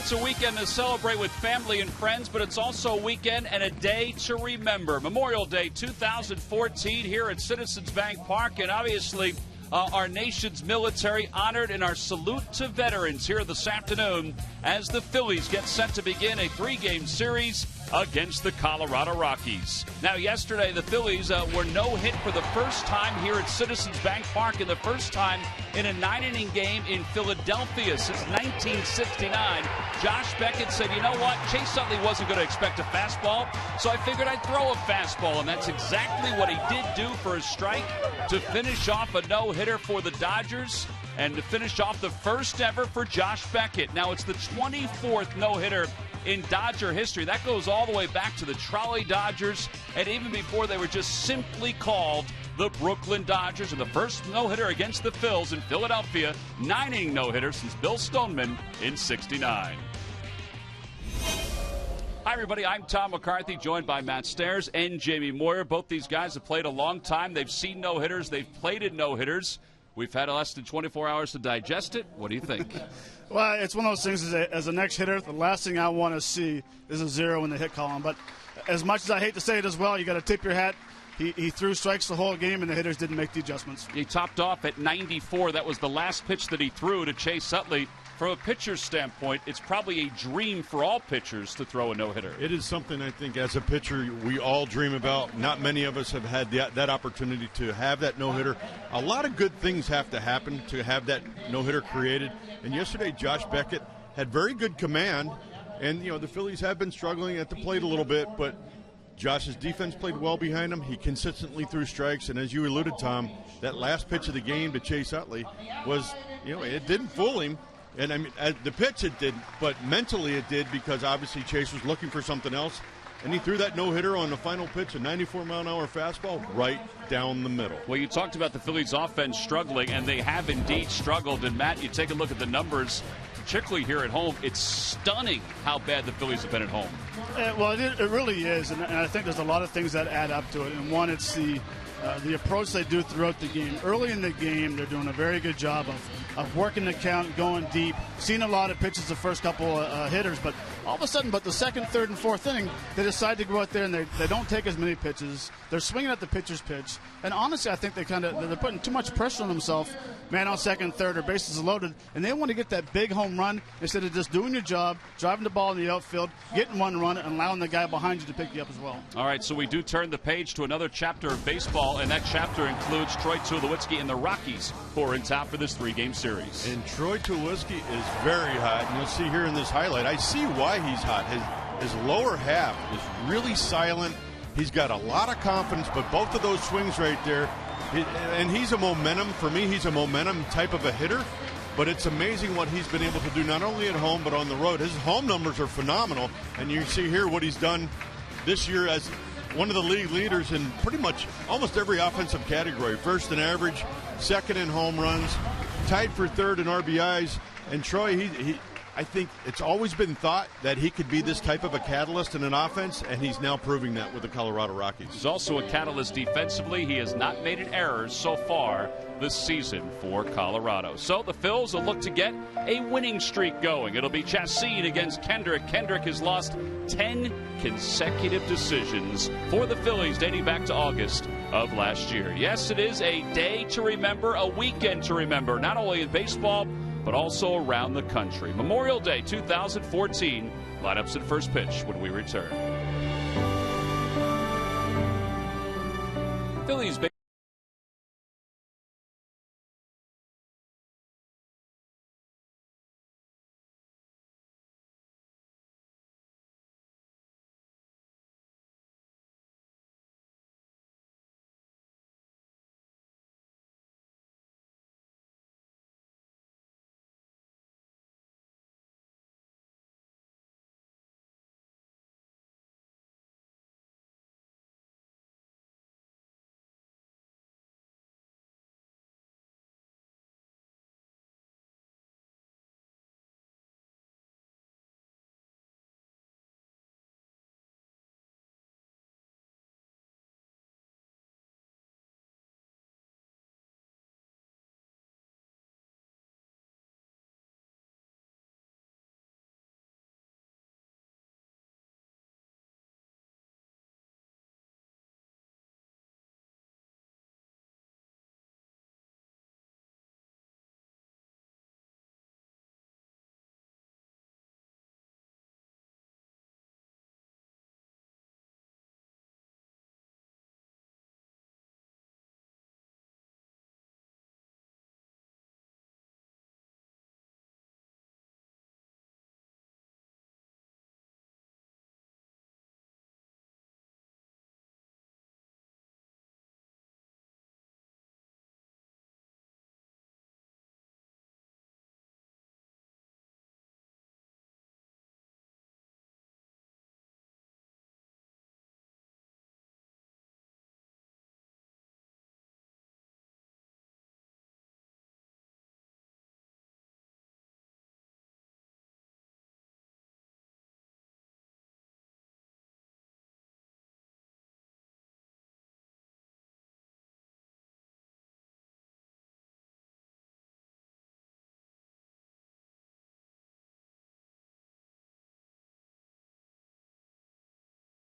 it's a weekend to celebrate with family and friends, but it's also a weekend and a day to remember. Memorial Day 2014 here at Citizens Bank Park, and obviously our nation's military honored in our salute to veterans here this afternoon as the Phillies get set to begin a 3-game series against the Colorado Rockies. Now, yesterday, the Phillies were no-hit for the first time here at Citizens Bank Park, and the first time in a 9-inning game in Philadelphia since 1969. Josh Beckett said, you know what, Chase Utley wasn't going to expect a fastball, so I figured I'd throw a fastball, and that's exactly what he did do for a strike to finish off a no-hitter for the Dodgers and to finish off the first ever for Josh Beckett. Now, it's the 24th no-hitter in Dodger history. That goes all the way back to the Trolley Dodgers, and even before they were just simply called the Brooklyn Dodgers, and the first no-hitter against the Phils in Philadelphia, 9-inning no-hitter since Bill Stoneman in '69. Hi, everybody. I'm Tom McCarthy, joined by Matt Stairs and Jamie Moyer. Both these guys have played a long time. They've seen no-hitters. They've played in no-hitters. We've had less than 24 hours to digest it. What do you think? Well, it's one of those things as a next hitter, the last thing I want to see is a 0 in the hit column. But as much as I hate to say it as well, you got to tip your hat. He threw strikes the whole game, and the hitters didn't make the adjustments. He topped off at 94. That was the last pitch that he threw to Chase Utley. From a pitcher's standpoint, it's probably a dream for all pitchers to throw a no-hitter. It is something I think as a pitcher we all dream about. Not many of us have had that opportunity to have that no-hitter. A lot of good things have to happen to have that no-hitter created. And yesterday, Josh Beckett had very good command. And, the Phillies have been struggling at the plate a little bit, but Josh's defense played well behind him. He consistently threw strikes. And as you alluded, Tom, that last pitch of the game to Chase Utley was, it didn't fool him. And, I mean, at the pitch it did, but mentally it did because obviously Chase was looking for something else. And he threw that no-hitter on the final pitch, a 94-mile-an-hour fastball, right down the middle. Well, you talked about the Phillies' offense struggling, and they have indeed struggled. And, Matt, you take a look at the numbers, particularly here at home. It's stunning how bad the Phillies have been at home. Well, it really is, and I think there's a lot of things that add up to it. And one, it's the approach they do throughout the game. Early in the game, they're doing a very good job of working the count, going deep, seeing a lot of pitches the first couple hitters, but all of a sudden, the second, third, and fourth inning, they decide to go out there and they don't take as many pitches. They're swinging at the pitcher's pitch, and honestly, I think they're putting too much pressure on themselves. Man on second, third, or bases loaded, and they want to get that big home run instead of just doing your job, driving the ball in the outfield, getting one run, and allowing the guy behind you to pick you up as well. All right, so we do turn the page to another chapter of baseball, and that chapter includes Troy Tulowitzki and the Rockies, who are in top for this 3-game series. And Troy Tulowitzki is very hot, and you'll see here in this highlight, I see why he's hot. His lower half is really silent. He's got a lot of confidence, but both of those swings right there, and he's a momentum, for me, he's a momentum type of a hitter, but it's amazing what he's been able to do, not only at home, but on the road. His home numbers are phenomenal, and you see here what he's done this year as one of the league leaders in pretty much almost every offensive category. First in average, second in home runs, tied for third in RBIs, and Troy, I think it's always been thought that he could be this type of a catalyst in an offense, and he's now proving that with the Colorado Rockies. He's also a catalyst defensively. He has not made an error so far this season for Colorado. So the Phils will look to get a winning streak going. It'll be Chassin against Kendrick. Kendrick has lost 10 consecutive decisions for the Phillies dating back to August of last year. Yes, it is a day to remember, a weekend to remember, not only in baseball, but also around the country. Memorial Day 2014, lineups at first pitch when we return. Phillies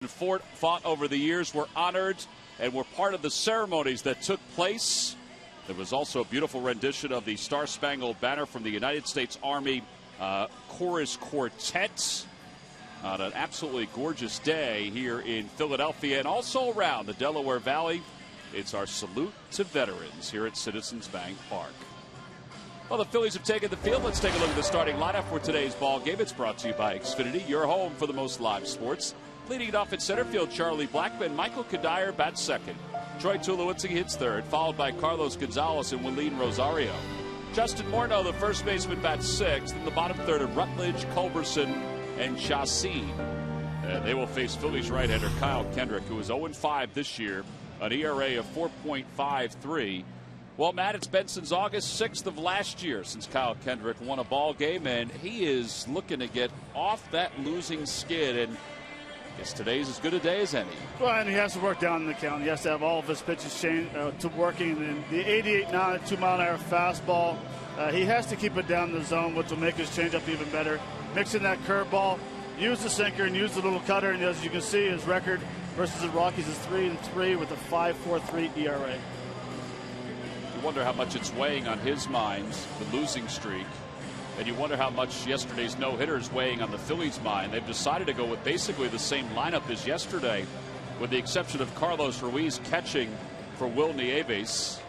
fought over the years were honored and were part of the ceremonies that took place. There was also a beautiful rendition of the Star Spangled Banner from the United States Army Chorus Quartet on an absolutely gorgeous day here in Philadelphia and also around the Delaware Valley. It's our salute to veterans here at Citizens Bank Park. Well, the Phillies have taken the field. Let's take a look at the starting lineup for today's ball game. It's brought to you by Xfinity, your home for the most live sports. Leading it off at center field, Charlie Blackmon. Michael Kadire bats second. Troy Tulowitzki hits third, followed by Carlos Gonzalez and Willeen Rosario. Justin Morneau, the first baseman, bats sixth. In the bottom third are Rutledge, Culberson, and Chacin. And they will face Phillies right-hander Kyle Kendrick, who is 0-5 this year, an ERA of 4.53. Well, Matt, it's been since August 6th of last year since Kyle Kendrick won a ball game, and he is looking to get off that losing skid, and I guess today's as good a day as any. Well, and he has to work down in the count. He has to have all of his pitches changed to working. And the 88 now, 2 mile an hour fastball, he has to keep it down in the zone, which will make his changeup even better. Mixing that curveball, use the sinker and use the little cutter, and as you can see, his record versus the Rockies is 3-3 with a 5.43 ERA. You wonder how much it's weighing on his mind, the losing streak. And you wonder how much yesterday's no-hitter is weighing on the Phillies' mind. They've decided to go with basically the same lineup as yesterday, with the exception of Carlos Ruiz catching for Will Nieves.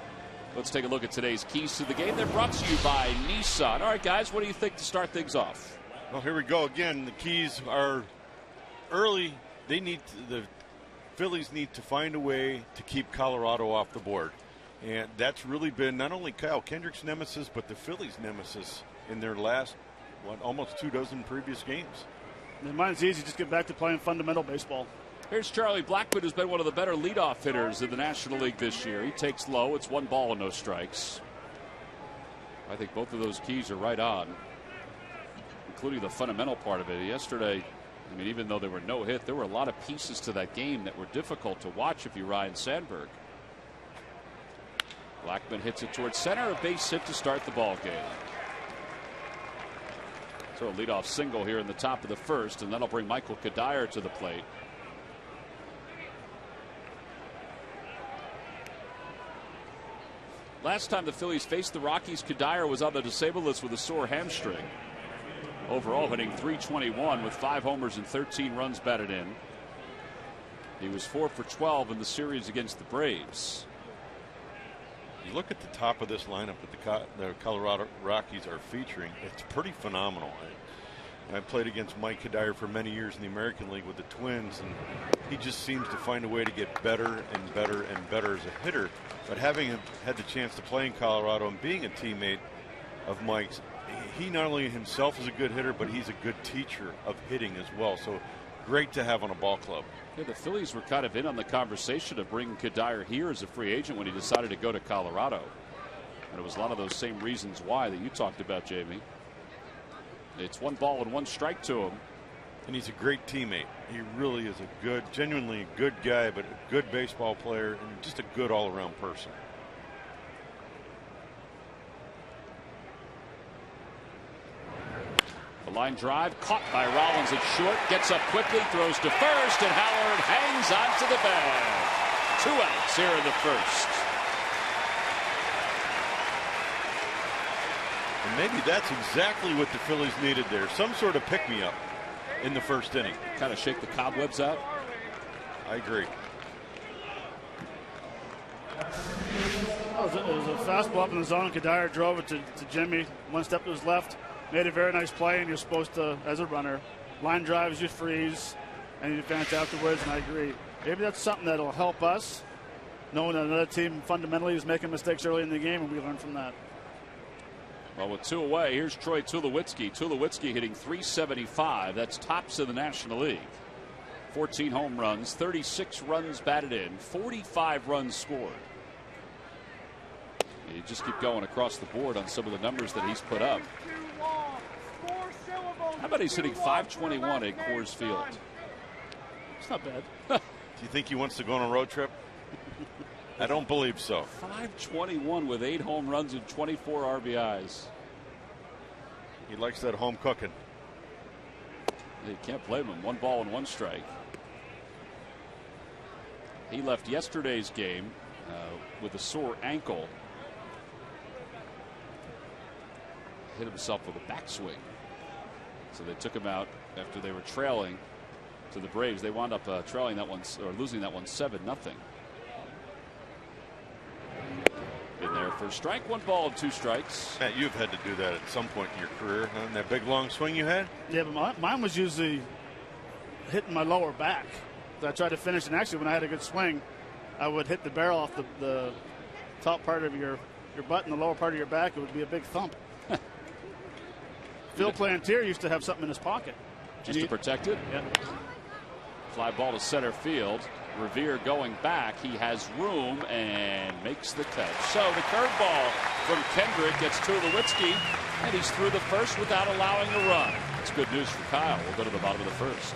Let's take a look at today's keys to the game. They're brought to you by Nissan. All right, guys, what do you think to start things off? Well, here we go again. The keys are early. The Phillies need to find a way to keep Colorado off the board. And that's really been not only Kyle Kendrick's nemesis, but the Phillies' nemesis in their last, almost 24 previous games. And mine's easy. Just get back to playing fundamental baseball. Here's Charlie Blackmon, who's been one of the better leadoff hitters in the National League this year. He takes low. It's 1 ball and no strikes. I think both of those keys are right on, including the fundamental part of it. Yesterday, I mean, even though there were no hit, there were a lot of pieces to that game that were difficult to watch if you're Ryan Sandberg. Blackmon hits it towards center, a base hit to start the ball game. So a leadoff single here in the top of the first, and that'll bring Michael Kadire to the plate. Last time the Phillies faced the Rockies, Kadire was on the disabled list with a sore hamstring. Overall hitting .321 with 5 homers and 13 runs batted in. He was 4 for 12 in the series against the Braves. You look at the top of this lineup that the Colorado Rockies are featuring, it's pretty phenomenal. I played against Mike Kadire for many years in the American League with the Twins, and he just seems to find a way to get better and better and better as a hitter. But having had the chance to play in Colorado and being a teammate of Mike's, he not only himself is a good hitter, but he's a good teacher of hitting as well. So great to have on a ball club. Yeah, the Phillies were kind of in on the conversation of bringing Kadire here as a free agent when he decided to go to Colorado. And it was a lot of those same reasons why that you talked about, Jamie. It's 1 ball and 1 strike to him. And he's a great teammate. He really is a good, genuinely a good guy, but a good baseball player and just a good all-around person. The line drive caught by Rollins at short, gets up quickly, throws to first, and Howard hangs on to the bag. 2 outs here in the first. And maybe that's exactly what the Phillies needed there. Some sort of pick-me-up in the first inning. Kind of shake the cobwebs out. I agree. It was a fastball up in the zone. Kadire drove it to Jimmy. 1 step to his left. Made a very nice play, and you're supposed to, as a runner, line drives, you freeze, and you advance afterwards, and I agree. Maybe that's something that'll help us, knowing that another team fundamentally is making mistakes early in the game, and we learn from that. Well, with 2 away, here's Troy Tulowitzki. Tulowitzki hitting .375. That's tops in the National League. 14 home runs, 36 runs batted in, 45 runs scored. You just keep going across the board on some of the numbers that he's put up. How about he's hitting .521 at Coors Field? It's not bad. Do you think he wants to go on a road trip? I don't believe so. .521 with 8 home runs and 24 RBIs. He likes that home cooking. You can't blame him. 1 ball and 1 strike. He left yesterday's game with a sore ankle. Hit himself with a backswing. So they took him out after they were trailing to the Braves. They wound up trailing that one, or losing that one 7-0. In there for a strike, 1 ball and 2 strikes. Matt, you've had to do that at some point in your career, huh? That big long swing you had? Yeah, but mine was usually hitting my lower back. I tried to finish, and actually when I had a good swing, I would hit the barrel off the top part of your butt and the lower part of your back. It would be a big thump. Phil Plantier used to have something in his pocket. Just to protect it? Yeah. Fly ball to center field. Revere going back. He has room and makes the catch. So the curveball from Kendrick gets to Tulowitzki, and he's through the first without allowing a run. That's good news for Kyle. We'll go to the bottom of the first.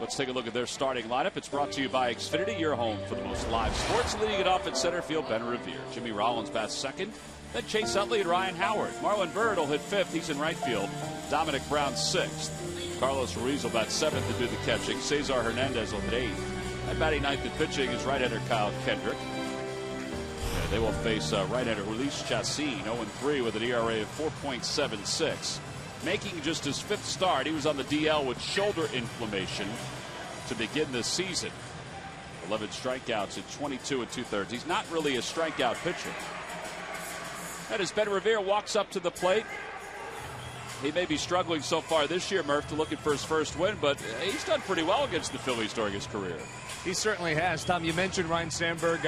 Let's take a look at their starting lineup. It's brought to you by Xfinity, your home for the most live sports. Leading it off at center field, Ben Revere. Jimmy Rollins bats second. Then Chase Utley and Ryan Howard. Marlon Byrd will hit fifth. He's in right field. Dominic Brown sixth. Carlos Ruiz will bat seventh to do the catching. Cesar Hernandez will hit eighth. And batting ninth and pitching is right-hander Kyle Kendrick. They will face right-hander Jhoulys Chacín, 0-3 with an ERA of 4.76. Making just his fifth start. He was on the DL with shoulder inflammation to begin this season. 11 strikeouts at 22 2/3. He's not really a strikeout pitcher. And as Ben Revere walks up to the plate, he may be struggling so far this year, Murph, to looking for his first win, but he's done pretty well against the Phillies during his career. He certainly has. Tom, you mentioned Ryan Sandberg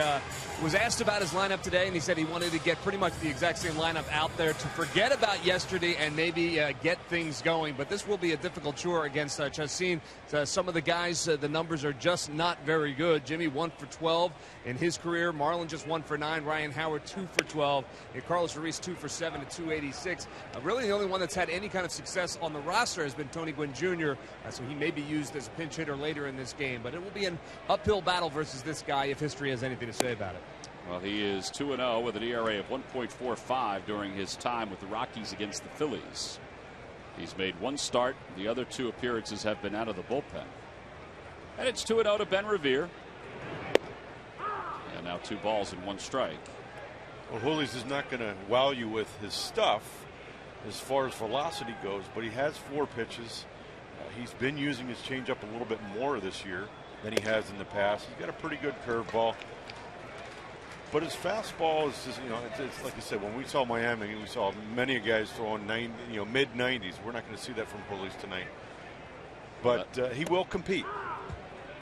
was asked about his lineup today, and he said he wanted to get pretty much the exact same lineup out there to forget about yesterday and maybe get things going. But this will be a difficult chore against Chacín. Some of the guys, the numbers are just not very good. Jimmy 1 for 12 in his career. Marlon just 1 for 9. Ryan Howard 2 for 12. And Carlos Ruiz 2 for 7 at 286. Really, the only one that's had any kind of success on the roster has been Tony Gwynn Jr. So he may be used as a pinch hitter later in this game. But it will be an uphill battle versus this guy if history has anything to say about it. Well, he is 2-0 with an ERA of 1.45 during his time with the Rockies against the Phillies. He's made one start. The other two appearances have been out of the bullpen. And it's 2-0 to Ben Revere. And now 2 balls and 1 strike. Well, Jhoulys is not going to wow you with his stuff as far as velocity goes, but he has 4 pitches. He's been using his changeup a little bit more this year than he has in the past. He's got a pretty good curveball. But his fastball is just, it's like I said, when we saw Miami, we saw many guys throwing mid-90s. We're not going to see that from Jhoulys tonight. But he will compete.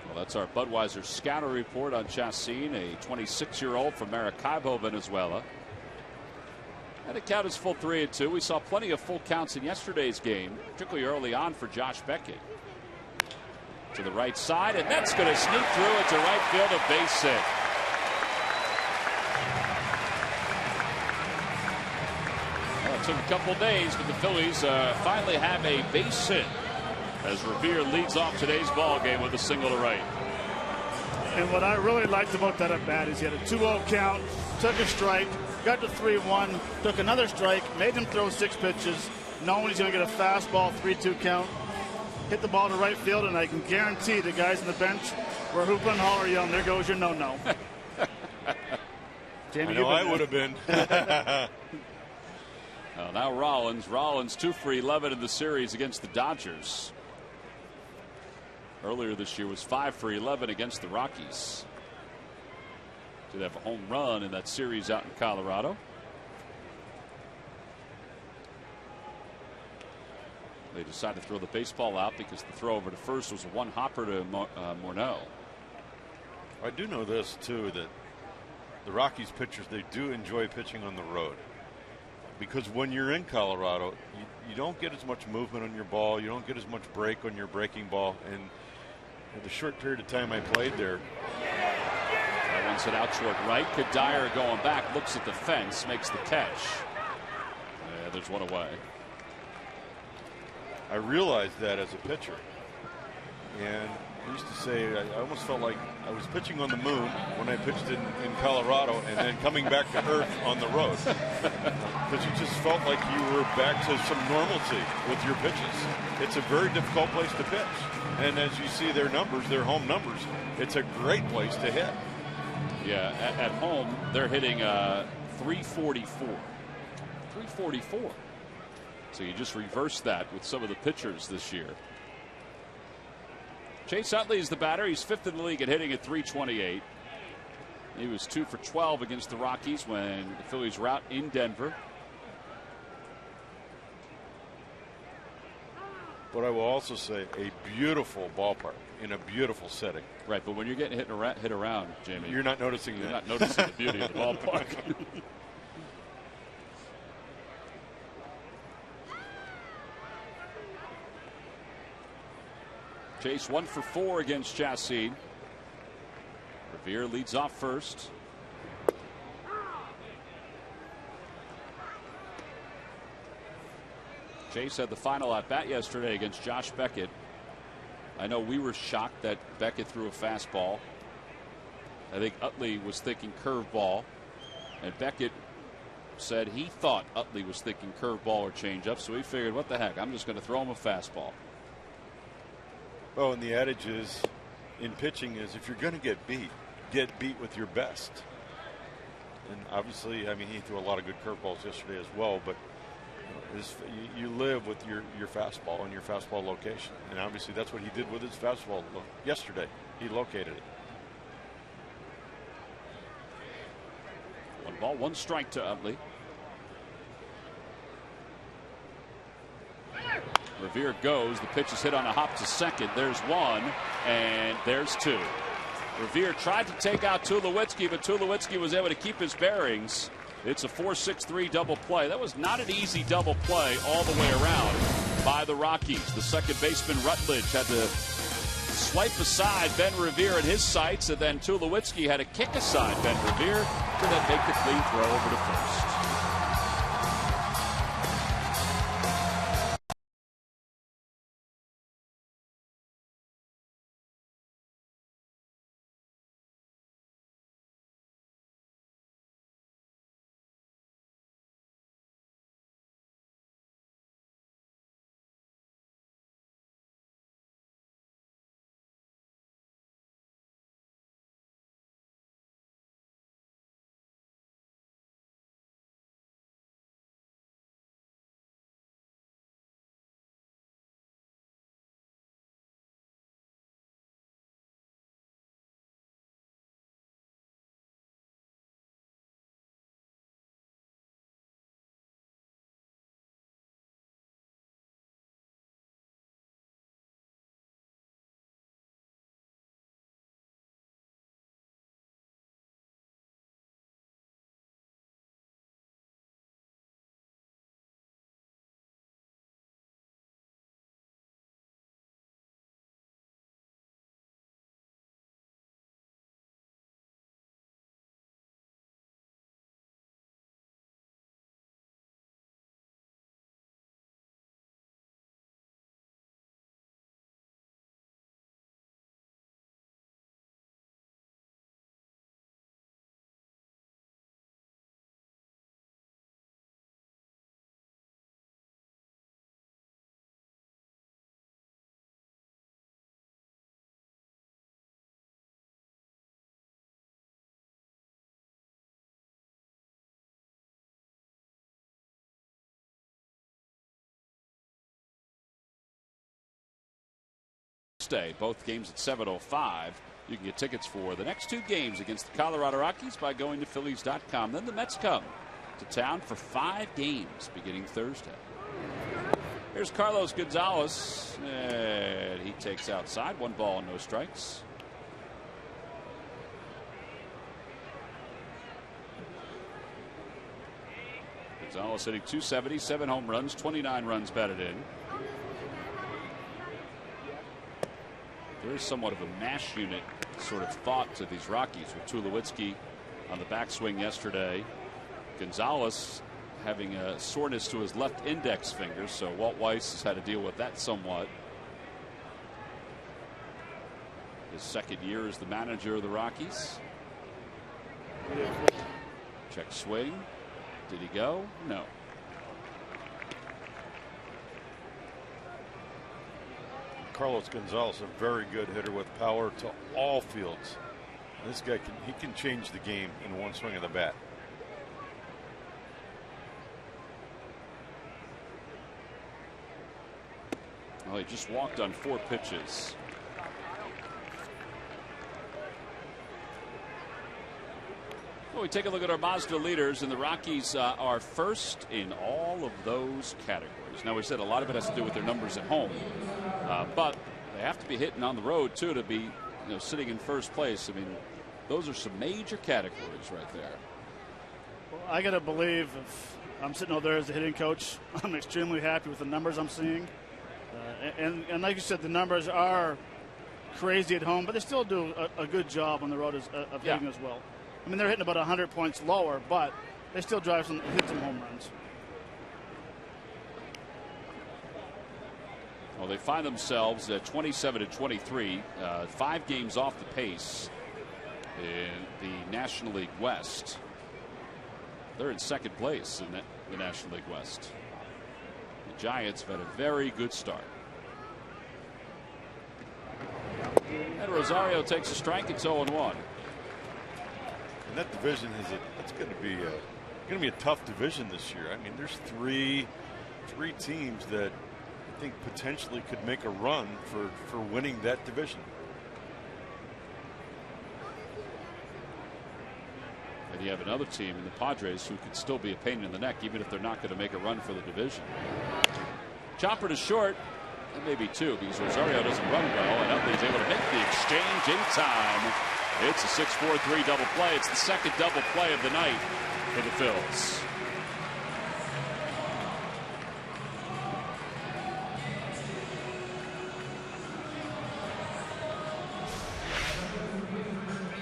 Well, that's our Budweiser scouter report on Chacín, a 26-year-old from Maracaibo, Venezuela. And the count is full 3-2. We saw plenty of full counts in yesterday's game, particularly early on for Josh Beckett. To the right side, and that's going to sneak through into right field, a base hit. Well, it took a couple days, but the Phillies finally have a base hit as Revere leads off today's ball game with a single to right. And what I really liked about that at bat is he had a 2-0 count, took a strike, got to 3-1, took another strike, made him throw 6 pitches, knowing he's going to get a fastball 3-2 count, hit the ball to right field, and I can guarantee the guys on the bench were hooping and hollering, yelling, "There goes your no-no." Jamie, I know I would have been. Well, now Rollins 2 for 11 in the series against the Dodgers. Earlier this year was 5 for 11 against the Rockies. Did have a home run in that series out in Colorado. They decided to throw the baseball out because the throw over to first was a one-hopper to Morneau. I do know this, too, that the Rockies pitchers, they do enjoy pitching on the road. Because when you're in Colorado, you don't get as much movement on your ball. You don't get as much break on your breaking ball. And in the short period of time I played there. That one's hit out toward right. Kadire going back, looks at the fence, makes the catch. Yeah, there's one away. I realized that as a pitcher. And I used to say I almost felt like I was pitching on the moon when I pitched in Colorado and then coming back to earth on the road. Because you just felt like you were back to some normalcy with your pitches. It's a very difficult place to pitch. And as you see their numbers, their home numbers, it's a great place to hit. Yeah, at home, they're hitting 344. 344. So you just reverse that with some of the pitchers this year. Chase Utley is the batter. He's 5th in the league at hitting at 328. He was 2 for 12 against the Rockies when the Phillies were out in Denver. But I will also say a beautiful ballpark in a beautiful setting. Right, but when you're getting hit around, Jamie, you're not noticing that. You're not noticing the beauty of the ballpark. Chase 1 for 4 against Chassin. Revere leads off first. Chase had the final at bat yesterday against Josh Beckett. I know we were shocked that Beckett threw a fastball. I think Utley was thinking curveball, and Beckett said he thought Utley was thinking curveball or changeup, so he figured, what the heck, I'm just going to throw him a fastball. Oh, and the adage is in pitching is if you're going to get beat with your best. And obviously, I mean, he threw a lot of good curveballs yesterday as well, but you live with your fastball and your fastball location. And obviously that's what he did with his fastball yesterday. He located it. 1 ball, 1 strike to Utley. Revere goes. The pitch is hit on a hop to second. There's 1, and there's 2. Revere tried to take out Tulowitzki, but Tulowitzki was able to keep his bearings. It's a 4-6-3 double play. That was not an easy double play all the way around by the Rockies. The second baseman Rutledge had to swipe aside Ben Revere at his sights, and then Tulowitzki had to kick aside Ben Revere to then make the clean throw over to first. Thursday. Both games at 7:05. You can get tickets for the next 2 games against the Colorado Rockies by going to Phillies.com. Then the Mets come to town for 5 games beginning Thursday. Here's Carlos Gonzalez, and he takes outside. 1 ball and no strikes. Gonzalez hitting .270, 7 home runs, 29 runs batted in. There is somewhat of a mash unit sort of thought to these Rockies with Tulowitzki on the backswing yesterday. Gonzalez having a soreness to his left index finger, so Walt Weiss has had to deal with that somewhat. His 2nd year as the manager of the Rockies. Check swing. Did he go? No. Carlos Gonzalez, a very good hitter with power to all fields. This guy can change the game in one swing of the bat. Well, he just walked on 4 pitches. Well, we take a look at our Mazda leaders, and the Rockies are first in all of those categories. Now, we said a lot of it has to do with their numbers at home, but they have to be hitting on the road too to be, sitting in first place. I mean, those are some major categories right there. Well, I got to believe if I'm sitting over there as the hitting coach, I'm extremely happy with the numbers I'm seeing. And like you said, the numbers are crazy at home, but they still do a good job on the road of hitting as well. I mean, they're hitting about 100 points lower, but they still hit some home runs. Well, they find themselves at 27-23, 5 games off the pace in the National League West. They're in 2nd place in the National League West. The Giants have had a very good start. And Rosario takes a strike. It's 0-1. And that division it's going to be a tough division this year. I mean, there's three teams that I think potentially could make a run for winning that division. And you have another team in the Padres who could still be a pain in the neck, even if they're not going to make a run for the division. Chopper to short, and maybe 2, because Rosario doesn't run well, and Utley's able to make the exchange in time. It's a 6-4-3 double play. It's the 2nd double play of the night for the Phils.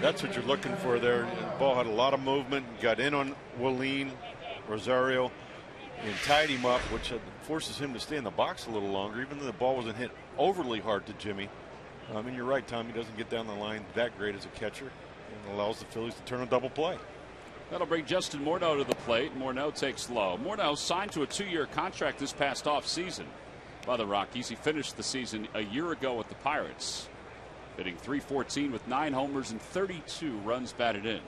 That's what you're looking for there. The ball had a lot of movement, got in on Wallin, Rosario, and tied him up, which forces him to stay in the box a little longer, even though the ball wasn't hit overly hard to Jimmy. I mean, you're right, Tom. He doesn't get down the line that great as a catcher, and allows the Phillies to turn a double play. That'll bring Justin Morneau to the plate. Morneau takes low. Morneau signed to a 2-year contract this past offseason by the Rockies. He finished the season a year ago with the Pirates, hitting .314 with 9 homers and 32 runs batted in.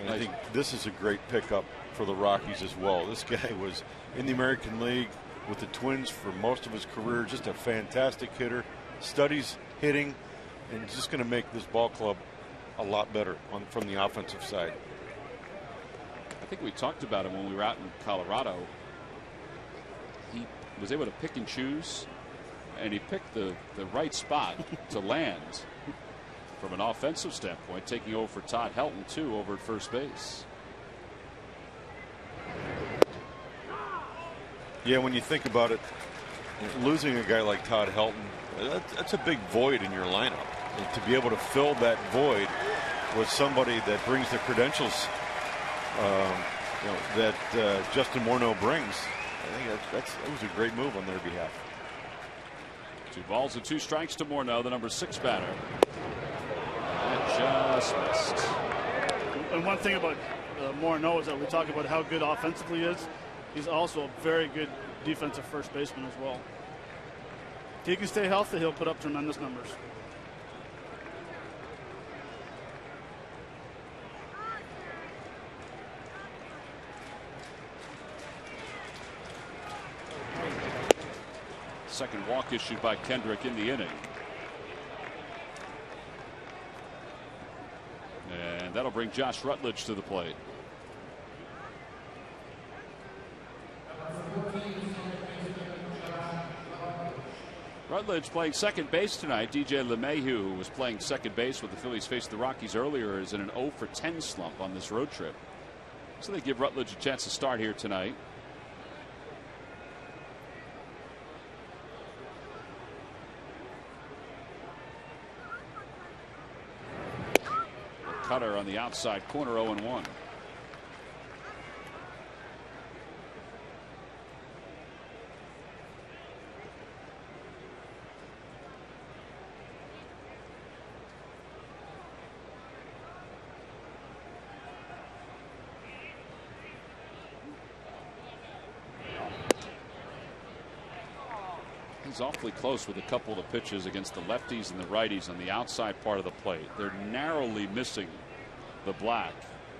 And I think this is a great pickup for the Rockies as well. This guy was in the American League with the Twins for most of his career. Just a fantastic hitter, studies hitting, and just going to make this ball club a lot better from the offensive side. I think we talked about him when we were out in Colorado. He was able to pick and choose, and he picked the right spot to land from an offensive standpoint, taking over for Todd Helton too over at first base. Yeah, when you think about it, losing a guy like Todd Helton, that's a big void in your lineup. And to be able to fill that void with somebody that brings the credentials that Justin Morneau brings, I think that was a great move on their behalf. 2 balls and 2 strikes to Morneau, the number 6 batter. That just missed. And one thing about Morneau is that we talk about how good offensively he is. He's also a very good defensive first baseman as well. If he can stay healthy, he'll put up tremendous numbers. Second walk issued by Kendrick in the inning. And that'll bring Josh Rutledge to the plate. Rutledge playing second base tonight. DJ LeMahieu, who was playing second base with the Phillies faced the Rockies earlier, is in an 0 for 10 slump on this road trip. So they give Rutledge a chance to start here tonight. A cutter on the outside corner, 0-1. He's awfully close with a couple of pitches against the lefties and the righties on the outside part of the plate. They're narrowly missing the black,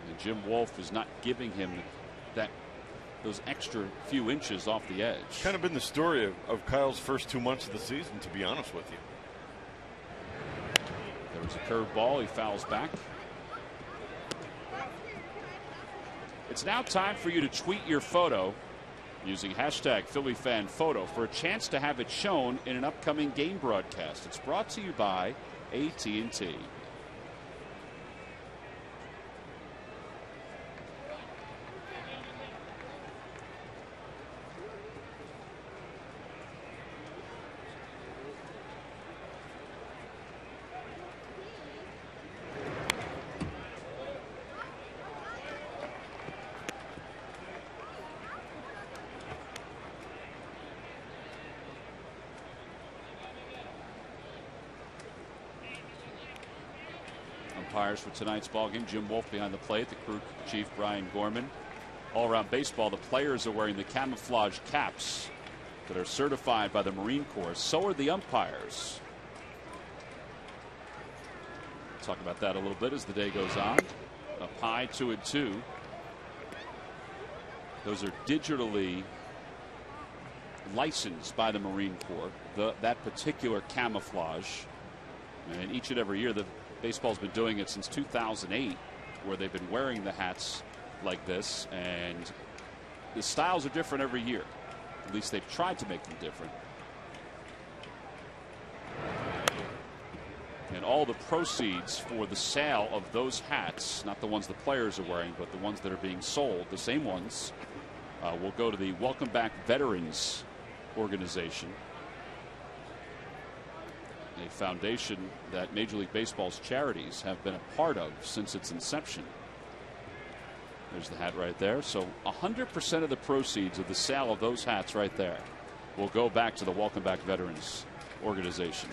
and Jim Wolf is not giving him those extra few inches off the edge. Kind of been the story of Kyle's first 2 months of the season, to be honest with you. There was a curved ball. He fouls back. It's now time for you to tweet your photo using hashtag PhillyFanPhoto for a chance to have it shown in an upcoming game broadcast. It's brought to you by AT&T. Umpires for tonight's ballgame: Jim Wolf behind the plate, the crew chief Brian Gorman. All around baseball, the players are wearing the camouflage caps that are certified by the Marine Corps. So are the umpires. Talk about that a little bit as the day goes on. Up high, 2-2. Those are digitally licensed by the Marine Corps, that particular camouflage. And each and every year, the baseball's been doing it since 2008, where they've been wearing the hats like this, and the styles are different every year. At least they've tried to make them different. And all the proceeds for the sale of those hats, not the ones the players are wearing, but the ones that are being sold, the same ones, will go to the Welcome Back Veterans organization, a foundation that Major League Baseball's charities have been a part of since its inception. There's the hat right there. So 100% of the proceeds of the sale of those hats right there will go back to the Welcome Back Veterans organization.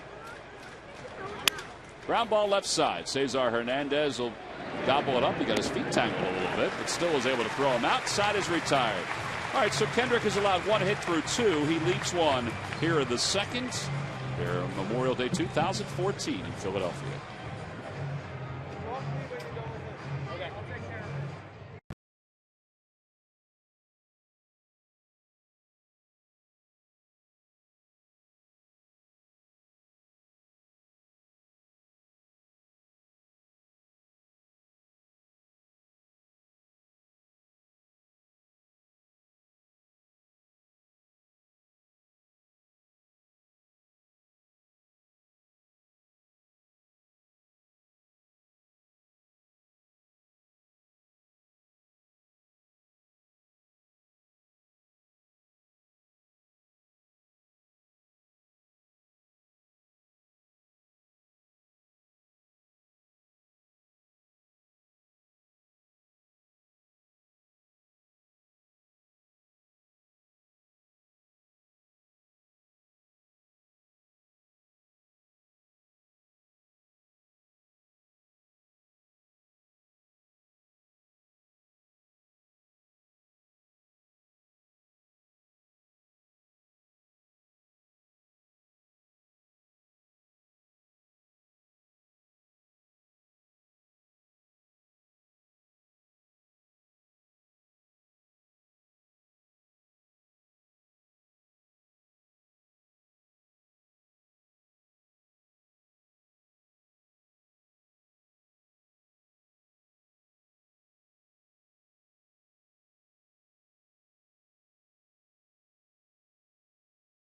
Ground ball left side. Cesar Hernandez will gobble it up. He got his feet tangled a little bit, but still was able to throw him out. Side is retired. All right, so Kendrick has allowed one hit through two. He leads one here in the second. Here on Memorial Day 2014 in Philadelphia.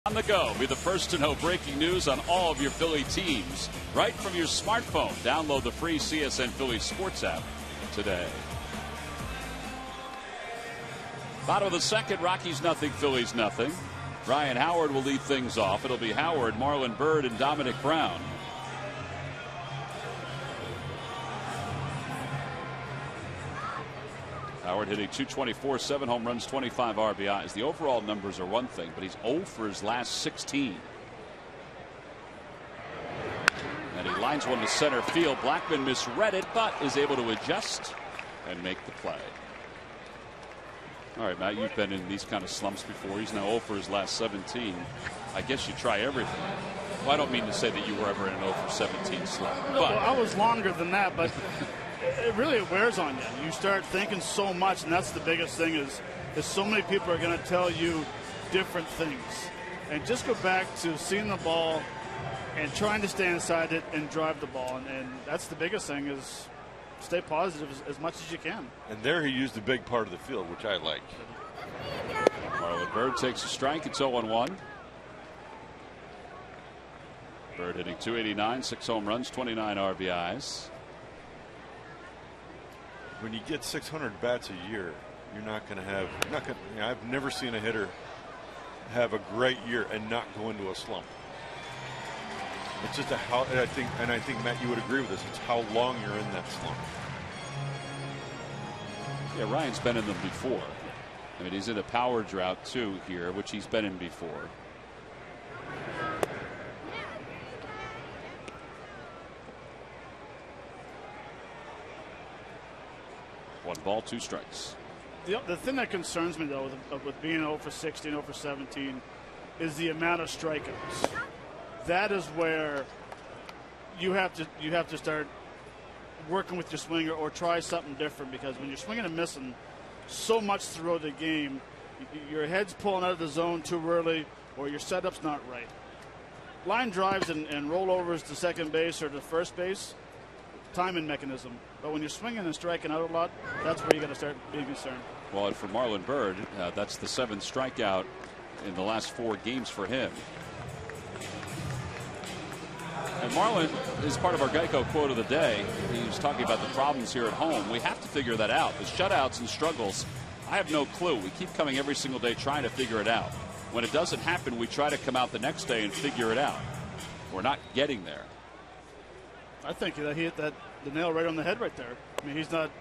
On the go. Be the first to know breaking news on all of your Philly teams right from your smartphone. Download the free CSN Philly Sports app today. Bottom of the second, Rockies nothing, Phillies nothing. Ryan Howard will lead things off. It'll be Howard, Marlon Byrd, and Dominic Brown. Howard hitting .224, 7 home runs, 25 RBIs. The overall numbers are one thing, but he's 0 for his last 16. And he lines one to center field. Blackman misread it, but is able to adjust and make the play. All right, Matt, you've been in these kind of slumps before. He's now 0 for his last 17. I guess you try everything. Well, I don't mean to say that you were ever in an 0 for 17 slump. No, but I was longer than that, but it really wears on you. You start thinking so much, and that's the biggest thing is so many people are going to tell you different things. And just go back to seeing the ball and trying to stay inside it and drive the ball. And that's the biggest thing is stay positive as much as you can. And there he used a big part of the field, which I like. Marlon Byrd takes a strike. It's 0-1. Byrd hitting .289, 6 home runs, 29 RBIs. When you get 600 bats a year, you're not going to have. I've never seen a hitter have a great year and not go into a slump. It's just how I think Matt, you would agree with this. It's how long you're in that slump. Yeah, Ryan's been in them before. I mean, he's in a power drought too here, which he's been in before. One ball, 2 strikes. The thing that concerns me, though, with being 0 for 16, 0 for 17, is the amount of strikeouts. That is where you have to start working with your swinger or try something different, because when you're swinging and missing so much throughout the game, your head's pulling out of the zone too early or your setup's not right. Line drives and rollovers to second base or to first base, timing mechanism. But when you're swinging and striking out a lot, that's where you got to start being concerned. Well, and for Marlon Byrd, that's the 7th strikeout in the last 4 games for him. And Marlon is part of our Geico quote of the day. He was talking about the problems here at home. We have to figure that out. The shutouts and struggles, I have no clue. We keep coming every single day trying to figure it out. When it doesn't happen, we try to come out the next day and figure it out. We're not getting there. I think that he hit the nail right on the head right there. I mean, he's not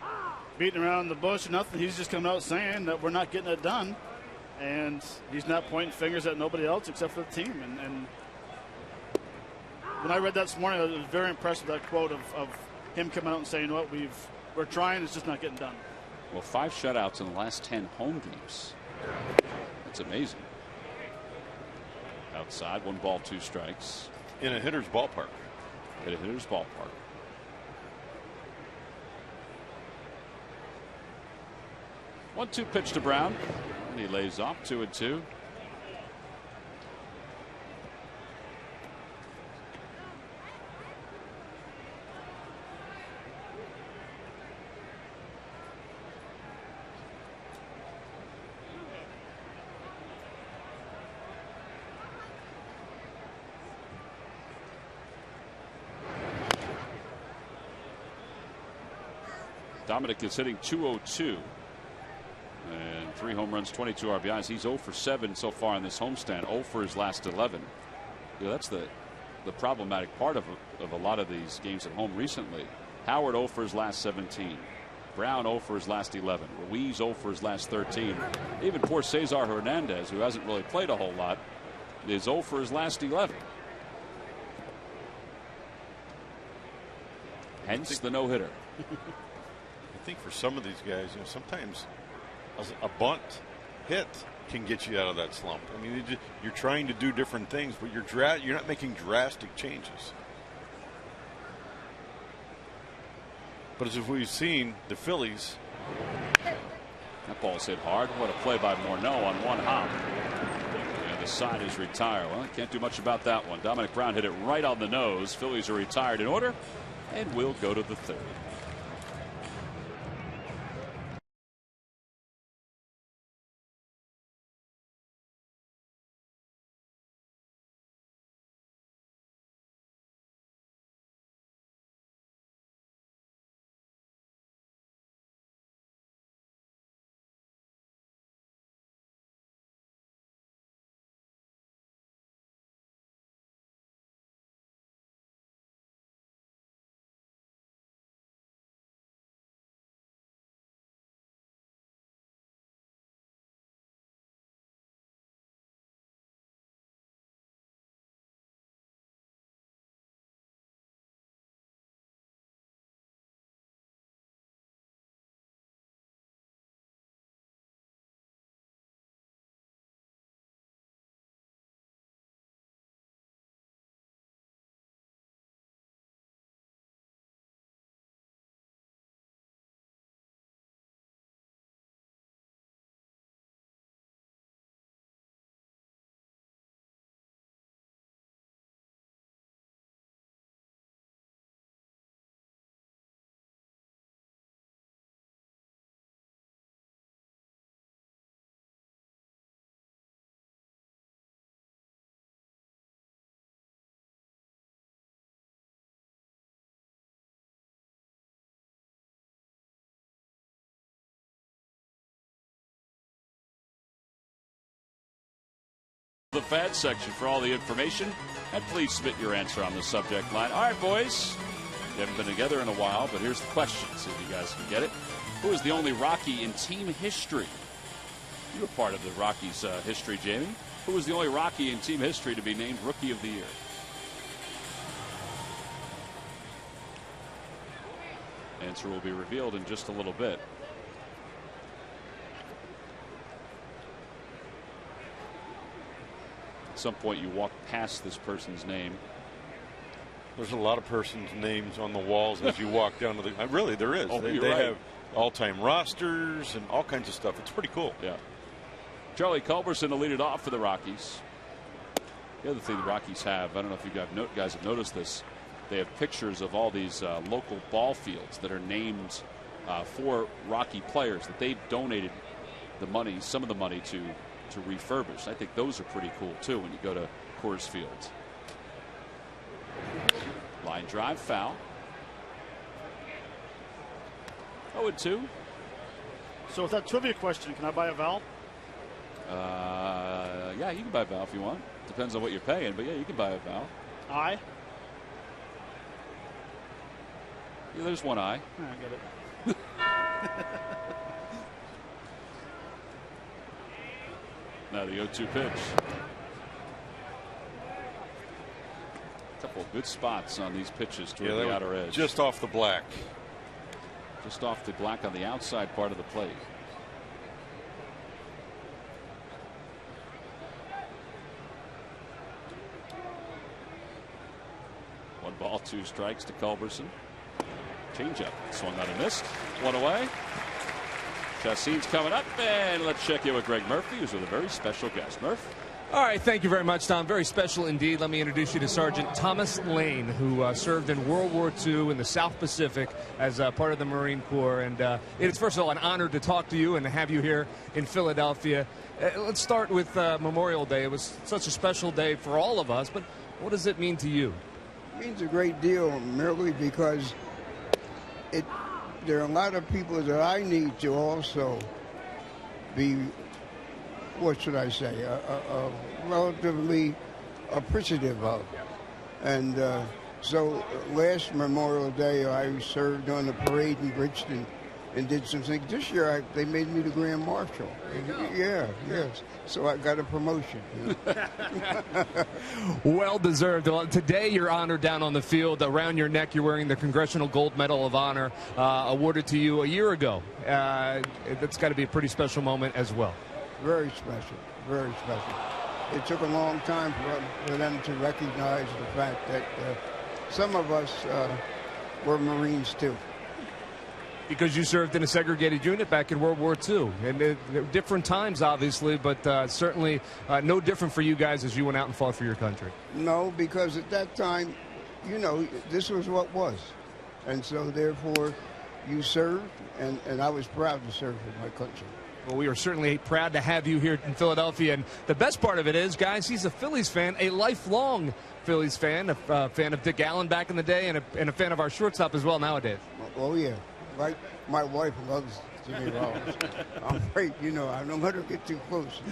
beating around the bush or nothing. He's just coming out saying that we're not getting it done. And he's not pointing fingers at nobody else except for the team. And when I read that this morning, I was very impressed with that quote of him coming out and saying, "What we're trying, it's just not getting done." Well, 5 shutouts in the last 10 home games. That's amazing. Outside, 1 ball, 2 strikes. In a hitter's ballpark. In a hitter's ballpark. One-two pitch to Brown, and he lays off 2-2. Dominic is hitting .202. And 3 home runs, 22 RBIs. He's 0 for 7 so far in this homestand, 0 for his last 11. You know, that's the problematic part of a lot of these games at home recently. Howard 0 for his last 17. Brown 0 for his last 11. Ruiz 0 for his last 13. Even poor Cesar Hernandez, who hasn't really played a whole lot, is 0 for his last 11. Hence the no-hitter. I think for some of these guys, you know, sometimes a bunt hit can get you out of that slump. I mean, you're trying to do different things, but you're not making drastic changes. But as we've seen, the Phillies. That ball's hit hard. What a play by Morneau on one hop. And the side is retired. Well, can't do much about that one. Dominic Brown hit it right on the nose. Phillies are retired in order, and we'll go to the 3rd. the fan section for all the information. And please submit your answer on the subject line. All right, boys. We haven't been together in a while, but here's the question. See if you guys can get it. Who is the only Rocky in team history? You were part of the Rockies' history, Jamie. Who was the only Rocky in team history to be named Rookie of the Year? Answer will be revealed in just a little bit. At some point you walk past this person's name. There's a lot of persons' names on the walls as you walk down to the. Really, there is. Oh, they right. have all-time rosters and all kinds of stuff. It's pretty cool. Yeah. Charlie Culberson to lead it off for the Rockies. The other thing the Rockies have, I don't know if you guys have noticed this, they have pictures of all these local ball fields that are named for Rocky players that they've donated the money, some of the money to refurbish. I think those are pretty cool too when you go to Coors Field. Line drive foul. 0-2. So with that trivia question, can I buy a vowel? Yeah, you can buy a vowel if you want. Depends on what you're paying, but yeah, you can buy a vowel. I? Yeah, there's one I. I get it. Now the 0-2 pitch. A couple of good spots on these pitches toward the outer edge. Just off the black. Just off the black on the outside part of the plate. One ball, 2 strikes to Culberson. Changeup swung on and missed. One away. Chacin's coming up, and let's check in with Greg Murphy, who's with a very special guest. Murph. All right, thank you very much, Tom. Very special indeed. Let me introduce you to Sergeant Thomas Lane, who served in World War II in the South Pacific as part of the Marine Corps. And it's, first of all, an honor to talk to you and to have you here in Philadelphia. Let's start with Memorial Day. It was such a special day for all of us, but what does it mean to you? It means a great deal, merely because there are a lot of people that I need to also be, what should I say, relatively appreciative of. And so last Memorial Day, I served on the parade in Bridgeton and did some things. This year, they made me the Grand Marshal. Yes. So I got a promotion. You know? Well deserved. Well, today you're honored down on the field. Around your neck you're wearing the Congressional Gold Medal of Honor awarded to you a year ago. That's got to be a pretty special moment as well. Very special. Very special. It took a long time for them to recognize the fact that some of us were Marines too. Because you served in a segregated unit back in World War II. And different times, obviously, but certainly no different for you guys as you went out and fought for your country. No, because at that time, this was what was. And so, therefore, you served, and I was proud to serve for my country. Well, we are certainly proud to have you here in Philadelphia. And the best part of it is, guys, he's a Phillies fan, a lifelong Phillies fan, a fan of Dick Allen back in the day, and a fan of our shortstop as well nowadays. Oh, yeah. Like my wife loves Jimmy Rollins. I'm afraid, I don't let her get too close.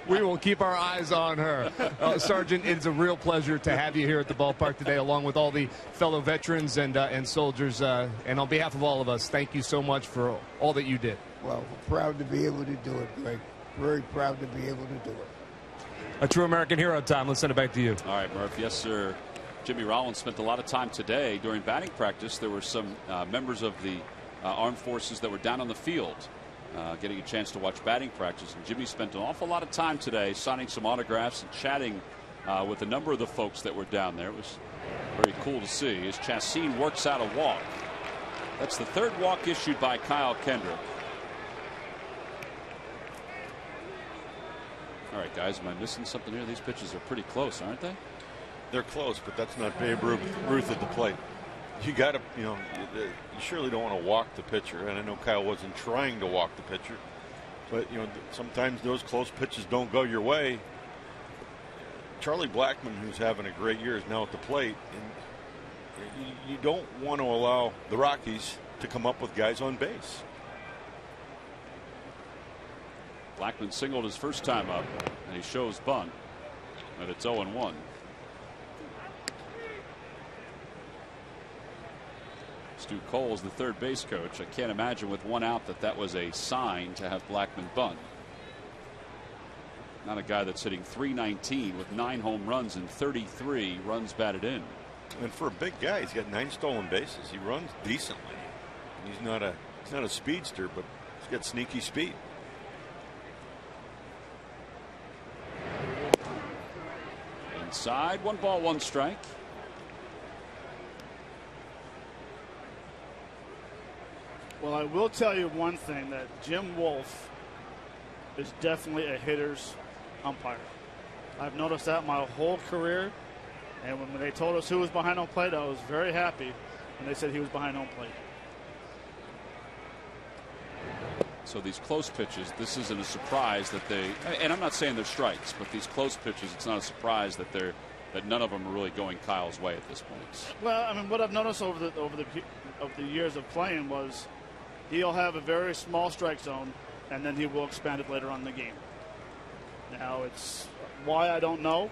We will keep our eyes on her. Sergeant, it's a real pleasure to have you here at the ballpark today, along with all the fellow veterans and soldiers. And on behalf of all of us, thank you so much for all that you did. Well, proud to be able to do it, Greg. Very proud to be able to do it. A true American hero, Tom. Let's send it back to you. All right, Murph. Yes, sir. Jimmy Rollins spent a lot of time today during batting practice. There were some members of the armed forces that were down on the field getting a chance to watch batting practice. And Jimmy spent an awful lot of time today signing some autographs and chatting with a number of the folks that were down there. It was very cool to see as Chacin works out a walk. That's the third walk issued by Kyle Kendrick. All right, guys, am I missing something here? These pitches are pretty close, aren't they? They're close, but that's not Babe Ruth at the plate. You got to, you surely don't want to walk the pitcher. And I know Kyle wasn't trying to walk the pitcher, but sometimes those close pitches don't go your way. Charlie Blackmon, who's having a great year, is now at the plate, and you don't want to allow the Rockies to come up with guys on base. Blackman singled his first time up, and he shows bunt, and it's 0-1. Stu Cole's the third base coach. I can't imagine with one out that was a sign to have Blackman bunt. Not a guy that's hitting .319 with 9 home runs and 33 runs batted in. And for a big guy, he's got 9 stolen bases. He runs decently. He's not a speedster, but he's got sneaky speed. Inside, 1 ball, 1 strike. Well, I will tell you one thing, that Jim Wolf is definitely a hitter's umpire. I've noticed that my whole career, and when they told us who was behind home plate, I was very happy when they said he was behind home plate. So these close pitches, this isn't a surprise that they, and I'm not saying they're strikes, but these close pitches, it's not a surprise that none of them are really going Kyle's way at this point. Well, I mean, what I've noticed over the years of playing was he'll have a very small strike zone, and then he will expand it later on in the game. Now, it's why I don't know,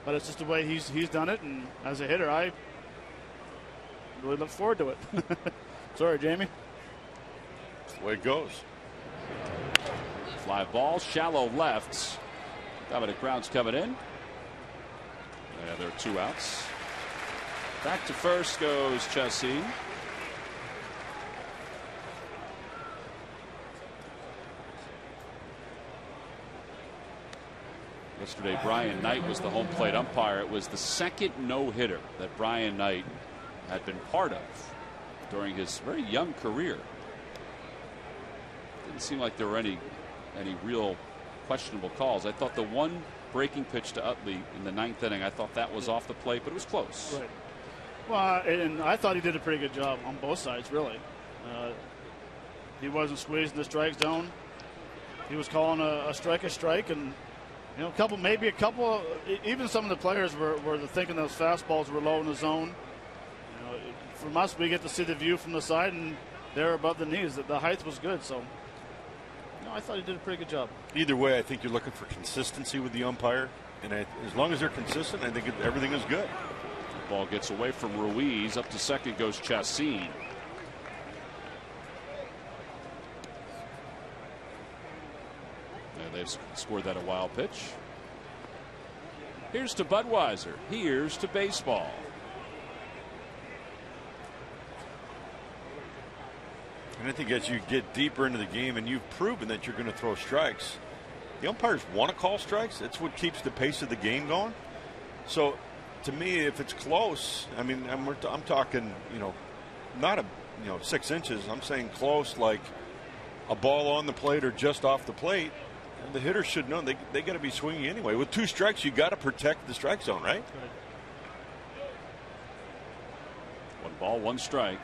but it's just the way he's done it, and as a hitter, I really look forward to it. Sorry, Jamie. That's the way it goes. Fly ball, shallow lefts. Dominic Brown's coming in. Yeah, there are 2 outs. Back to first goes Chassin. Yesterday, Brian Knight was the home plate umpire. It was the second no-hitter that Brian Knight had been part of during his very young career. Didn't seem like there were any real questionable calls. I thought the one breaking pitch to Utley in the 9th inning, I thought that was off the plate, but it was close. Right. Well, and I thought he did a pretty good job on both sides, really. He wasn't squeezing the strike zone. He was calling a strike, and maybe a couple. Even some of the players were thinking those fastballs were low in the zone. From us, we get to see the view from the side, and they're above the knees. The height was good, so. I thought he did a pretty good job. Either way, I think you're looking for consistency with the umpire, and as long as they're consistent, I think everything is good. The ball gets away from Ruiz. Up to second goes Chassin. They've scored that a wild pitch. Here's to Budweiser. Here's to baseball. And I think as you get deeper into the game and you've proven that you're going to throw strikes, the umpires want to call strikes. That's what keeps the pace of the game going. So to me, if it's close, I mean, I'm talking, not 6 inches. I'm saying close, like a ball on the plate or just off the plate. And the hitter should know they got to be swinging anyway. With 2 strikes, you got to protect the strike zone, right? Right. 1 ball, 1 strike.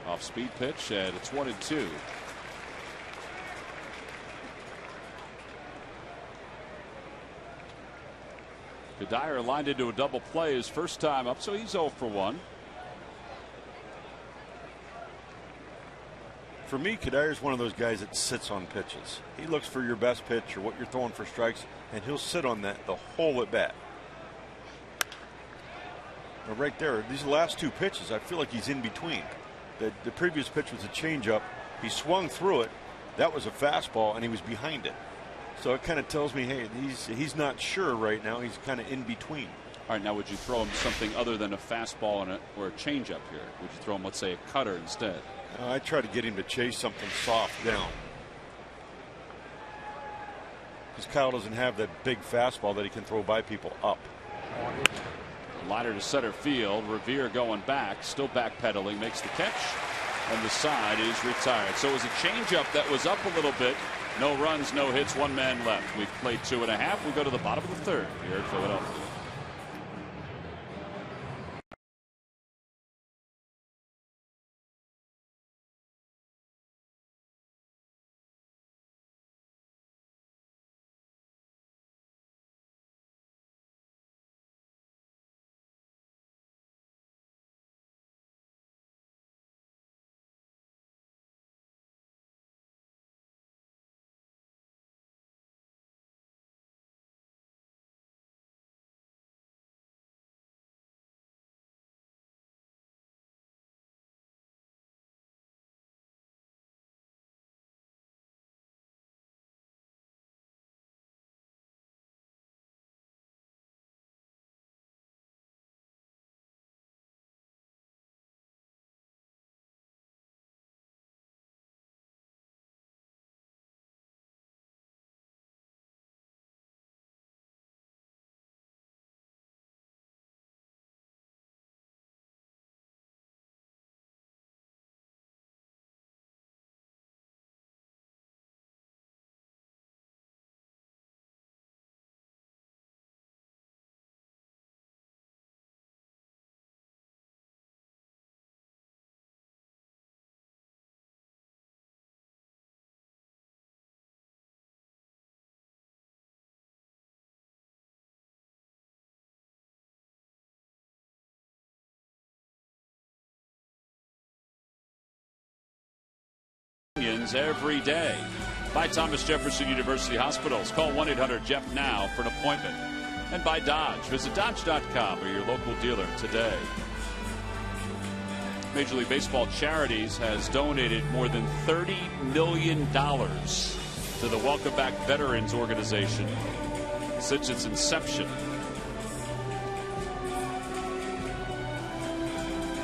Off speed pitch, and it's 1-2. Kadire lined into a double play his first time up, so he's 0 for 1. For me, Kadire's one of those guys that sits on pitches. He looks for your best pitch or what you're throwing for strikes, and he'll sit on that the whole at bat. Now right there, these last 2 pitches, I feel like he's in between. The previous pitch was a changeup. He swung through it. That was a fastball, and he was behind it. So it kind of tells me, hey, he's not sure right now. He's kind of in between. All right, now would you throw him something other than a fastball or a changeup here? Would you throw him, let's say, a cutter instead? I try to get him to chase something soft down. Because Kyle doesn't have that big fastball that he can throw by people up. Liner to center field. Revere going back, still backpedaling, makes the catch, and the side is retired. So it was a changeup that was up a little bit. No runs, no hits, 1 man left. We've played 2.5. We go to the bottom of the 3rd here at Philadelphia. happens every day. By Thomas Jefferson University Hospitals. Call 1-800-JEFF-NOW for an appointment. And by Dodge. Visit Dodge.com or your local dealer today. Major League Baseball Charities has donated more than $30 million to the Welcome Back Veterans Organization since its inception.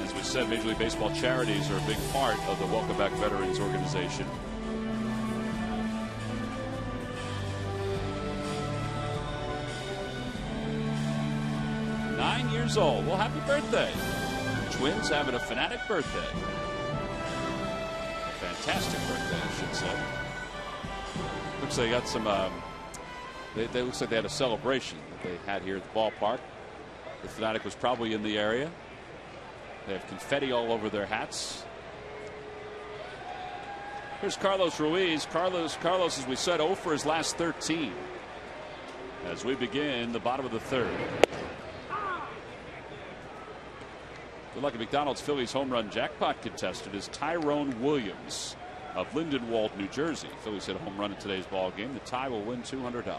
As we said, Major League Baseball Charities are a big part of the Welcome Back Veterans Organization. Years old. Well, happy birthday. Twins having a fanatic birthday. A fantastic birthday, I should say. Looks like they got some. They looks like they had a celebration that they had here at the ballpark. The fanatic was probably in the area. They have confetti all over their hats. Here's Carlos Ruiz. Carlos, as we said, 0 for his last 13. As we begin the bottom of the third. The Lucky McDonald's Phillies home run jackpot contestant is Tyrone Williams of Lindenwold, New Jersey. Phillies hit a home run in today's ball game. The tie will win $200.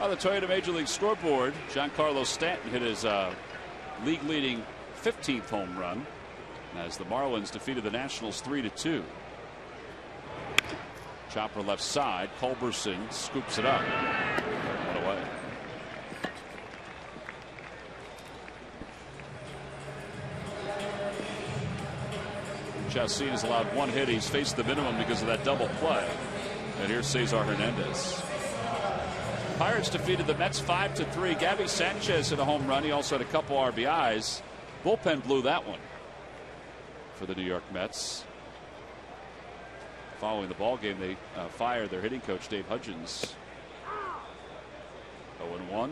On the Toyota Major League scoreboard, Giancarlo Stanton hit his league-leading 15th home run as the Marlins defeated the Nationals 3-2. Chopper left side. Culberson scoops it up. What away. Chassin has allowed one hit. He's faced the minimum because of that double play. And here's Cesar Hernandez. Pirates defeated the Mets 5-3. Gabby Sanchez hit a home run. He also had a couple RBIs. Bullpen blew that one for the New York Mets. Following the ball game, they fired their hitting coach Dave Hudgens. 0-1.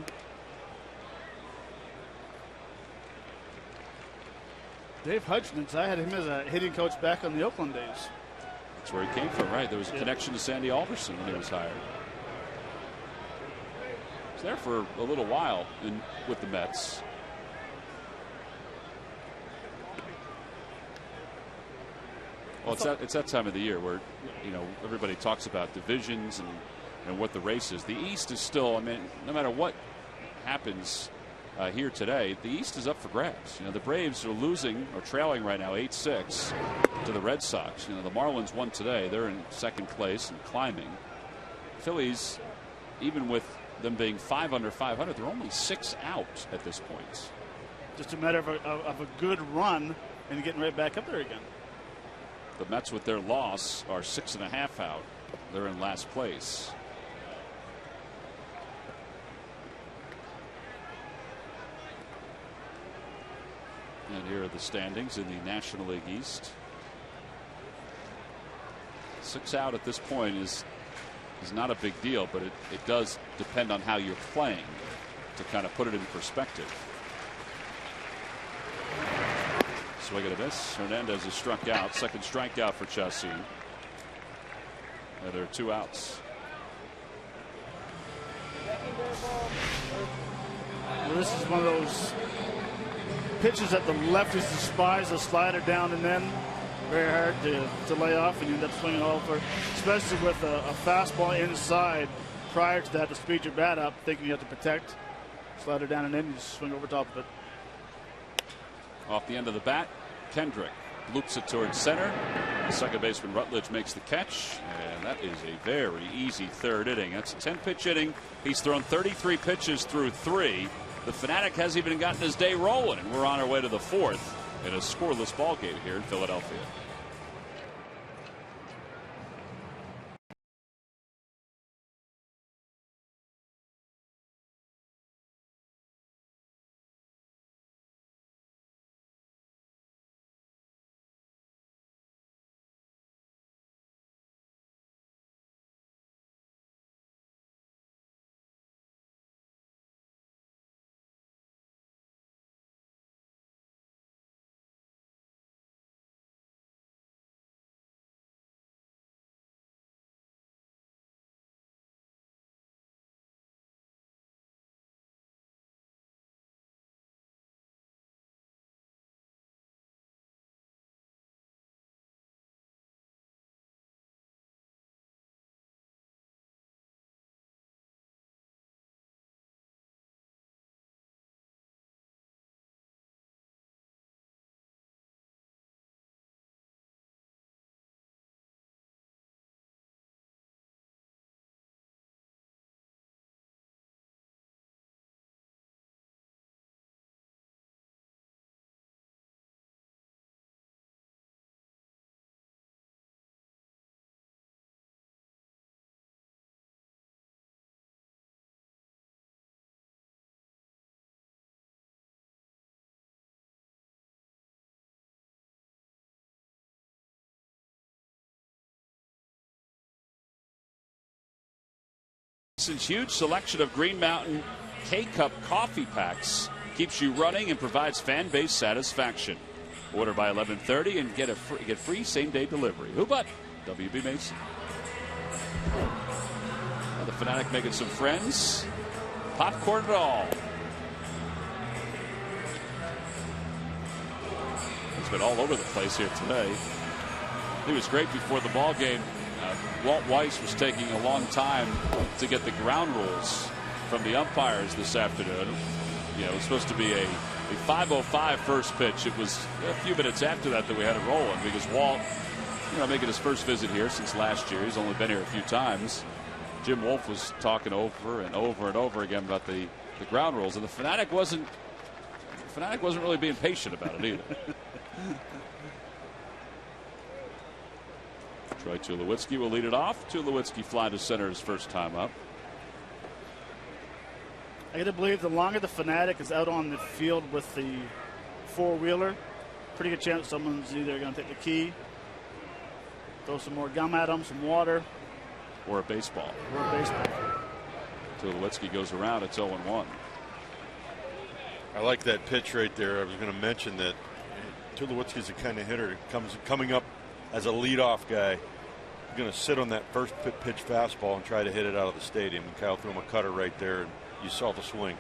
Dave Hudgens, I had him as a hitting coach back on the Oakland days. That's where he came from, right? There was a connection to Sandy Alderson when he was hired. There for a little while with the Mets. Well, it's that time of the year where everybody talks about divisions and what the race is. The East is still, I mean, no matter what happens here today, the East is up for grabs. The Braves are losing or trailing right now 8-6 to the Red Sox. The Marlins won today. They're in second place and climbing. Phillies, even with them being 5 under 500, they're only 6 out at this point. Just a matter of a good run and getting right back up there again. The Mets with their loss are 6.5 out. They're in last place. And here are the standings in the National League East. 6 out at this point is not a big deal, but it does depend on how you're playing to kind of put it in perspective. Swing and a miss. Hernandez is struck out. Second strikeout for Chassin. And there are 2 outs. Well, this is one of those pitches that the lefties despise, a slider down and then. Very hard to lay off, and you end up swinging all over, especially with a fastball inside. Prior to that, to speed your bat up, thinking you have to protect. Slider down and in, you just swing over top of it. Off the end of the bat, Kendrick loops it towards center. The second baseman Rutledge makes the catch, and that is a very easy third inning. That's a 10-pitch inning. He's thrown 33 pitches through 3. The Fanatic hasn't even gotten his day rolling, and we're on our way to the 4th in a scoreless ball game here in Philadelphia. Huge selection of Green Mountain K-Cup coffee packs keeps you running and provides fan base satisfaction. Order by 11:30 and get free same-day delivery. Who but WB Mason? Now the Fanatic making some friends. Popcorn and all. He's been all over the place here today. He was great before the ball game. Walt Weiss was taking a long time to get the ground rules from the umpires this afternoon. You know, it was supposed to be a 5:05 first pitch. It was a few minutes after that we had it rolling because Walt, making his first visit here since last year. He's only been here a few times. Jim Wolf was talking over and over and over again about the ground rules, and the Fanatic wasn't really being patient about it either. Troy Tulowitzki will lead it off. Tulowitzki fly to center his first time up. I got to believe the longer the Fanatic is out on the field with the four-wheeler, pretty good chance someone's either going to take the key, throw some more gum at them, some water. Or a baseball. Tulowitzki goes around. It's 0-1. I like that pitch right there. I was going to mention that Tulowitzki's the kind of hitter coming up as a leadoff guy. He's going to sit on that first pitch fastball and try to hit it out of the stadium. And Kyle threw him a cutter right there, and you saw the swing.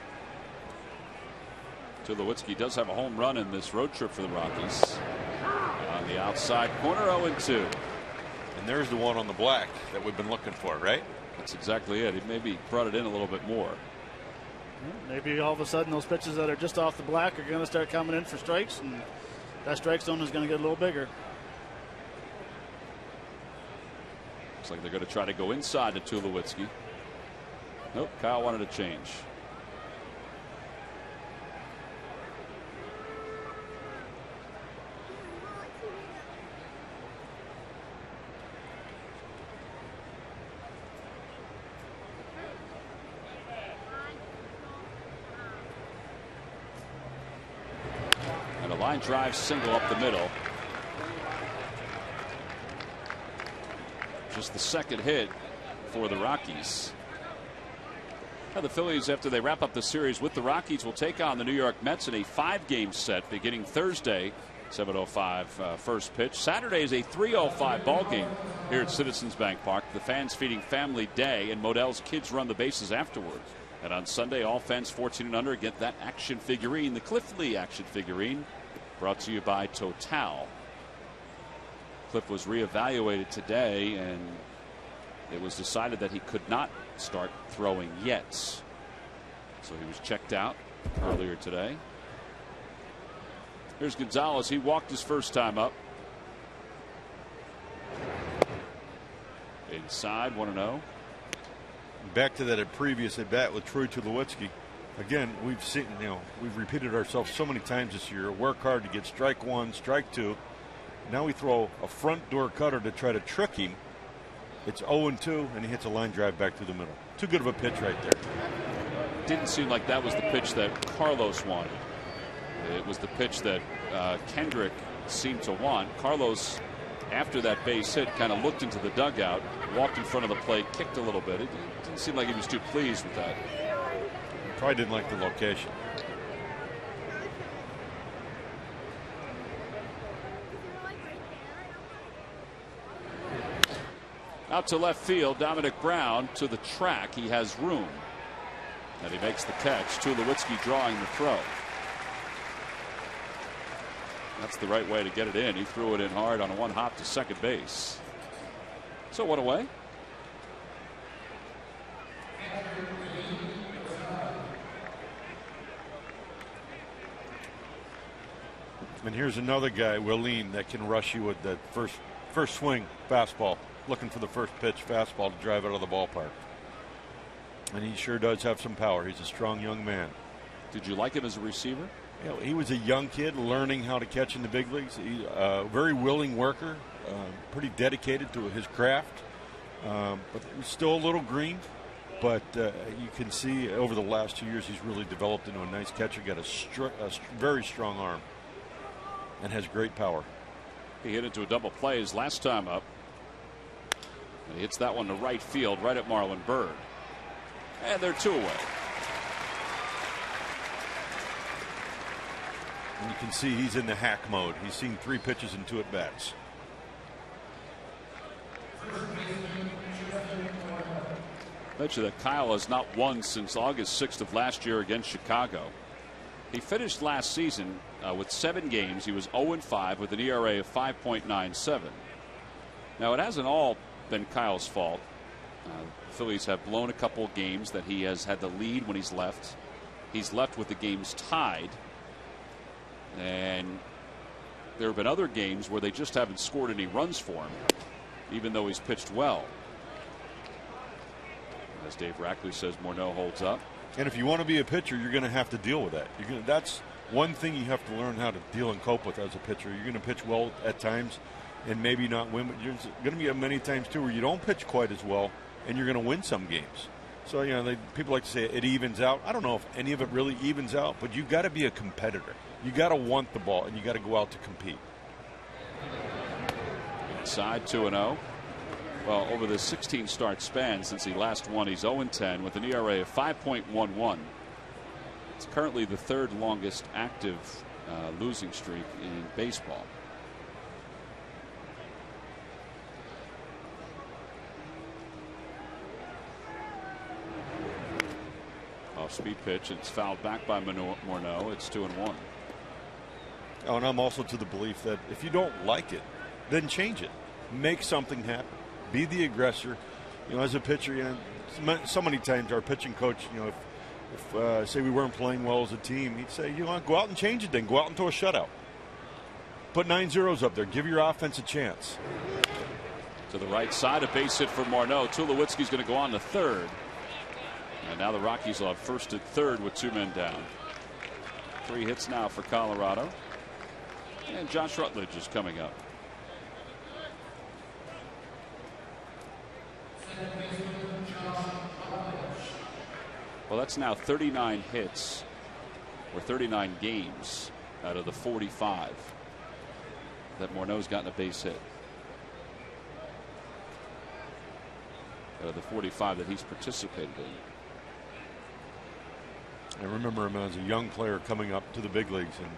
Tulowitzki does have a home run in this road trip for the Rockies. On the outside corner, 0-2. And there's the one on the black that we've been looking for, right? That's exactly it. He maybe brought it in a little bit more. Maybe all of a sudden those pitches that are just off the black are going to start coming in for strikes, and that strike zone is going to get a little bigger. Looks like they're going to try to go inside to Tulowitzki. Nope, Kyle wanted to change. And a line drive single up the middle. Just the second hit for the Rockies. Now the Phillies, after they wrap up the series with the Rockies, will take on the New York Mets in a 5-game set beginning Thursday, 7:05 first pitch. Saturday is a 3:05 ball game here at Citizens Bank Park. The fans feeding Family Day, and Modell's kids run the bases afterwards. And on Sunday, all fans 14 and under get that action figurine, the Cliff Lee action figurine, brought to you by Total. Cliff was reevaluated today, and it was decided that he could not start throwing yet. So he was checked out earlier today. Here's Gonzalez. He walked his first time up. Inside, 1-0. Back to that previous at bat with Troy Tulowitzki. Again, we've seen, we've repeated ourselves so many times this year. Work hard to get strike one, strike two. Now we throw a front door cutter to try to trick him. It's 0-2, and he hits a line drive back through the middle. Too good of a pitch right there. Didn't seem like that was the pitch that Carlos wanted. It was the pitch that Kendrick seemed to want. Carlos, after that base hit, kind of looked into the dugout, walked in front of the plate, kicked a little bit. It didn't seem like he was too pleased with that. Probably didn't like the location. Out to left field, Dominic Brown to the track. He has room. And he makes the catch. Tulowitzki drawing the throw. That's the right way to get it in. He threw it in hard on a one hop to second base. So 1 away. And here's another guy, Willeen, that can rush you with that first swing fastball. Looking for the first pitch fastball to drive out of the ballpark. And he sure does have some power. He's a strong young man. Did you like him as a receiver? He was a young kid learning how to catch in the big leagues. He's a very willing worker, pretty dedicated to his craft. But he's still a little green. But you can see over the last 2 years he's really developed into a nice catcher. Got a very strong arm and has great power. He hit into a double play his last time up. And he hits that one to right field, right at Marlon Byrd. And they're 2 away. And you can see he's in the hack mode. He's seen 3 pitches and 2 at bats. Bet you that Kyle has not won since August 6th of last year against Chicago. He finished last season with 7 games. He was 0-5 with an ERA of 5.97. Now, it hasn't all been Kyle's fault. The Phillies have blown a couple games that he has had the lead when he's left. He's left with the games tied. And there have been other games where they just haven't scored any runs for him, even though he's pitched well. As Dave Rackley says, Morneau holds up. And if you want to be a pitcher, you're going to have to deal with that. That's one thing you have to learn how to deal and cope with as a pitcher. You're going to pitch well at times and maybe not win, but there's going to be many times too where you don't pitch quite as well and you're going to win some games. So, people like to say it evens out. I don't know if any of it really evens out, but you've got to be a competitor. You got to want the ball and you got to go out to compete. Inside 2-0. Well, over the 16 start span since he last won, he's 0-10 with an ERA of 5.11. It's currently the 3rd longest active losing streak in baseball. Off speed pitch. It's fouled back by Morneau. It's 2-1. Oh, and I'm also to the belief that if you don't like it, then change it. Make something happen. Be the aggressor. As a pitcher, so many times our pitching coach, if say we weren't playing well as a team, he'd say, go out and change it then. Go out and throw a shutout. Put 9 zeros up there. Give your offense a chance. To the right side, a base hit for Morneau. Tulowitzki's going to go on to third. And now the Rockies will have first and third with 2 men down. 3 hits now for Colorado. And Josh Rutledge is coming up. Well, that's now 39 hits or 39 games out of the 45 that Morneau's gotten a base hit. Out of the 45 that he's participated in. I remember him as a young player coming up to the big leagues, and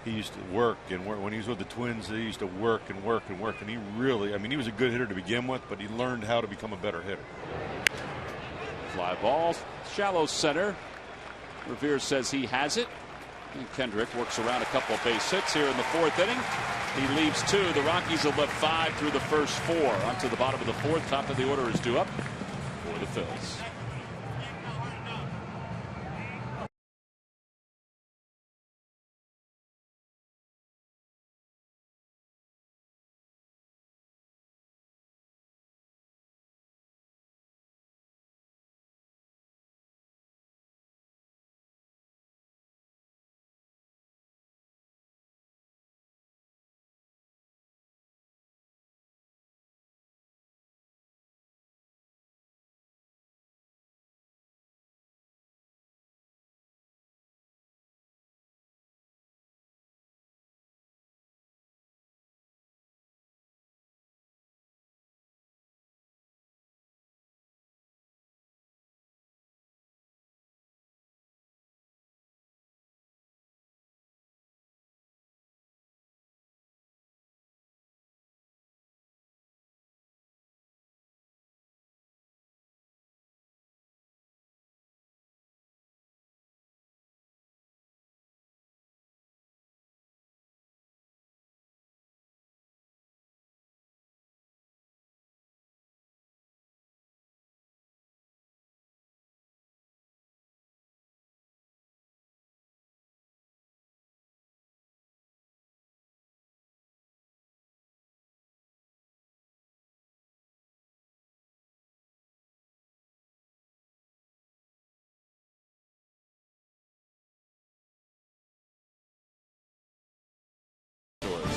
he used to work and work. When he was with the Twins, he used to work and work and work. And he really, he was a good hitter to begin with, but he learned how to become a better hitter. Fly ball, shallow center. Revere says he has it. And Kendrick works around a couple of base hits here in the 4th inning. He leaves 2. The Rockies have left 5 through the first 4. On to the bottom of the 4th. Top of the order is due up for the Phillies.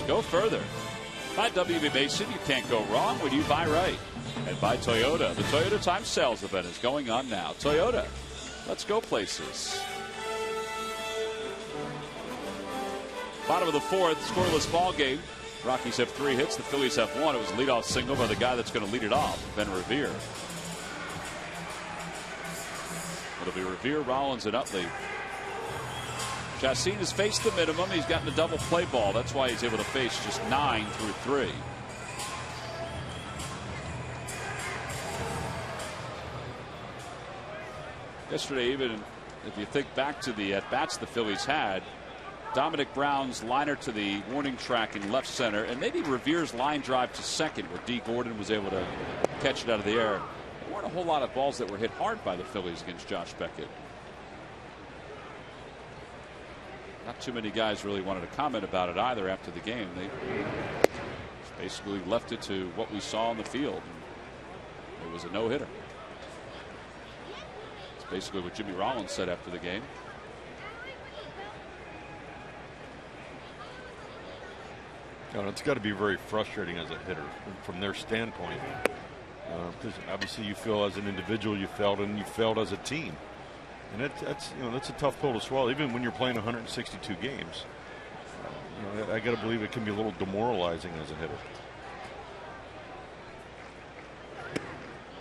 Go further. Buy WB Mason. You can't go wrong when you buy right. And buy Toyota. The Toyota Time Sales event is going on now. Toyota. Let's go places. Bottom of the 4th, scoreless ball game. Rockies have 3 hits. The Phillies have 1. It was a leadoff single by the guy that's going to lead it off, Ben Revere. It'll be Revere, Rollins, and Utley. Chacin has faced the minimum. He's gotten a double play ball. That's why he's able to face just 9 through 3. Yesterday, even if you think back to the at-bats the Phillies had, Dominic Brown's liner to the warning track in left center, and maybe Revere's line drive to second, where D. Gordon was able to catch it out of the air. There weren't a whole lot of balls that were hit hard by the Phillies against Josh Beckett. Not too many guys really wanted to comment about it either after the game. They basically left it to what we saw on the field. It was a no-hitter. It's basically what Jimmy Rollins said after the game. You know, it's got to be very frustrating as a hitter from their standpoint, because obviously you feel as an individual you failed, and you failed as a team, and that's a tough pill to swallow, even when you're playing 162 games. I got to believe it can be a little demoralizing as a hitter.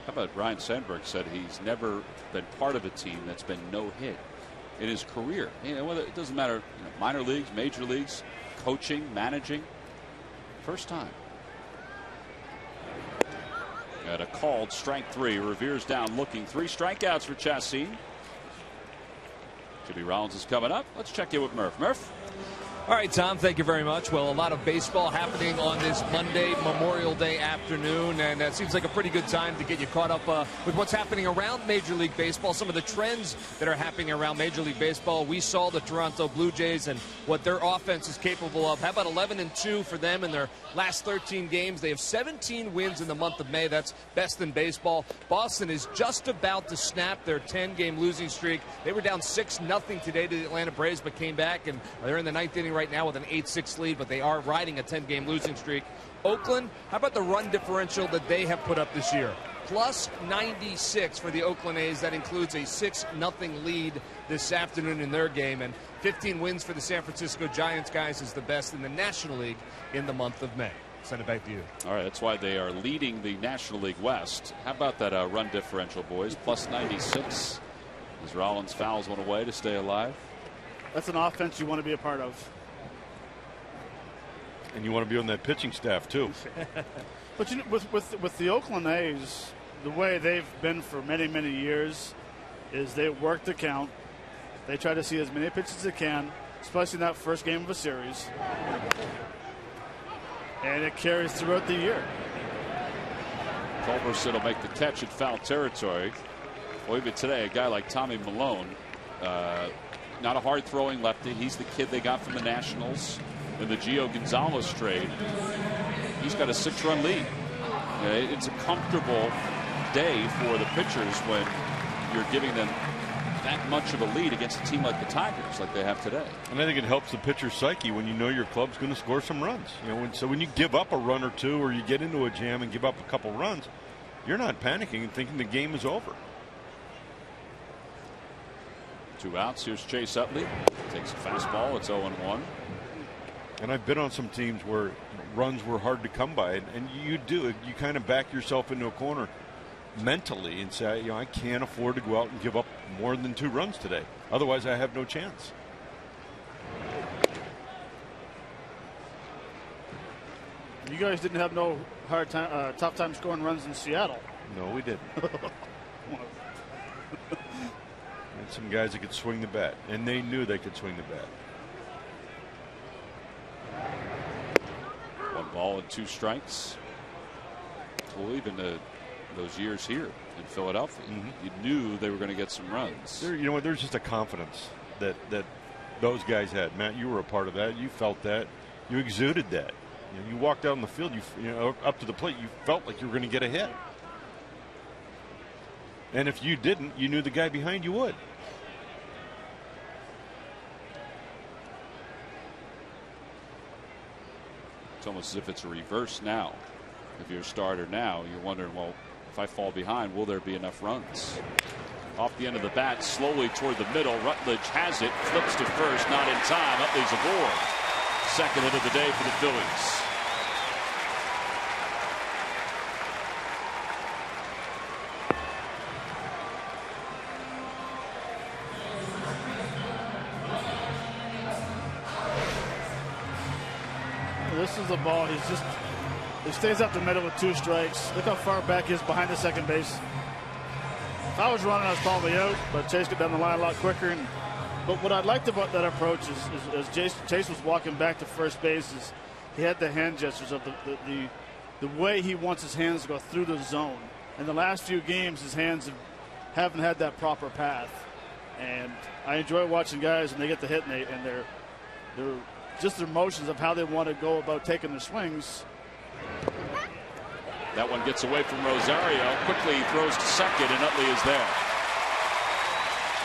How about Ryan Sandberg said he's never been part of a team that's been no hit in his career. Whether it doesn't matter, minor leagues, major leagues, coaching, managing. First time. Got a called strike 3. Revere's down looking. 3 strikeouts for Chacin. Jimmy Rollins is coming up. Let's check in with Murph. Murph. All right, Tom, thank you very much. Well, a lot of baseball happening on this Monday, Memorial Day afternoon, and it seems like a pretty good time to get you caught up with what's happening around Major League Baseball, some of the trends that are happening around Major League Baseball. We saw the Toronto Blue Jays and what their offense is capable of. How about 11-2 for them in their last 13 games? They have 17 wins in the month of May. That's best in baseball. Boston is just about to snap their 10-game losing streak. They were down 6-0 today to the Atlanta Braves, but came back, and they're in the 9th inning right now with an 8-6 lead, but they are riding a 10-game losing streak. Oakland, how about the run differential that they have put up this year? Plus 96 for the Oakland A's. That includes a 6-0 lead this afternoon in their game, and 15 wins for the San Francisco Giants, guys, is the best in the National League in the month of May. Send it back to you. All right, that's why they are leading the National League West. How about that run differential, boys? Plus 96 as Rollins fouls one away to stay alive. That's an offense you want to be a part of. And you want to be on that pitching staff too. But with the Oakland A's, the way they've been for many, many years is they work the count. They try to see as many pitches as they can, especially in that first game of a series. And it carries throughout the year. Culberson will make the catch in foul territory. Well, even today, a guy like Tommy Malone, not a hard-throwing lefty. He's the kid they got from the Nationals in the Gio Gonzalez trade. He's got a 6-run lead. It's a comfortable day for the pitchers when you're giving them that much of a lead against a team like the Tigers, like they have today. And I think it helps the pitcher's psyche when you know your club's going to score some runs. So when you give up a run or two, or you get into a jam and give up a couple runs, you're not panicking and thinking the game is over. 2 outs. Here's Chase Utley. Takes a fastball. It's 0-1. And I've been on some teams where runs were hard to come by, and you kind of back yourself into a corner mentally and say, I can't afford to go out and give up more than 2 runs today. Otherwise, I have no chance. You guys didn't have no tough time scoring runs in Seattle. No, we didn't. And some guys that could swing the bat, and they knew they could swing the bat. 1 ball and 2 strikes. Well, even those years here in Philadelphia, you knew they were going to get some runs. There's just a confidence that those guys had. Matt, you were a part of that. You felt that. You exuded that. You walked out on the field. Up to the plate. You felt like you were going to get a hit. And if you didn't, you knew the guy behind you would. It's almost as if it's a reverse now. If you're a starter now, you're wondering, well, if I fall behind, will there be enough runs? Off the end of the bat, slowly toward the middle. Rutledge has it, flips to first, not in time. Utley's aboard. Second hit of the day for the Phillies. catches the ball, he stays up the middle with 2 strikes. Look how far back he is behind the second base. If I was running, I was probably out, but Chase got down the line a lot quicker. But what I liked about that approach is as Chase was walking back to first base, is he had the hand gestures of the way he wants his hands to go through the zone. In the last few games, his hands haven't had that proper path. And I enjoy watching guys when they get the hit and they're just their motions of how they want to go about taking their swings. That one gets away from Rosario. Quickly he throws to second, and Utley is there.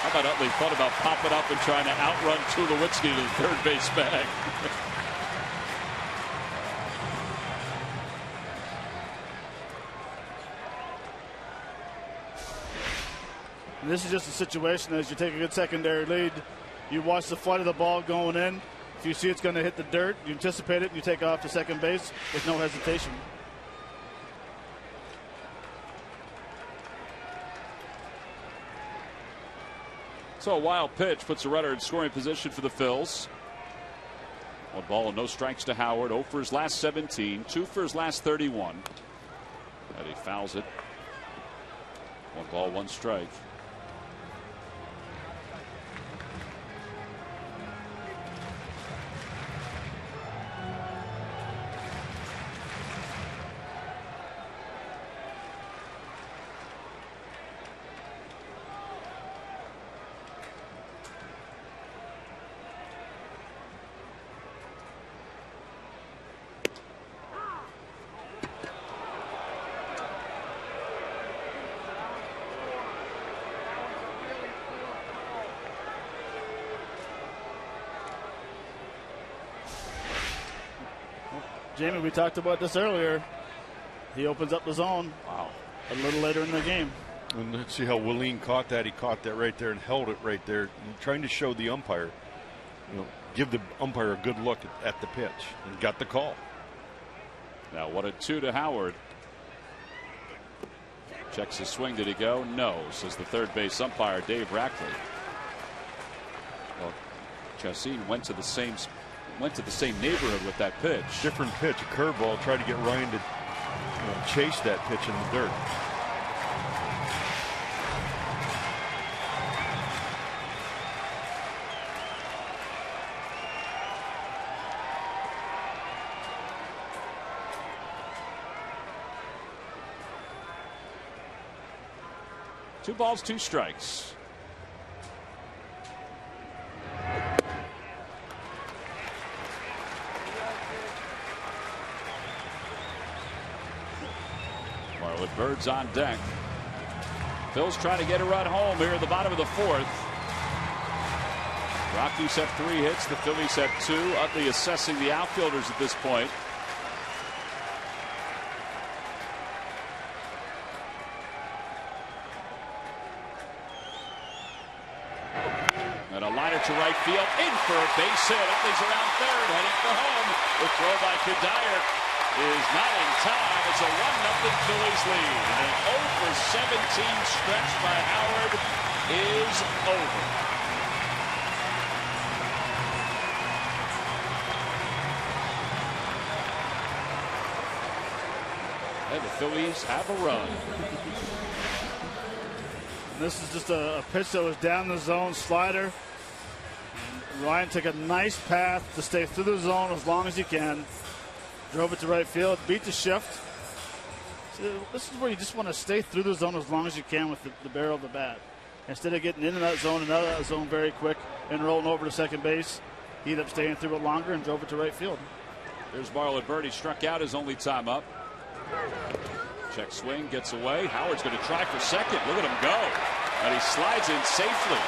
How about Utley thought about popping up and trying to outrun Tulowitzki to the third base bag? And this is just a situation as you take a good secondary lead. You watch the flight of the ball going in. If you see it's going to hit the dirt, you anticipate it, and you take off to second base with no hesitation. So a wild pitch puts a runner in scoring position for the Phils. 1 ball and no strikes to Howard. 0 for his last 17, 2 for his last 31. And he fouls it. 1 ball, 1 strike. Jamie, we talked about this earlier. He opens up the zone. Wow. A little later in the game. And let's see how Willeen caught that. He caught that right there and held it right there, trying to show the umpire, give the umpire a good look at the pitch, and got the call. Now 1-2 to Howard. Checks his swing. Did he go? No, says the third base umpire, Dave Rackley. Well, Chacin went to the same neighborhood with that pitch. Different pitch, a curveball. Tried to get Ryan to chase that pitch in the dirt. Two balls, 2 strikes. Marlon Bird's on deck. Phil's trying to get a run home here at the bottom of the 4th. Rockies have 3 hits. The Phillies have 2. Utley assessing the outfielders at this point. And a liner to right field, in for a base hit. Utley's around third, heading for home. The throw by Kadire is not in time. It's a 1-0 Phillies lead. And an 0 for 17 stretch by Howard is over. And the Phillies have a run. This is just a pitch that was down the zone, slider. And Ryan took a nice path to stay through the zone as long as he can. Drove it to right field, beat the shift. So this is where you just want to stay through the zone as long as you can with the barrel of the bat. Instead of getting into that zone and out of that zone very quick and rolling over to second base, he ended up staying through it longer and drove it to right field. There's Marlon Bird. He struck out his only time up. Check swing, gets away. Howard's going to try for second. Look at him go. And he slides in safely.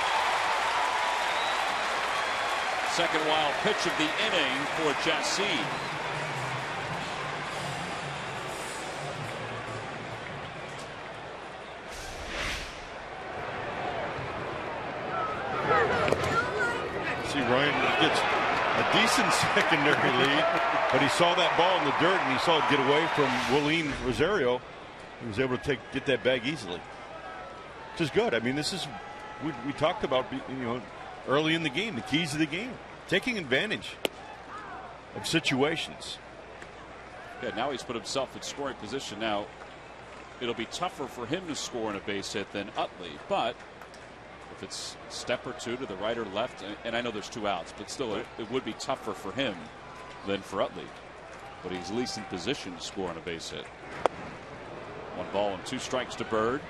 Second wild pitch of the inning for Chacin. See, Ryan gets a decent secondary lead, but he saw that ball in the dirt and he saw it get away from Willeen Rosario. He was able to get that bag easily, which is good. I mean, this is we talked about early in the game, the keys of the game, taking advantage of situations. Yeah, now he's put himself in scoring position. Now it'll be tougher for him to score on a base hit than Utley, but if it's a step or two to the right or left, and I know there's 2 outs, but still it would be tougher for him than for Utley. But he's at least in position to score on a base hit. 1 ball and 2 strikes to Bird.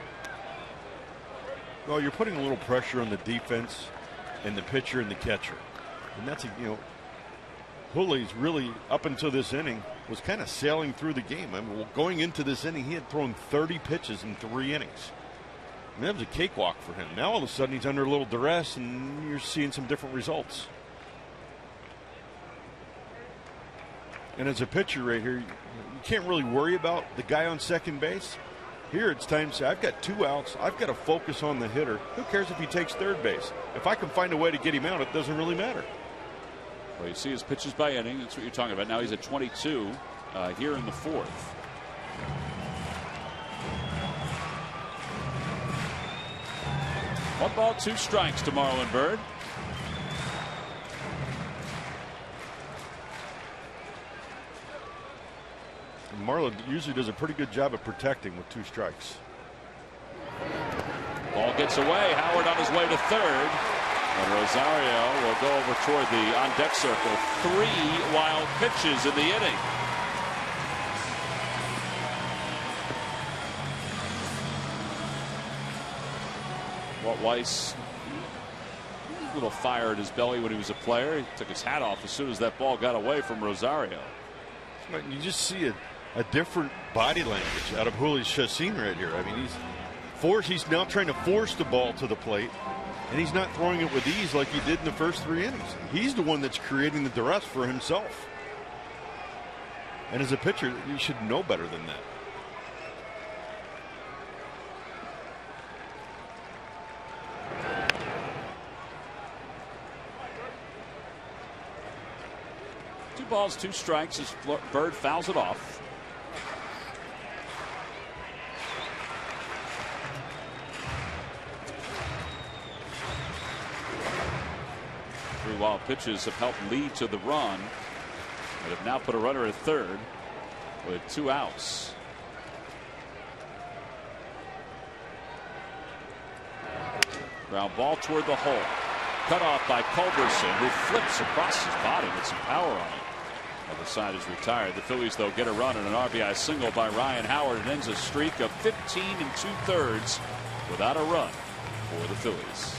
Well, you're putting a little pressure on the defense and the pitcher and the catcher, and that's Phillies really, up until this inning, was kind of sailing through the game. I mean, going into this inning, he had thrown 30 pitches in 3 innings. I mean, that was a cakewalk for him. Now all of a sudden he's under a little duress, and you're seeing some different results. And as a pitcher right here, you can't really worry about the guy on second base. Here it's time to say, I've got 2 outs. I've got to focus on the hitter. Who cares if he takes third base? If I can find a way to get him out, it doesn't really matter. Well, you see his pitches by inning. That's what you're talking about. Now he's at 22 here in the 4th. One ball, 2 strikes to Marlon Bird. Marlon usually does a pretty good job of protecting with 2 strikes. Ball gets away. Howard on his way to third. And Rosario will go over toward the on-deck circle. 3 wild pitches in the inning. Walt Weiss, a little fire at his belly when he was a player. He took his hat off as soon as that ball got away from Rosario. You just see a different body language out of Jhoulys Chacín right here. I mean, he's now trying to force the ball to the plate, and he's not throwing it with ease like he did in the first 3 innings. He's the one that's creating the duress for himself. And as a pitcher, you should know better than that. Two balls, 2 strikes as Bird fouls it off. Three wild pitches have helped lead to the run, but have now put a runner at third with 2 outs. Ground ball toward the hole. Cut off by Culberson, who flips across his body with some power on it. Other side is retired. The Phillies, though, get a run and an RBI single by Ryan Howard, and ends a streak of 15 2/3 without a run for the Phillies.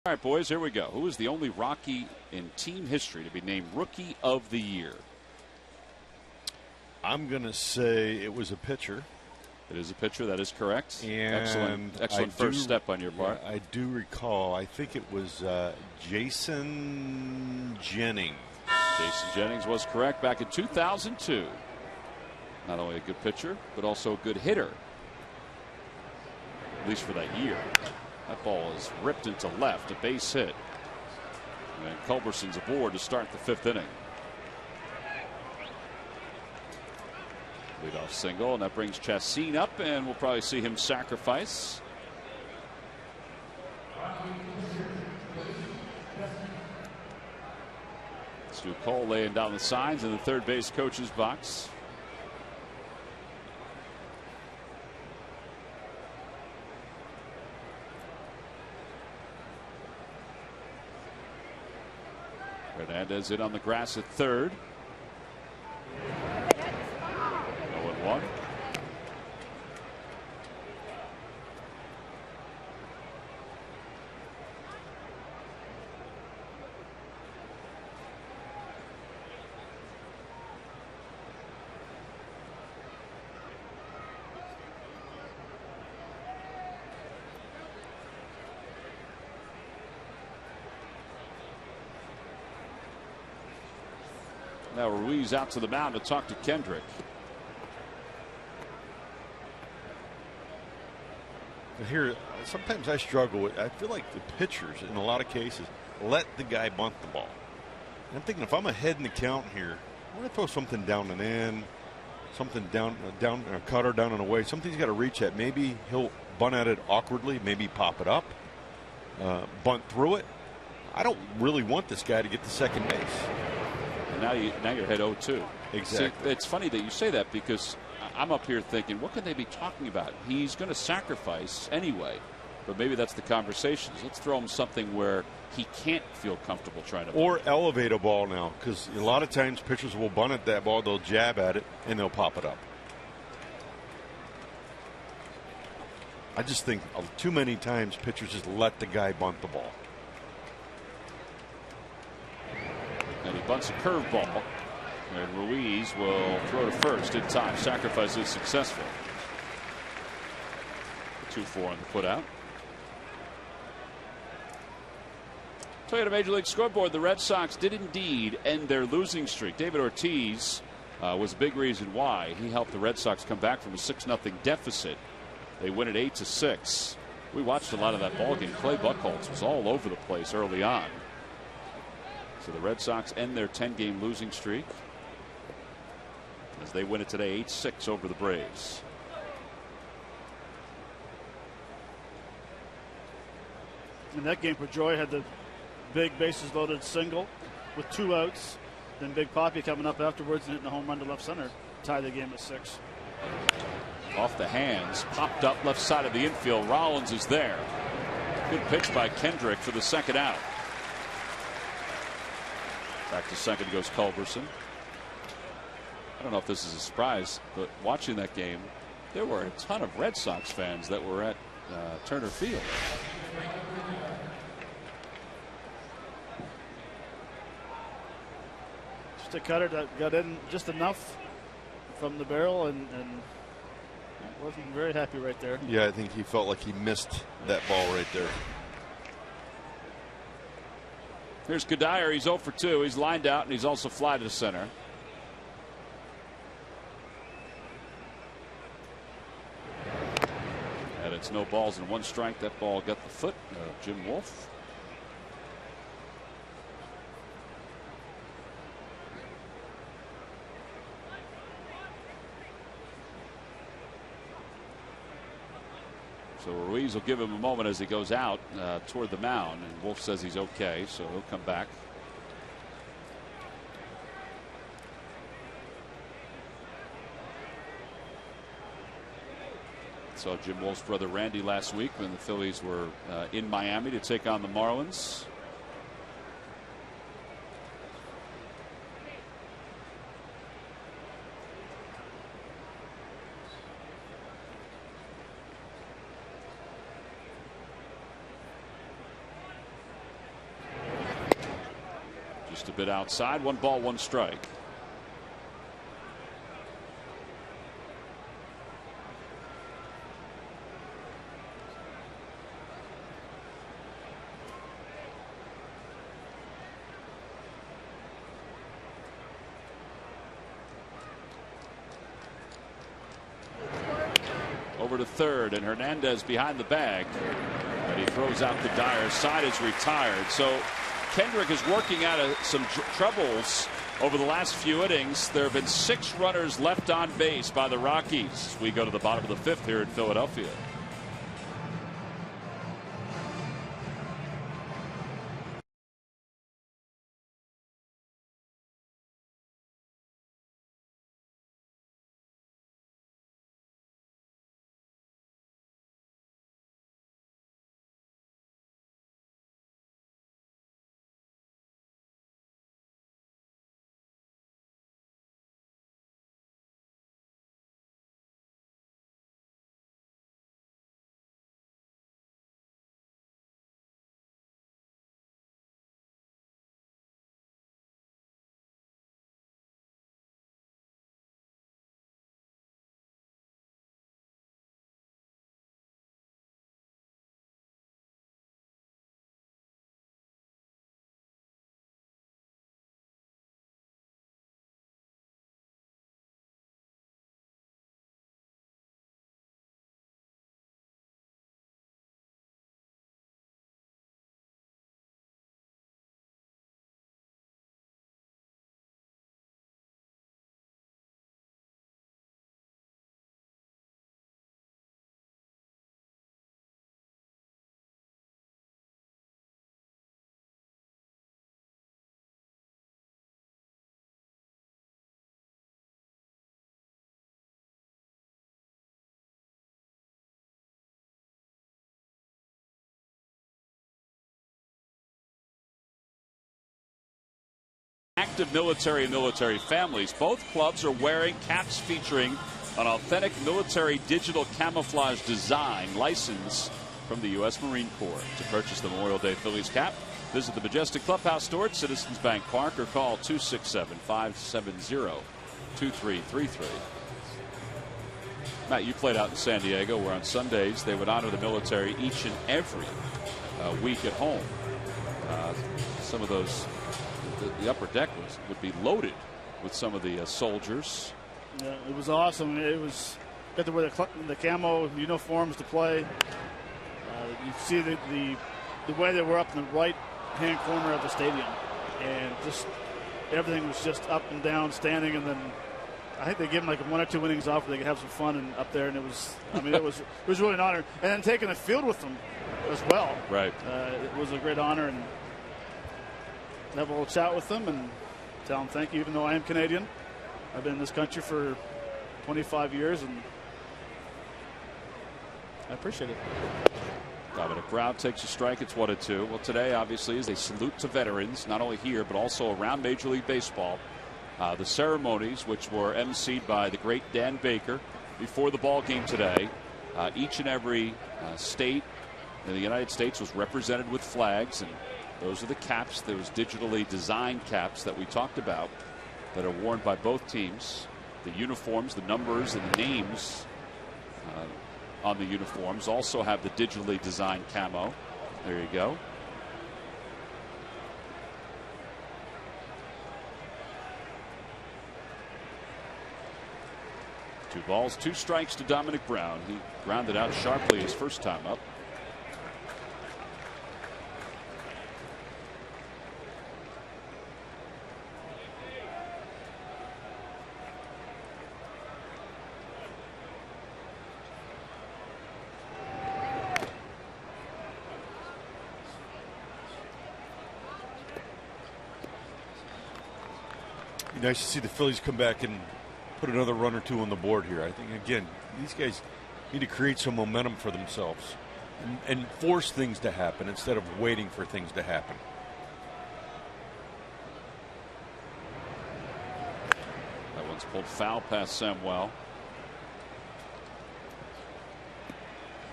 All right, boys, here we go. Who is the only Rocky in team history to be named Rookie of the Year? I'm going to say it was a pitcher. It is a pitcher. That is correct. And excellent first step on your part. I do recall. I think it was Jason Jennings. Jason Jennings was correct back in 2002. Not only a good pitcher, but also a good hitter. At least for that year. That ball is ripped into left, a base hit. And Culberson's aboard to start the 5th inning. Leadoff single, and that brings Chacin up, and we'll probably see him sacrifice. Stu Cole laying down the signs in the third base coach's box. Hernandez in on the grass at third. 0-1. Now Ruiz out to the mound to talk to Kendrick. Here, sometimes I struggle with. I feel like the pitchers, in a lot of cases, let the guy bunt the ball. And I'm thinking, if I'm ahead in the count here, I'm going to throw something down and in, something down, a cutter down and away. Something he's got to reach at. Maybe he'll bunt at it awkwardly. Maybe pop it up, bunt through it. I don't really want this guy to get to second base. Now you're head 0-2. Exactly. See, it's funny that you say that because I'm up here thinking, what can they be talking about? He's going to sacrifice anyway, but maybe that's the conversation. Let's throw him something where he can't feel comfortable trying to. Or elevate a ball now, because a lot of times pitchers will bunt at that ball, they'll jab at it, and they'll pop it up. I just think too many times pitchers just let the guy bunt the ball. And he bunts a curveball. And Ruiz will throw to first in time. Sacrifice is successful. 2-4 on the put out. Toyota Major League Scoreboard. The Red Sox did indeed end their losing streak. David Ortiz was a big reason why. He helped the Red Sox come back from a 6-0 deficit. They win it 8-6. We watched a lot of that ball game. Clay Buchholz was all over the place early on. So the Red Sox end their 10-game losing streak as they win it today 8-6 over the Braves. In that game, Pedroia had the big bases loaded single with 2 outs. Then Big Papi coming up afterwards and hitting a home run to left center. Tie the game at 6. Off the hands, popped up left side of the infield. Rollins is there. Good pitch by Kendrick for the second out. Back to second goes Culberson. I don't know if this is a surprise, but watching that game, there were a ton of Red Sox fans that were at Turner Field. Just a cutter that got in just enough from the barrel and wasn't very happy right there. Yeah, I think he felt like he missed that ball right there. Here's Kadire. He's 0 for 2. He's lined out, and he's also fly to center. And it's no balls and 1 strike. That ball got the foot of Jim Wolf. So Ruiz will give him a moment as he goes out toward the mound, and Wolf says he's okay, so he'll come back. Saw Jim Wolf's brother Randy last week when the Phillies were in Miami to take on the Marlins. Just a bit outside. 1 ball, 1 strike. over to third, and Hernandez behind the bag. But he throws out the Dyer. Side is retired. So Kendrick is working out of some troubles over the last few innings. There have been 6 runners left on base by the Rockies. We go to the bottom of the 5th here in Philadelphia. Active military and military families. Both clubs are wearing caps featuring an authentic military digital camouflage design license from the U.S. Marine Corps. To purchase the Memorial Day Phillies cap, visit the Majestic Clubhouse store at Citizens Bank Park or call 267-570-2333. Matt, you played out in San Diego, where on Sundays they would honor the military each and every week at home. Some of those, the upper deck would be loaded with some of the soldiers. Yeah, it was awesome. It was got to wear the camo uniforms to play. You see the way they were up in the right hand corner of the stadium, and just everything was just up and down, standing, and then I think they gave them like 1 or 2 innings off where they could have some fun and up there, and it was, I mean, it was really an honor, and then taking the field with them as well. Right. It was a great honor, and have a little chat with them and tell them thank you, even though I am Canadian. I've been in this country for 25 years, and I appreciate it. Dominic Brown takes a strike. It's 1-2. Well, today, obviously, is a salute to veterans, not only here, but also around Major League Baseball. The ceremonies, which were emceed by the great Dan Baker before the ball game today. Each and every state in the United States was represented with flags, and those are the caps, those digitally designed caps that we talked about that are worn by both teams. The uniforms, the numbers, and the names on the uniforms also have the digitally designed camo. There you go. Two balls, 2 strikes to Dominic Brown. He grounded out sharply his first time up. Nice to see the Phillies come back and put another run or 2 on the board here. I think, again, these guys need to create some momentum for themselves and force things to happen instead of waiting for things to happen. That one's pulled foul past Samuel.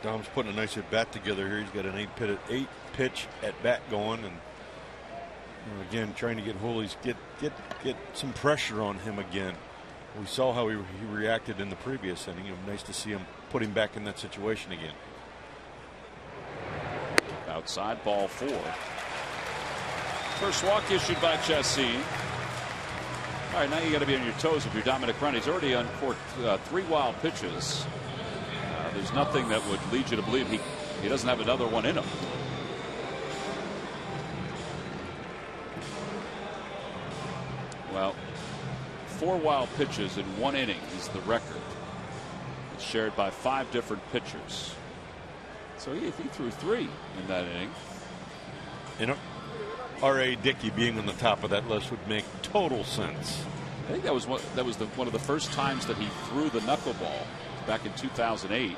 Dom's putting a nice at bat together here. He's got an 8 pitch at bat going, and again trying to get Hooley's get some pressure on him again. We saw how he reacted in the previous inning. It was nice to see him put him back in that situation again. Outside, ball 4. First walk issued by Chassin. All right, now you got to be on your toes if you're Dominic Brown. He's already uncorked 3 wild pitches. There's nothing that would lead you to believe he doesn't have another one in him. Well, 4 wild pitches in 1 inning is the record. It's shared by 5 different pitchers. So he threw 3 in that inning. You know, R.A. Dickey being on the top of that list would make total sense. I think that was one of the first times that he threw the knuckleball back in 2008.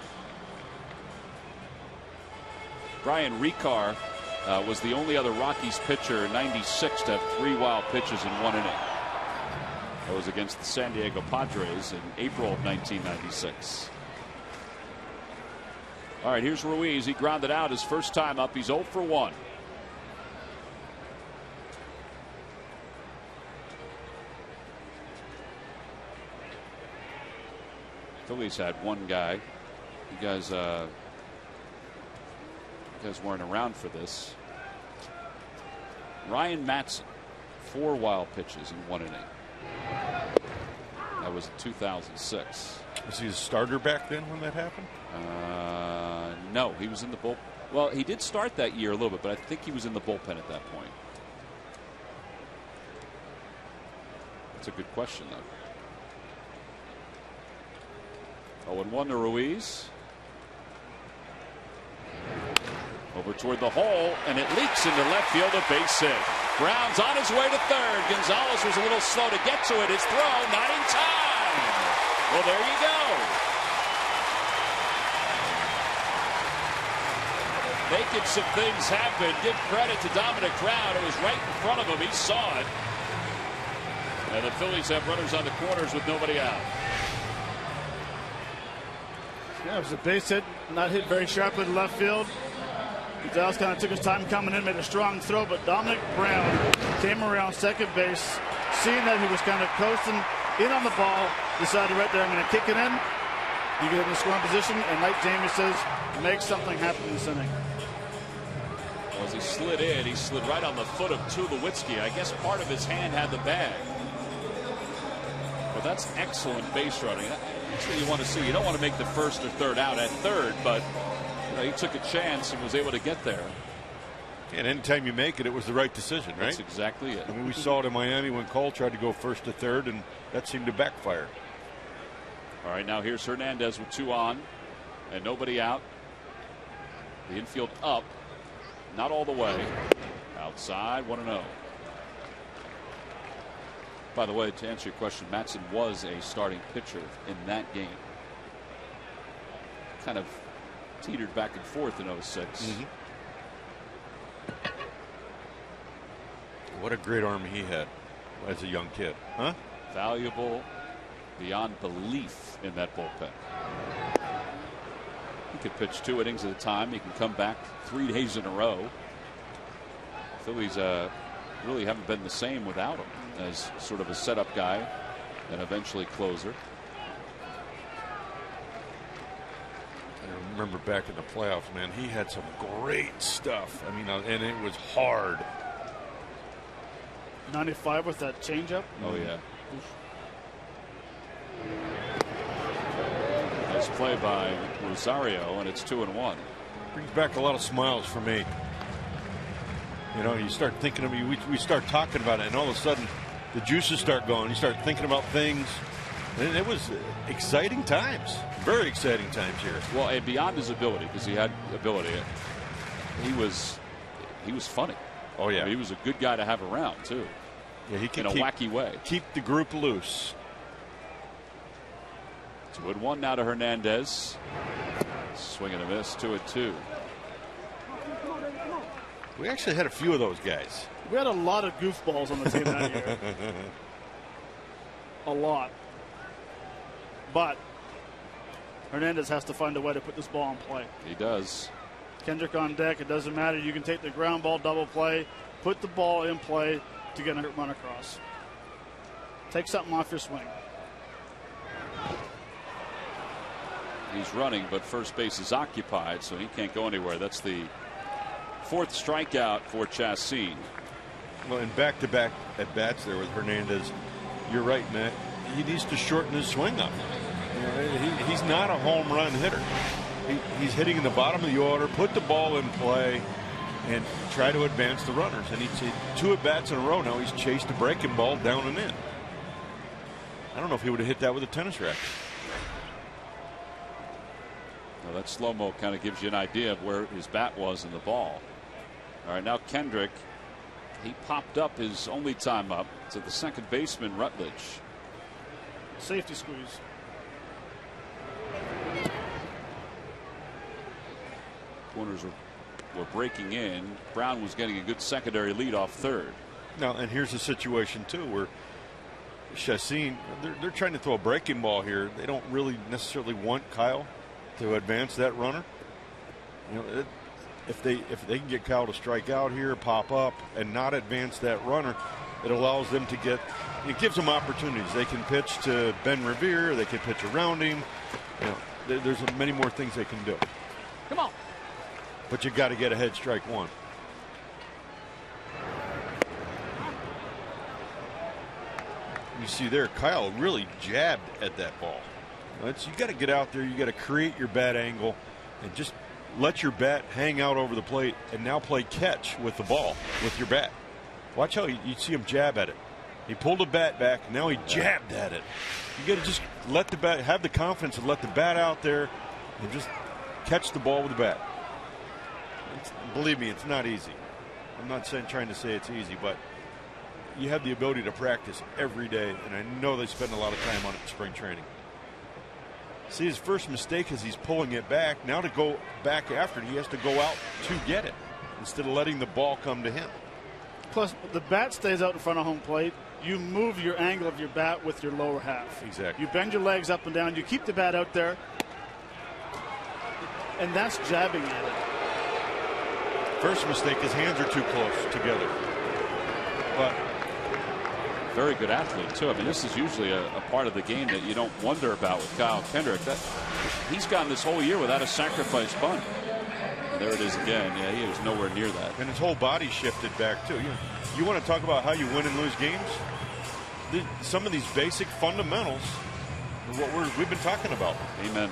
Brian Ricard was the only other Rockies pitcher in '96 to have 3 wild pitches in 1 inning. That was against the San Diego Padres in April of 1996. All right, here's Ruiz. He grounded out his first time up. He's 0 for 1. Phillies had one guy. You guys weren't around for this. Ryan Matson, 4 wild pitches in 1 inning. That was in 2006. Was he a starter back then when that happened? No, he was in the bullpen. Well, he did start that year a little bit, but I think he was in the bullpen at that point. That's a good question, though. 0-1 to Ruiz. Over toward the hole, and it leaks into left field, a base hit. Brown's on his way to third. Gonzalez was a little slow to get to it. His throw, not in time. Well, there you go. Making some things happen. Give credit to Dominic Brown. It was right in front of him. He saw it. And the Phillies have runners on the corners with nobody out. Yeah, it was a base hit, not hit very sharply to left field. Gonzalez kind of took his time coming in, made a strong throw, but Dominic Brown came around second base, seeing that he was kind of coasting in on the ball, decided right there, I'm going to kick it in. You get in the scoring position, and like Jamie says, make something happen in this inning. Well, as he slid in, he slid right on the foot of Tulowitzki. I guess part of his hand had the bag. But that's excellent base running. That's what you want to see. You don't want to make the first or third out at third, but he took a chance and was able to get there. And anytime you make it, it was the right decision, right? That's exactly it. I mean, we saw it in Miami when Cole tried to go first to third, and that seemed to backfire. All right, now here's Hernandez with 2 on and nobody out. The infield up, not all the way. Outside, 1-0. By the way, to answer your question, Matson was a starting pitcher in that game. Kind of teetered back and forth in 06. Mm-hmm. What a great arm he had as a young kid, huh? Valuable beyond belief in that bullpen. He could pitch 2 innings at a time. He can come back 3 days in a row. Phillies really haven't been the same without him as sort of a setup guy and eventually closer. I remember back in the playoffs, man, he had some great stuff. I mean, and it was hard. 95 with that changeup. Oh, yeah. Nice play by Rosario, and it's 2-1. Brings back a lot of smiles for me. You know, you start thinking of we start talking about it, and all of a sudden the juices start going. You start thinking about things. And it was exciting times, very exciting times here. Well, and beyond his ability, because he had ability, he was funny. Oh yeah, I mean, he was a good guy to have around too. Yeah, he can in a wacky way. Keep the group loose. 2-1 now to Hernandez. Swing and a miss. 2-2. We actually had a few of those guys. We had a lot of goofballs on the team that year. A lot. But Hernandez has to find a way to put this ball in play. He does. Kendrick on deck. It doesn't matter. You can take the ground ball double play, put the ball in play to get a run across. Take something off your swing. He's running, but first base is occupied, so he can't go anywhere. That's the 4th strikeout for Chassin. Well, in back-to-back at bats there with Hernandez, you're right, Matt. He needs to shorten his swing up. You know, he's not a home run hitter. He's hitting in the bottom of the order, put the ball in play, and try to advance the runners. And he's 2 at-bats in a row now. He's chased a breaking ball down and in. I don't know if he would have hit that with a tennis racket. Well, that slow-mo kind of gives you an idea of where his bat was in the ball. All right, now Kendrick. He popped up his only time up to the second baseman, Rutledge. Safety squeeze. Corners were breaking in. Brown was getting a good secondary lead off third. Now, and here's the situation, too, where Chassin, they're trying to throw a breaking ball here. They don't really necessarily want Kyle to advance that runner. You know, if they can get Kyle to strike out here, pop up, and not advance that runner, it allows them to get. It gives them opportunities. They can pitch to Ben Revere. They can pitch around him. You know, there's many more things they can do. Come on. But you got to get ahead, strike one. You see there, Kyle really jabbed at that ball. You got to get out there. You got to create your bat angle and just let your bat hang out over the plate and now play catch with the ball with your bat. Watch how you see him jab at it. He pulled the bat back. Now he jabbed at it. You got to just let the bat, have the confidence and let the bat out there and just catch the ball with the bat. Believe me, it's not easy. I'm not trying to say it's easy, but you have the ability to practice every day, and I know they spend a lot of time on it in spring training. See, his first mistake is he's pulling it back. Now to go back after it, he has to go out to get it instead of letting the ball come to him. Plus, the bat stays out in front of home plate. You move your angle of your bat with your lower half. Exactly. You bend your legs up and down. You keep the bat out there, and that's jabbing at it. First mistake, his hands are too close together. But very good athlete, too. I mean, this is usually a part of the game that you don't wonder about with Kyle Kendrick. He's gone this whole year without a sacrifice bunt. And there it is again. Yeah, he was nowhere near that. And his whole body shifted back, too. You want to talk about how you win and lose games? Some of these basic fundamentals are what we've been talking about. Amen.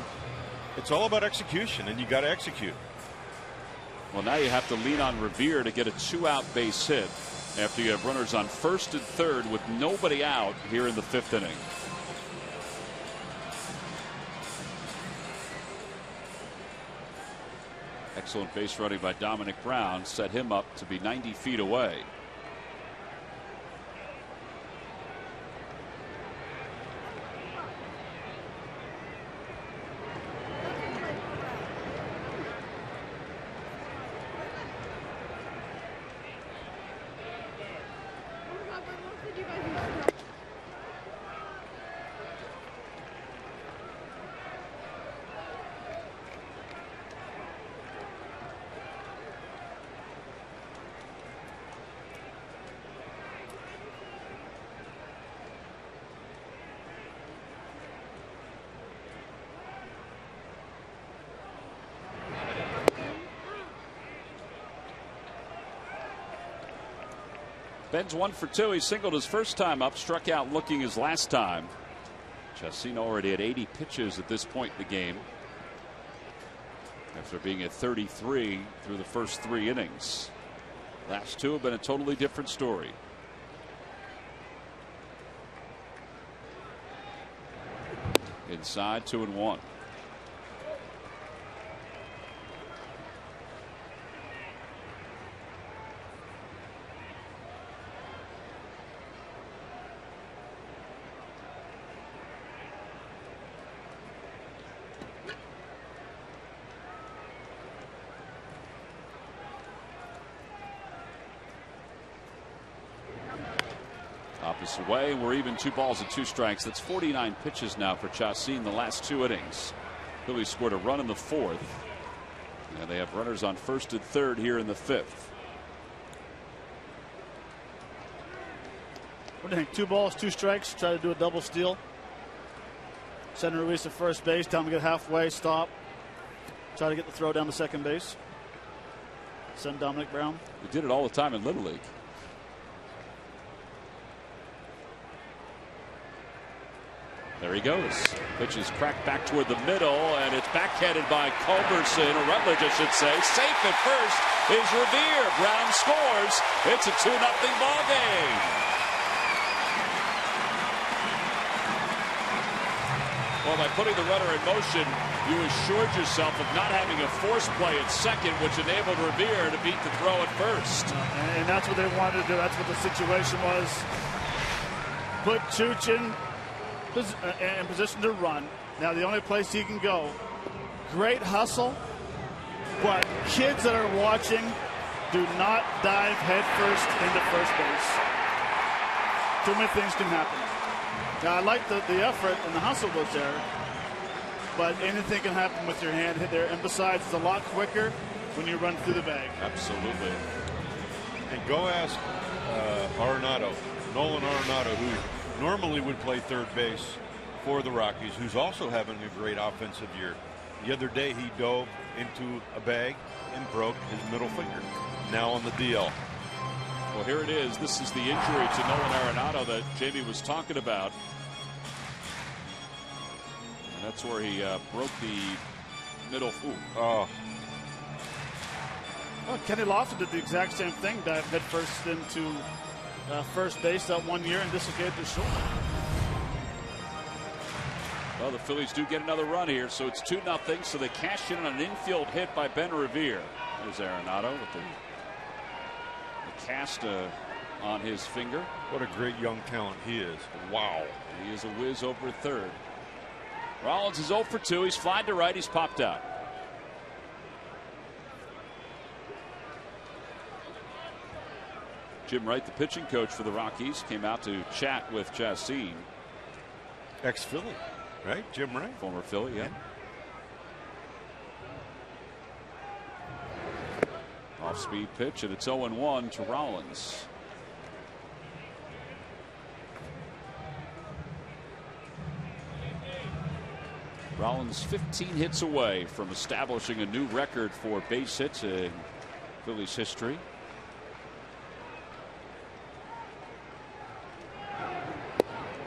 It's all about execution, and you got to execute. Well, now you have to lean on Revere to get a 2-out base hit after you have runners on first and third with nobody out here in the 5th inning. Excellent base running by Dominic Brown set him up to be 90 feet away. Ben's 1 for 2. He singled his first time up, struck out looking his last time. Chassin already had 80 pitches at this point in the game after being at 33 through the first 3 innings. Last 2 have been a totally different story. Inside, 2-1. Opposite way, we're even 2 balls and 2 strikes. That's 49 pitches now for Chassin the last 2 innings. Phillies scored a run in the 4th. And they have runners on first and third here in the 5th. What do you think? 2 balls, 2 strikes. Try to do a double steal. Send a release to first base. Tell him to get halfway. Stop. Try to get the throw down to second base. Send Dominic Brown. We did it all the time in Little League. There he goes. Pitch is cracked back toward the middle, and it's backhanded by Culberson, or Rutledge, I should say. Safe at first is Revere. Brown scores. It's a 2-0 ball game. Well, by putting the runner in motion, you assured yourself of not having a force play at second, which enabled Revere to beat the throw at first. And that's what they wanted to do. That's what the situation was. Put Chooch in position to run. Now the only place he can go. Great hustle, but kids that are watching, do not dive headfirst into first base. Too many things can happen. Now I like the effort and the hustle was there, but anything can happen with your hand hit there. And besides, it's a lot quicker when you run through the bag. Absolutely. And go ask Nolan Arenado, who normally would play third base for the Rockies, who's also having a great offensive year. The other day he dove into a bag and broke his middle finger. Now on the DL. Well, here it is. This is the injury to Nolan Arenado that Jamie was talking about. And that's where he broke the middle. Well, Kenny Lofton did the exact same thing, dive headfirst into first base that 1 year and dislocated his shoulder. Well, the Phillies do get another run here, so it's 2-0. So they cash in on an infield hit by Ben Revere. There's Arenado with the cast on his finger. What a great young talent he is. Wow. He is a whiz over third. Rollins is 0 for 2. He's flied to right. He's popped out. Jim Wright, the pitching coach for the Rockies, came out to chat with Chassin. Ex-Philly, right? Jim Wright. Former Philly, yeah. Off-speed pitch, and it's 0-1 to Rollins. Rollins 15 hits away from establishing a new record for base hits in Phillies history.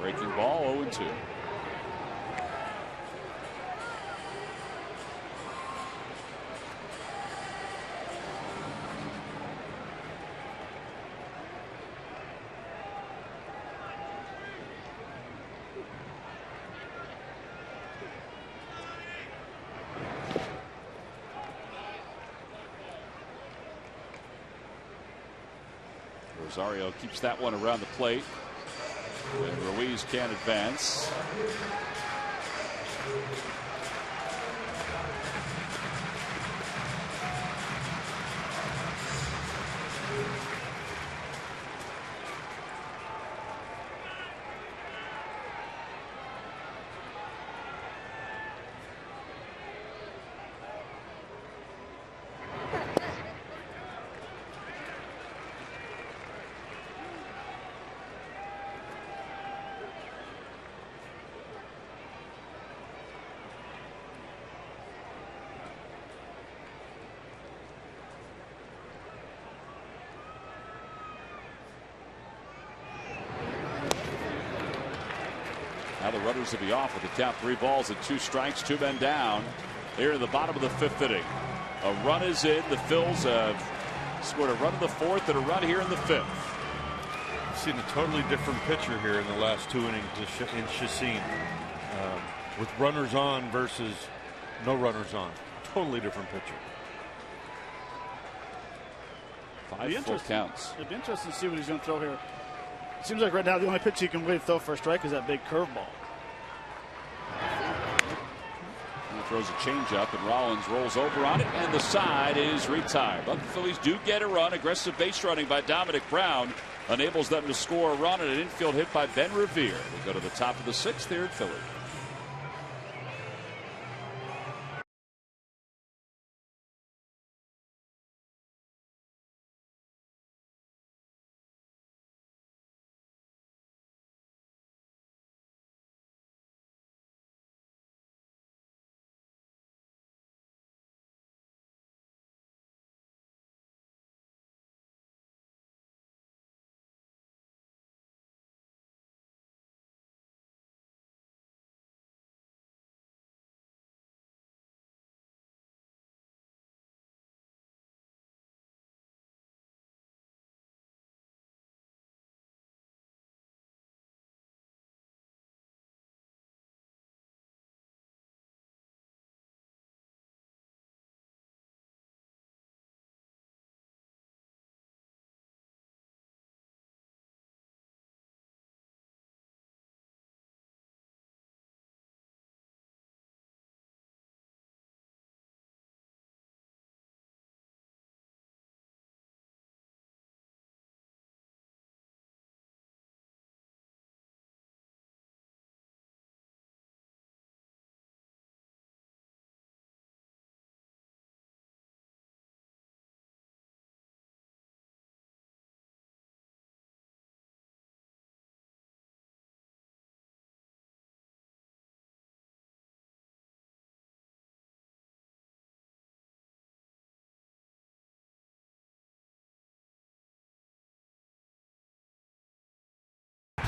Breaking ball, 0-2. Rosario keeps that one around the plate. And Ruiz can't advance. Now the runners will be off with the count 3 balls and 2 strikes, 2 men down here in the bottom of the 5th inning. A run is in. The Phils have scored a run in the 4th and a run here in the 5th. I've seen a totally different pitcher here in the last 2 innings in Chassin. With runners on versus no runners on. Totally different pitcher. 5 full counts. It'd be interesting to see what he's going to throw here. It seems like right now the only pitch he can really throw for a strike is that big curveball. He throws a changeup and Rollins rolls over on it, and the side is retired. But the Phillies do get a run. Aggressive base running by Dominic Brown enables them to score a run, and an infield hit by Ben Revere. We go to the top of the 6th here at Philly.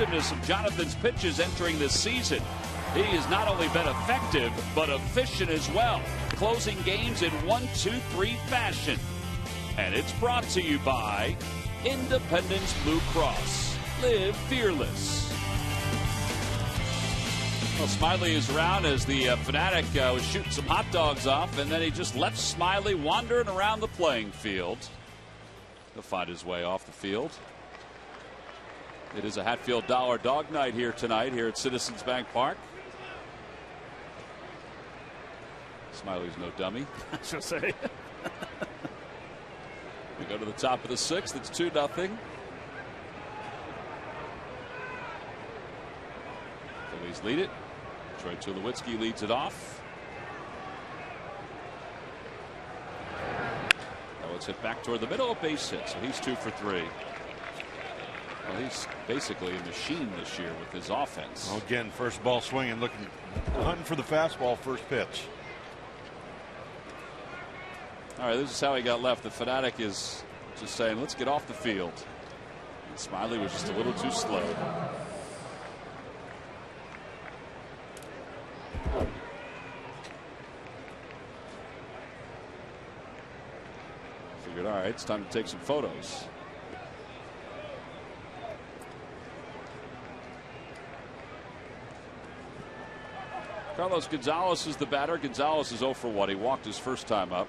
effectiveness of Jonathan's pitches entering this season. He has not only been effective, but efficient as well, closing games in 1-2-3 fashion. And it's brought to you by Independence Blue Cross. Live fearless. Well, Smiley is around as the Fanatic was shooting some hot dogs off, and then he just left Smiley wandering around the playing field. He'll find his way off the field. It is a Hatfield Dollar Dog Night here tonight here at Citizens Bank Park. Smiley's no dummy. I should say. We go to the top of the sixth. It's 2-0. Phillies lead it. Troy Tulowitzki leads it off. Now it's hit back toward the middle, a base hit, so he's 2 for 3. Well, he's basically a machine this year with his offense. Well, again, first ball swinging, hunting for the fastball first pitch. All right, this is how he got left. The Fanatic is just saying, let's get off the field. And Smiley was just a little too slow. Figured, all right, it's time to take some photos. Carlos Gonzalez is the batter. Gonzalez is 0 for 1. He walked his first time up.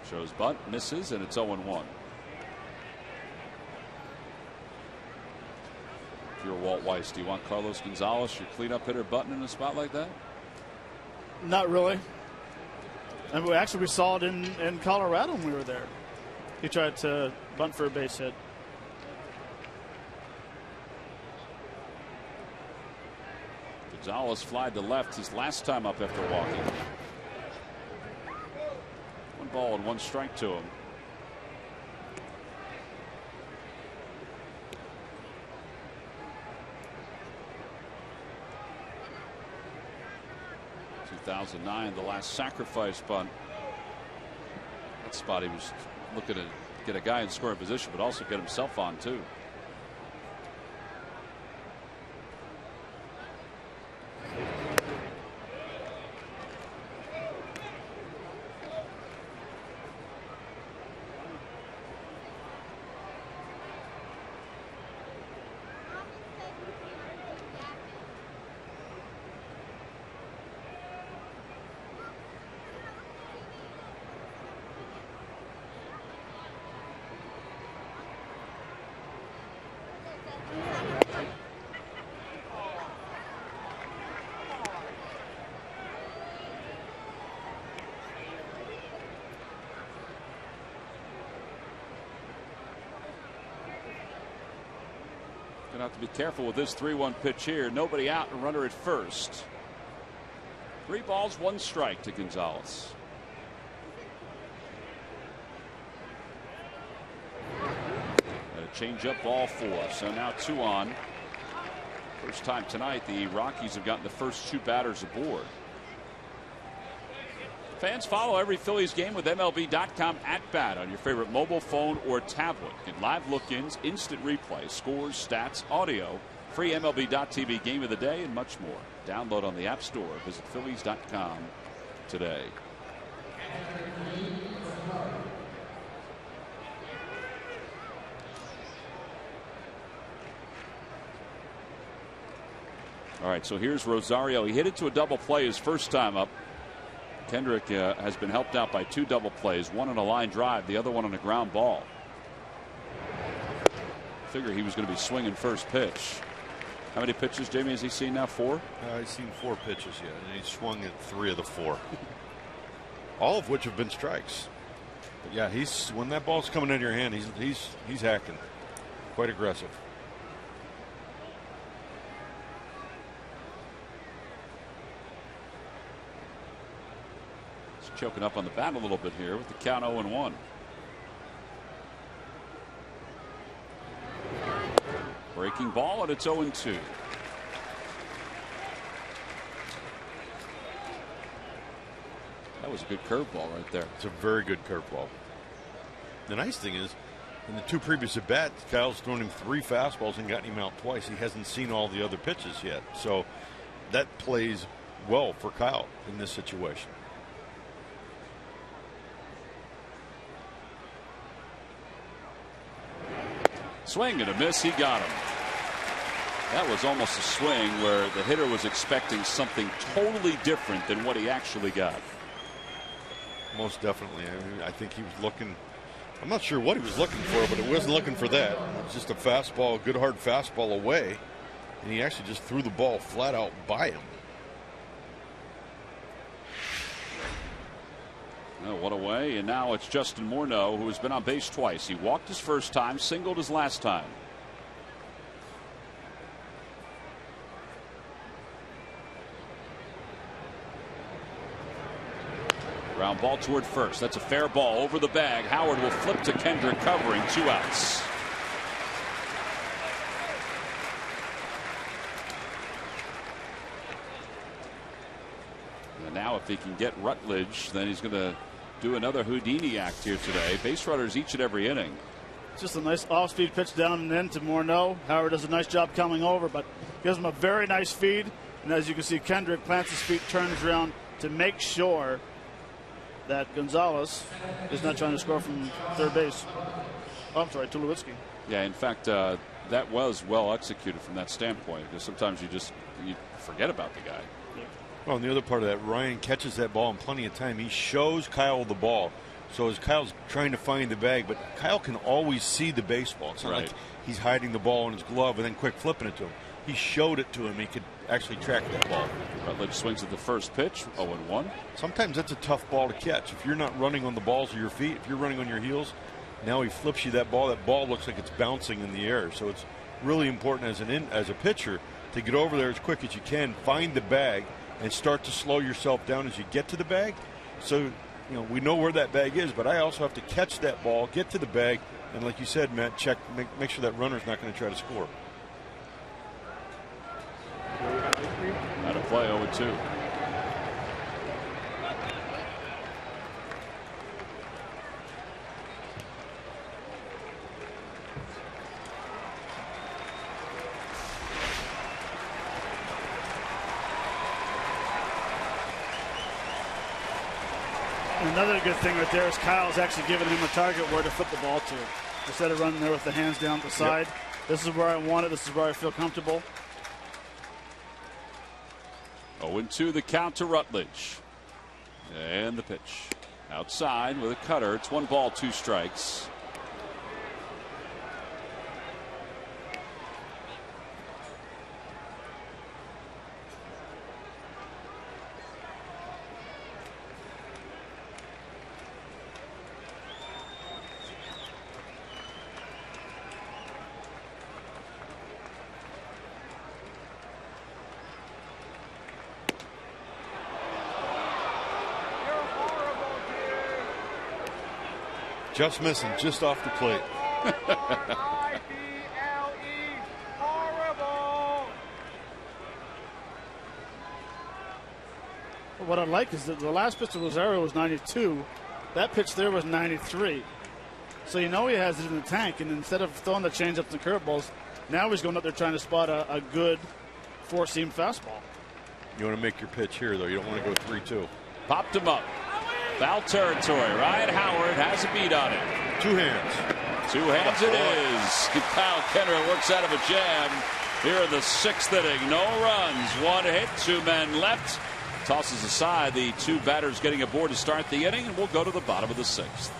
Shows bunt, misses, and it's 0-1. If you're Walt Weiss, do you want Carlos Gonzalez, your cleanup hitter, button in a spot like that? Not really. And we saw it in Colorado when we were there. He tried to bunt for a base hit. Gonzalez flied to left his last time up after walking. 1 ball and 1 strike to him. In 2009, the last sacrifice bunt. That spot he was looking to get a guy in scoring position, but also get himself on too. Gonna have to be careful with this 3-1 pitch here. Nobody out and runner at first. 3 balls, 1 strike to Gonzalez. And a changeup, ball 4. So now 2 on. First time tonight the Rockies have gotten the first 2 batters aboard. Fans follow every Phillies game with MLB.com @bat on your favorite mobile phone or tablet. Get live look-ins, instant replay, scores, stats, audio, free MLB.tv game of the day, and much more. Download on the App Store. Visit Phillies.com today. All right, so here's Rosario. He hit it to a double play his first time up. Kendrick has been helped out by 2 double plays, 1 on a line drive, the other one on a ground ball. Figure he was going to be swinging first pitch. How many pitches, Jamie, has he seen now? 4? He's seen 4 pitches yet, and he swung at 3 of the 4. All of which have been strikes. But yeah, when that ball's coming into your hand, he's hacking. Quite aggressive. Choking up on the bat a little bit here with the count 0-1. Breaking ball, and it's 0-2. That was a good curveball right there. It's a very good curveball. The nice thing is In the 2 previous at bats, Kyle's thrown him 3 fastballs and gotten him out twice. He hasn't seen all the other pitches yet. So that plays well for Kyle in this situation. Swing and a miss. He got him. That was almost a swing where the hitter was expecting something totally different than what he actually got. Most definitely. I mean, I think he was looking. I'm not sure what he was looking for, but it wasn't looking for that. It was just a fastball, a good hard fastball away, and he actually just threw the ball flat out by him. Oh, what a way. And now it's Justin Morneau, who has been on base twice. He walked his first time, singled his last time. Ground ball toward first. That's a fair ball over the bag. Howard will flip to Kendrick, covering, 2 outs. And now if he can get Rutledge, then he's going to do another Houdini act here today. Base runners each and every inning. It's just a nice off-speed pitch down and in to Morneau. Howard does a nice job coming over, but gives him a very nice feed. And as you can see, Kendrick plants his feet, turns around to make sure that Gonzalez is not trying to score from third base. Oh, I'm sorry, Tulowitzki. Yeah, in fact, that was well executed from that standpoint, because sometimes you forget about the guy. Well, and the other part of that, Ryan catches that ball in plenty of time. He shows Kyle the ball. So as Kyle's trying to find the bag, but Kyle can always see the baseball. It's not right. like he's hiding the ball in his glove and then quick flipping it to him. He showed it to him. He could actually track that ball. Rutledge swings at the first pitch, 0-1. Sometimes that's a tough ball to catch. If you're not running on the balls of your feet, if you're running on your heels, now he flips you that ball. That ball looks like it's bouncing in the air. So it's really important as a pitcher to get over there as quick as you can, find the bag, and start to slow yourself down as you get to the bag. So, we know where that bag is, but I also have to catch that ball, get to the bag, and like you said, Matt, make sure that runner's not going to try to score. Out of play, 0-2. Another good thing right there is Kyle's actually giving him a target where to flip the ball to. Instead of running there with the hands down the side. Yep. This is where I want it. This is where I feel comfortable. 0-2 the count to Rutledge. And the pitch. Outside with a cutter. It's 1 ball, 2 strikes. Just missing, just off the plate. What I like is that the last pitch to Rosario was 92. That pitch there was 93. So he has it in the tank, and instead of throwing the changeups and curveballs, now he's going up there trying to spot a good 4-seam fastball. You want to make your pitch here, though. You don't want to go 3-2. Popped him up. Foul territory. Ryan Howard has a beat on it. 2 hands. 2 hands it is. Kyle Kenner works out of a jam here in the 6th inning. No runs, 1 hit, 2 men left. Tosses aside the 2 batters getting aboard to start the inning, and we'll go to the bottom of the 6th.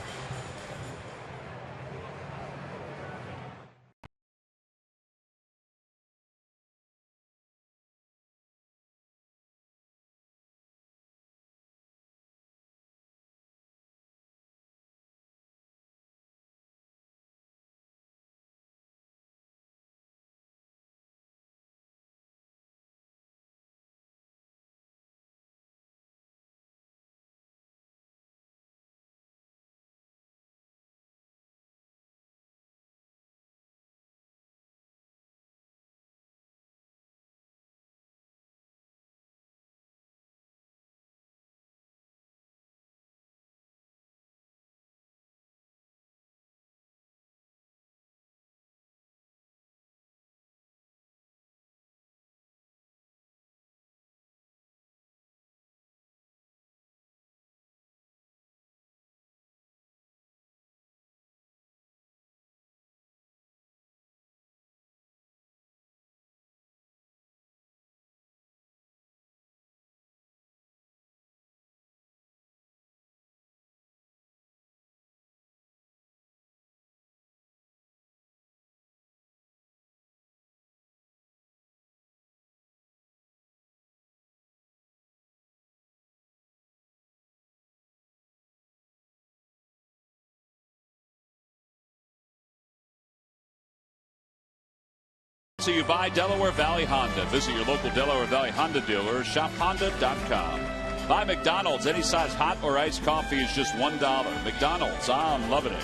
To you by Delaware Valley Honda. Visit your local Delaware Valley Honda dealer or shophonda.com. By McDonald's, any size hot or iced coffee is just $1. McDonald's, I'm loving it.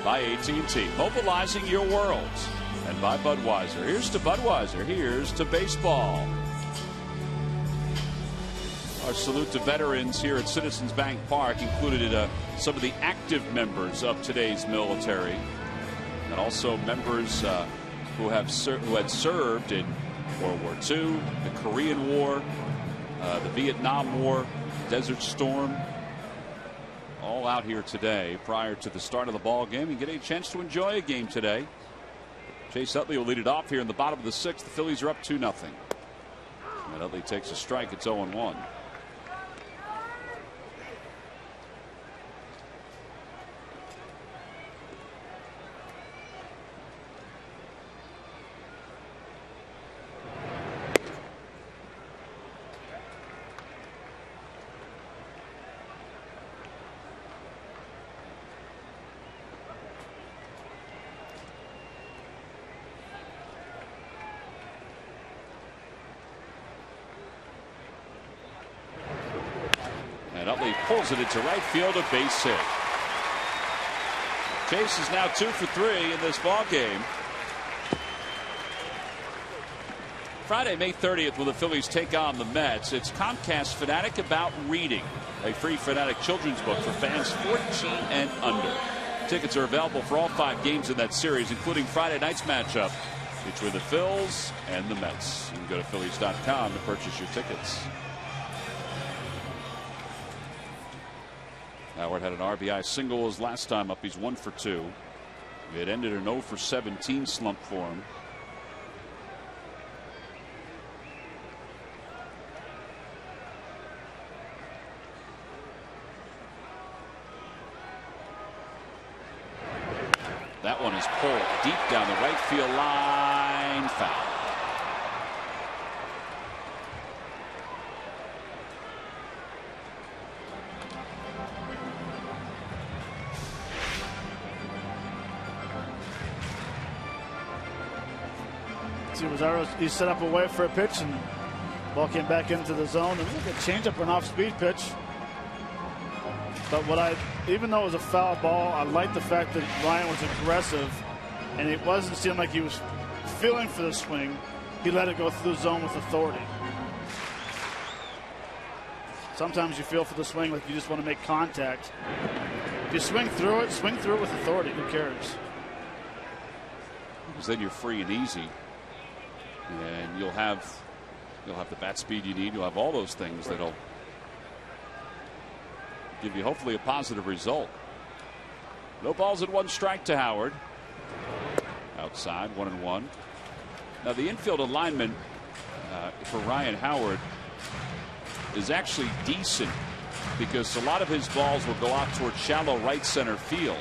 By AT&T, mobilizing your worlds. And by Budweiser. Here's to Budweiser. Here's to baseball. Our salute to veterans here at Citizens Bank Park included some of the active members of today's military, and also members who had served in World War II, the Korean War, the Vietnam War, Desert Storm, all out here today prior to the start of the ball game and get a chance to enjoy a game today. Chase Utley will lead it off here in the bottom of the sixth. The Phillies are up 2-0. And Utley takes a strike. It's 0-1. And Utley pulls it into right field, a base hit. Chase is now 2 for 3 in this ball game. Friday, May 30th, will the Phillies take on the Mets. It's Comcast Fanatic About Reading, a free Fanatic children's book for fans 14 and under. Tickets are available for all 5 games in that series, including Friday night's matchup between the Phils and the Mets. You can go to Phillies.com to purchase your tickets. Howard had an RBI single his last time up. He's 1 for 2. It ended an 0 for 17 slump for him. That one is pulled deep down the right field line. Foul. He set up away for a pitch, and ball came back into the zone. And look at changeup or an off-speed pitch. But even though it was a foul ball, I like the fact that Ryan was aggressive, and it wasn't seem like he was feeling for the swing. He let it go through the zone with authority. Sometimes you feel for the swing like you just want to make contact. If you swing through it with authority. Who cares? Because then you're free and easy. And you'll have the bat speed you need. You'll have all those things that'll give you hopefully a positive result. No balls and 1 strike to Howard. Outside, 1-1. Now the infield alignment for Ryan Howard is actually decent because a lot of his balls will go out towards shallow right center field.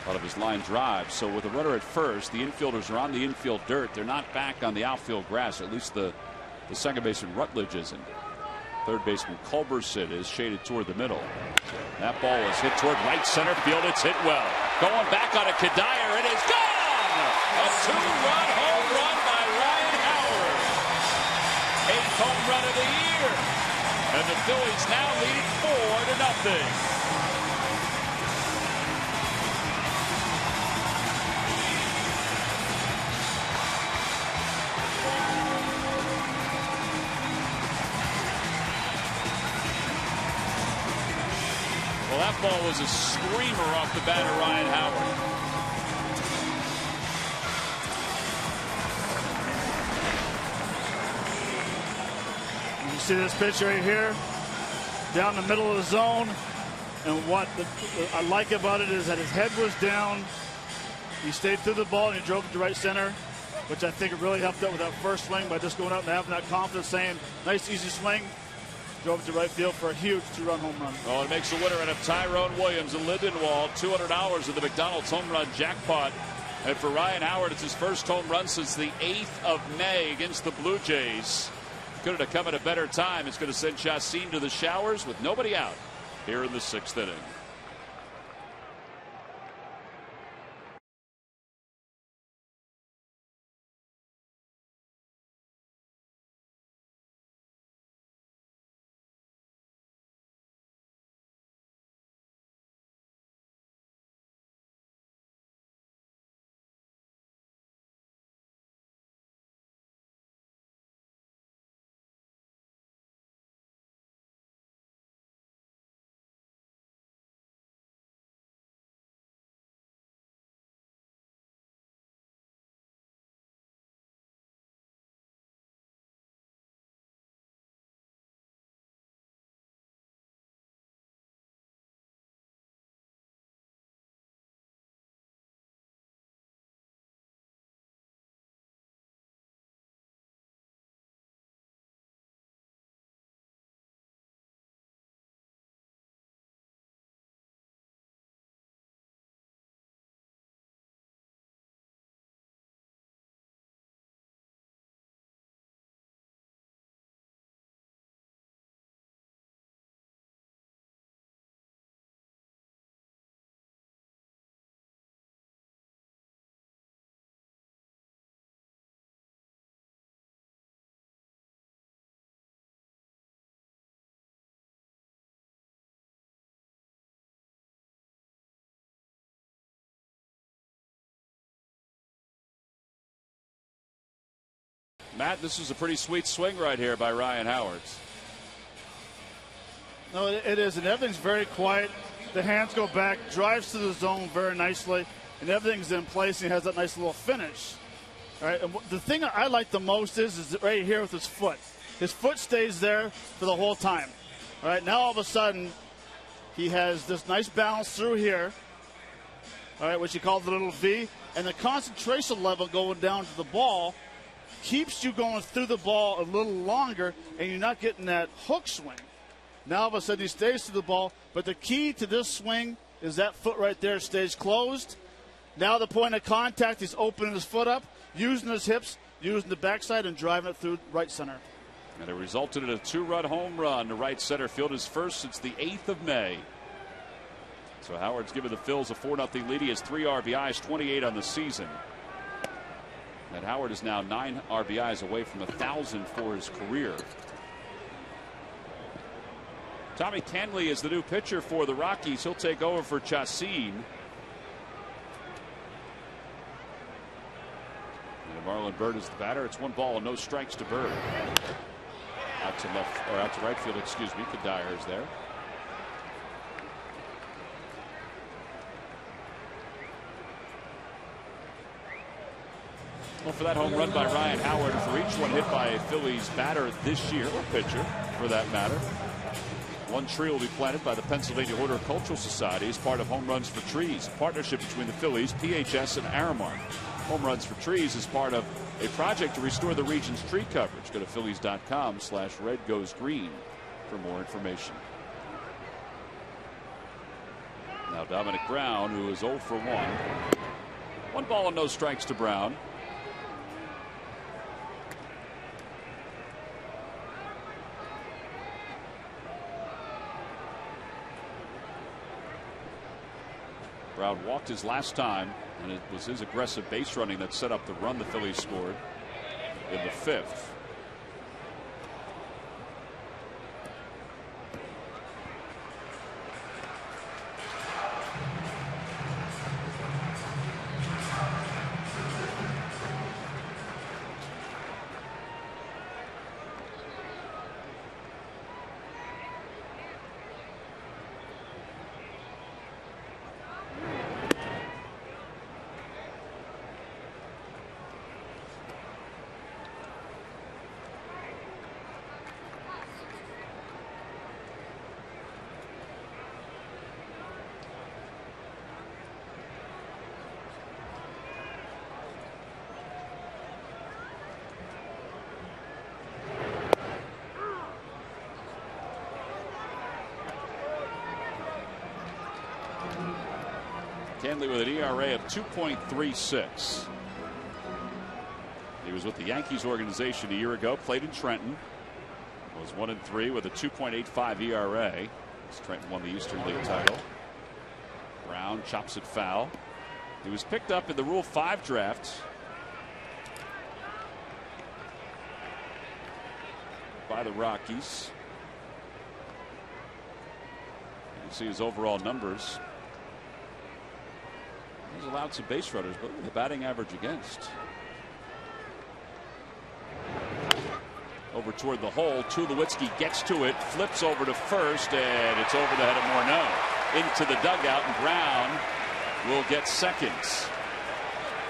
A lot of his line drives. So with a runner at first, the infielders are on the infield dirt. They're not back on the outfield grass. At least the second baseman Rutledge isn't. Third baseman Culberson is shaded toward the middle. That ball is hit toward right center field. It's hit well. Going back on a Kadire. It is gone. A 2-run home run by Ryan Howard. 8th home run of the year. And the Phillies now lead 4-0. Well, that ball was a screamer off the bat of Ryan Howard. You see this pitch right here, down the middle of the zone, and what I like about it is that his head was down. He stayed through the ball and he drove it to right center, which I think it really helped out with that first swing by just going out and having that confidence, saying, nice easy swing. Drove it to right field for a huge 2-run home run. Well, it makes a winner out of Tyrone Williams and Lindenwald. $200 in the McDonald's home run jackpot. And for Ryan Howard, it's his first home run since the 8th of May against the Blue Jays. Couldn't have come at a better time. It's going to send Chacin to the showers with nobody out here in the 6th inning. Matt, this is a pretty sweet swing right here by Ryan Howard. No, it is, and everything's very quiet. The hands go back, drives to the zone very nicely, and everything's in place. And he has that nice little finish. All right, and the thing I like the most is right here with his foot. His foot stays there for the whole time. All right, now all of a sudden, he has this nice balance through here, all right, which he calls the little V, and the concentration level going down to the ball keeps you going through the ball a little longer, and you're not getting that hook swing. Now all of a sudden he stays to the ball, but the key to this swing is that foot right there stays closed. Now the point of contact, he's opening his foot up, using his hips, using the backside, and driving it through right center. And it resulted in a 2-run home run to right center field, his first since the 8th of May. So Howard's given the Phils a 4-0 lead. He has 3 RBIs, 28 on the season. And Howard is now 9 RBIs away from 1,000 for his career. Tommy Canley is the new pitcher for the Rockies. He'll take over for Chacin. And Marlon Byrd is the batter. It's 1 ball and no strikes to Byrd. Out to left, or out to right field, excuse me. Kadire is there. Well, for that home run by Ryan Howard, for each one hit by a Phillies batter this year, or pitcher for that matter, 1 tree will be planted by the Pennsylvania Horticultural Society as part of Home Runs for Trees, a partnership between the Phillies, PHS, and Aramark. Home Runs for Trees is part of a project to restore the region's tree coverage. Go to phillies.com/redgoesgreen for more information. Now Dominic Brown, who is 0 for 1. 1 ball and no strikes to Brown. Brown walked his last time, and it was his aggressive base running that set up the run the Phillies scored in the 5th. Canley with an ERA of 2.36. He was with the Yankees organization a year ago, played in Trenton, was 1-3 with a 2.85 ERA as Trenton won the Eastern League title. Brown chops it foul. He was picked up in the Rule 5 draft by the Rockies. You can see his overall numbers. He's allowed some base runners, but the batting average against. Over toward the hole. Tulowitzki gets to it, flips over to first, and it's over the head of Morneau. Into the dugout, and Brown will get seconds.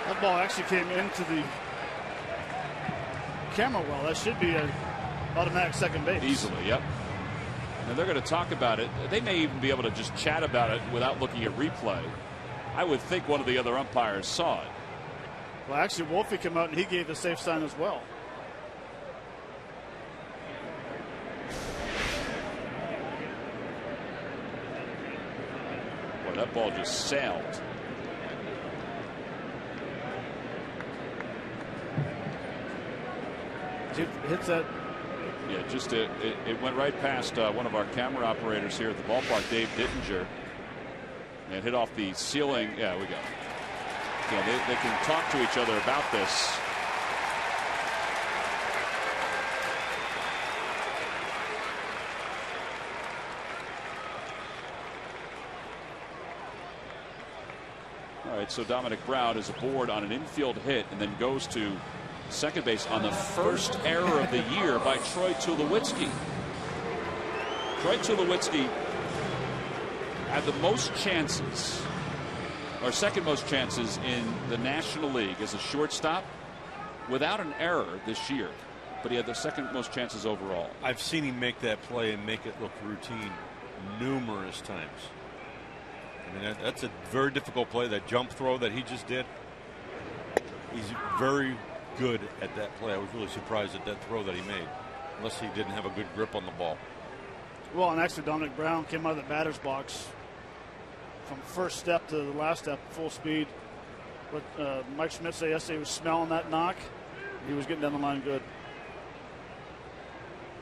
That ball actually came into the camera well. That should be an automatic second base. Easily, yep. And they're going to talk about it. They may even be able to just chat about it without looking at replay. I would think one of the other umpires saw it. Well, actually, Wolfie came out and he gave the safe sign as well. Boy, that ball just sailed. Hits that. Yeah, just it went right past one of our camera operators here at the ballpark, Dave Dittinger. And hit off the ceiling. Yeah, we go. Yeah, they can talk to each other about this. All right, so Dominic Brown is aboard on an infield hit and then goes to second base on the first error of the year by Troy Tulowitzki. Troy Tulowitzki had the most chances, or second most chances in the National League as a shortstop without an error this year, but he had the second most chances overall. I've seen him make that play and make it look routine numerous times. I mean, that's a very difficult play. That jump throw that he just did, he's very good at that play. I was really surprised at that throw that he made, unless he didn't have a good grip on the ball. Well, and actually Dominic Brown came out of the batter's box from first step to the last step, full speed. But Mike Schmidt said yesterday he was smelling that knock. He was getting down the line good.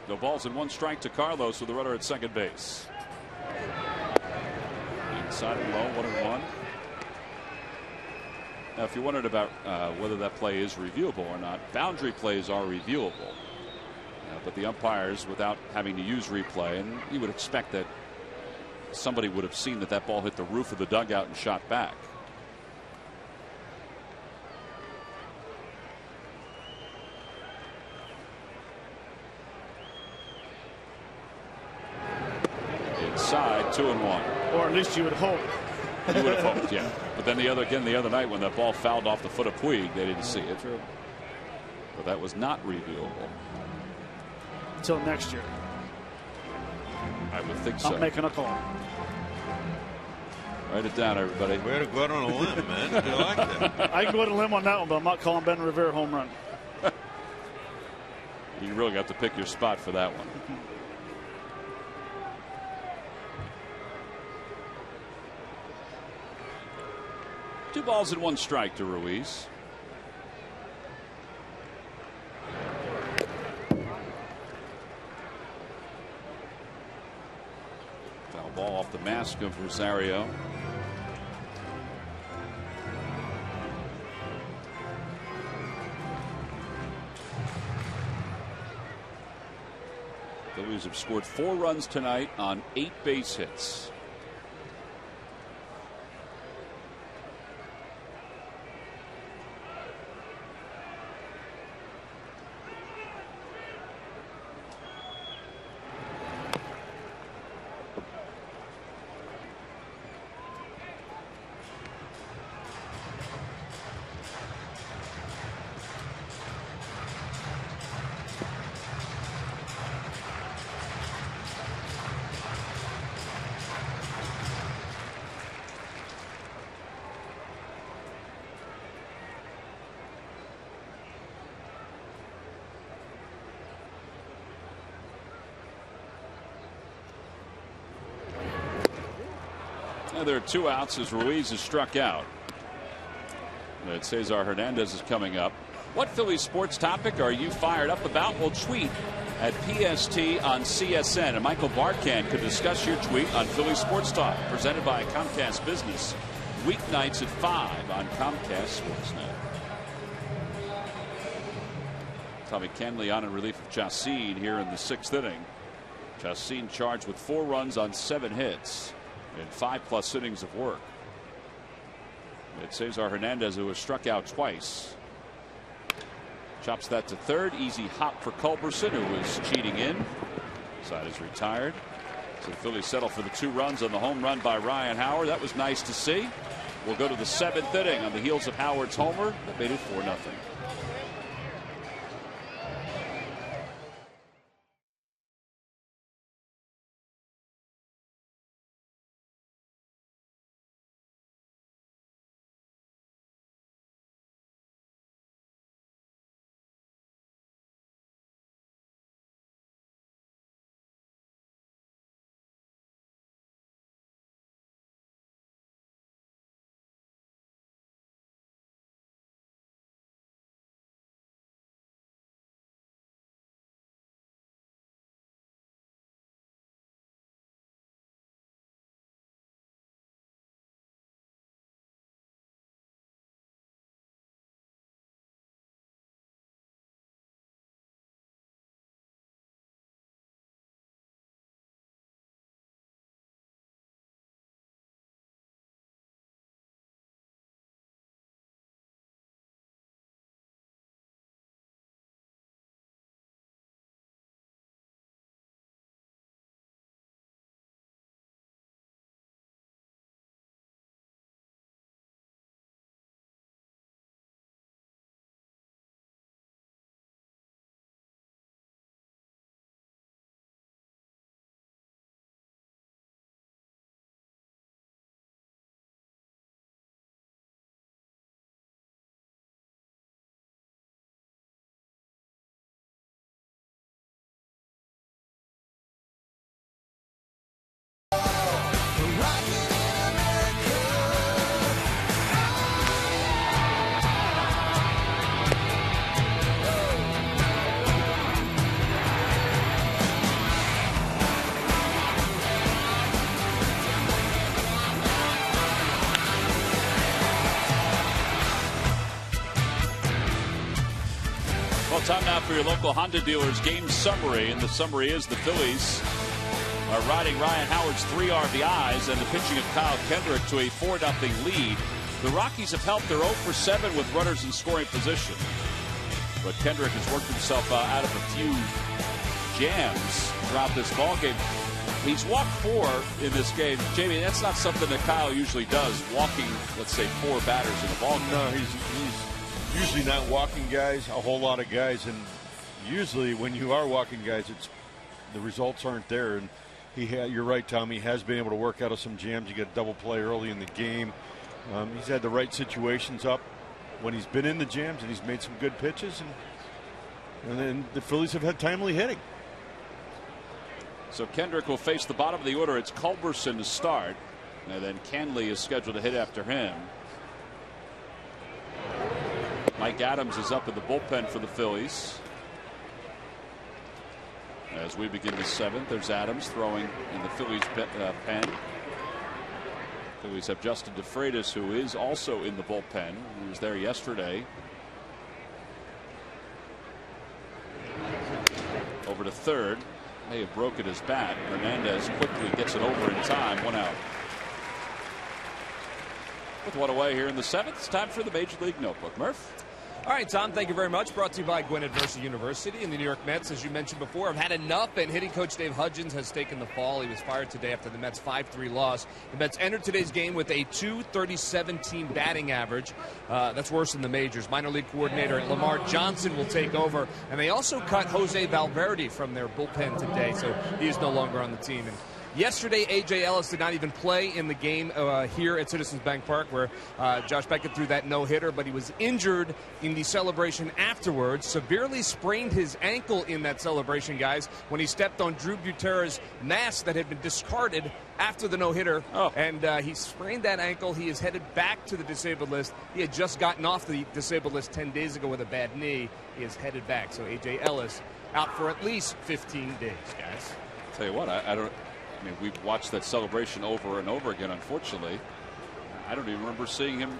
No balls and 1 strike to Carlos with the runner at second base. Inside and low, 1-1. Now, if you're wondering about whether that play is reviewable or not, boundary plays are reviewable. But the umpires, without having to use replay, and you would expect that somebody would have seen that that ball hit the roof of the dugout and shot back. Inside, 2-1. Or at least you would hope. You would have hoped, yeah. But then the other night when that ball fouled off the foot of Puig, they didn't see it. True. But that was not reviewable. Until next year. I would think so. I'm making a call. Write it down, everybody. Way to go out on a limb, man. I like that. I can go on a limb on that one, but I'm not calling Ben Rivera home run. You really got to pick your spot for that one. Two balls and 1 strike to Ruiz. Foul ball off the mask of Rosario. Phillies have scored 4 runs tonight on 8 base hits. Now there are 2 outs as Ruiz is struck out. And Cesar Hernandez is coming up. What Phillies sports topic are you fired up about? Well, tweet at PST on CSN. And Michael Barkan could discuss your tweet on Philly Sports Talk, presented by Comcast Business. Weeknights at 5 on Comcast Sportsnet. Tommy Kenley on in relief of Chacin here in the 6th inning. Chacin charged with 4 runs on 7 hits. In 5+ innings of work. It's Cesar Hernandez, who was struck out twice. Chops that to third. Easy hop for Culberson, who was cheating in. Side is retired. So the Phillies settle for the 2 runs on the home run by Ryan Howard. That was nice to see. We'll go to the 7th inning on the heels of Howard's homer. That made it 4-0. Time now for your local Honda dealers game summary. And the summary is the Phillies are riding Ryan Howard's 3 RBIs and the pitching of Kyle Kendrick to a 4-0 lead. The Rockies have helped. They're 0 for 7 with runners in scoring position. But Kendrick has worked himself out of a few jams throughout this ballgame. He's walked 4 in this game. Jamie, that's not something that Kyle usually does, walking, let's say, 4 batters in a ballgame. No, he's usually not walking guys, a whole lot of guys. And usually when you are walking guys, the results aren't there. And you're right, Tom. He has been able to work out of some jams. You get a double play early in the game. He's had the right situations up when he's been in the jams, and he's made some good pitches. And then the Phillies have had timely hitting. So Kendrick will face the bottom of the order. It's Culberson to start, and then Canley is scheduled to hit after him. Mike Adams is up in the bullpen for the Phillies. As we begin the 7th, there's Adams throwing in the Phillies pen. Phillies have Justin DeFreitas, who is also in the bullpen. He was there yesterday. Over to third. May have broken his bat. Hernandez quickly gets it over in time. 1 out. With 1 away here in the 7th, it's time for the Major League Notebook. Murph? All right, Tom, thank you very much. Brought to you by Gwinnett Mercy University. And the New York Mets, as you mentioned before, have had enough, and hitting coach Dave Hudgens has taken the fall. He was fired today after the Mets' 5-3 loss. The Mets entered today's game with a .237 team batting average. That's worse than the majors. Minor league coordinator Lamar Johnson will take over. And they also cut Jose Valverde from their bullpen today, so he is no longer on the team. And yesterday, A.J. Ellis did not even play in the game here at Citizens Bank Park, where Josh Beckett threw that no-hitter, but he was injured in the celebration afterwards. Severely sprained his ankle in that celebration, guys, when he stepped on Drew Buterra's mask that had been discarded after the no-hitter. And he sprained that ankle. He is headed back to the disabled list. He had just gotten off the disabled list 10 days ago with a bad knee. He is headed back. So A.J. Ellis out for at least 15 days, guys. I'll tell you what, I mean, we've watched that celebration over and over again, unfortunately. I don't even remember seeing him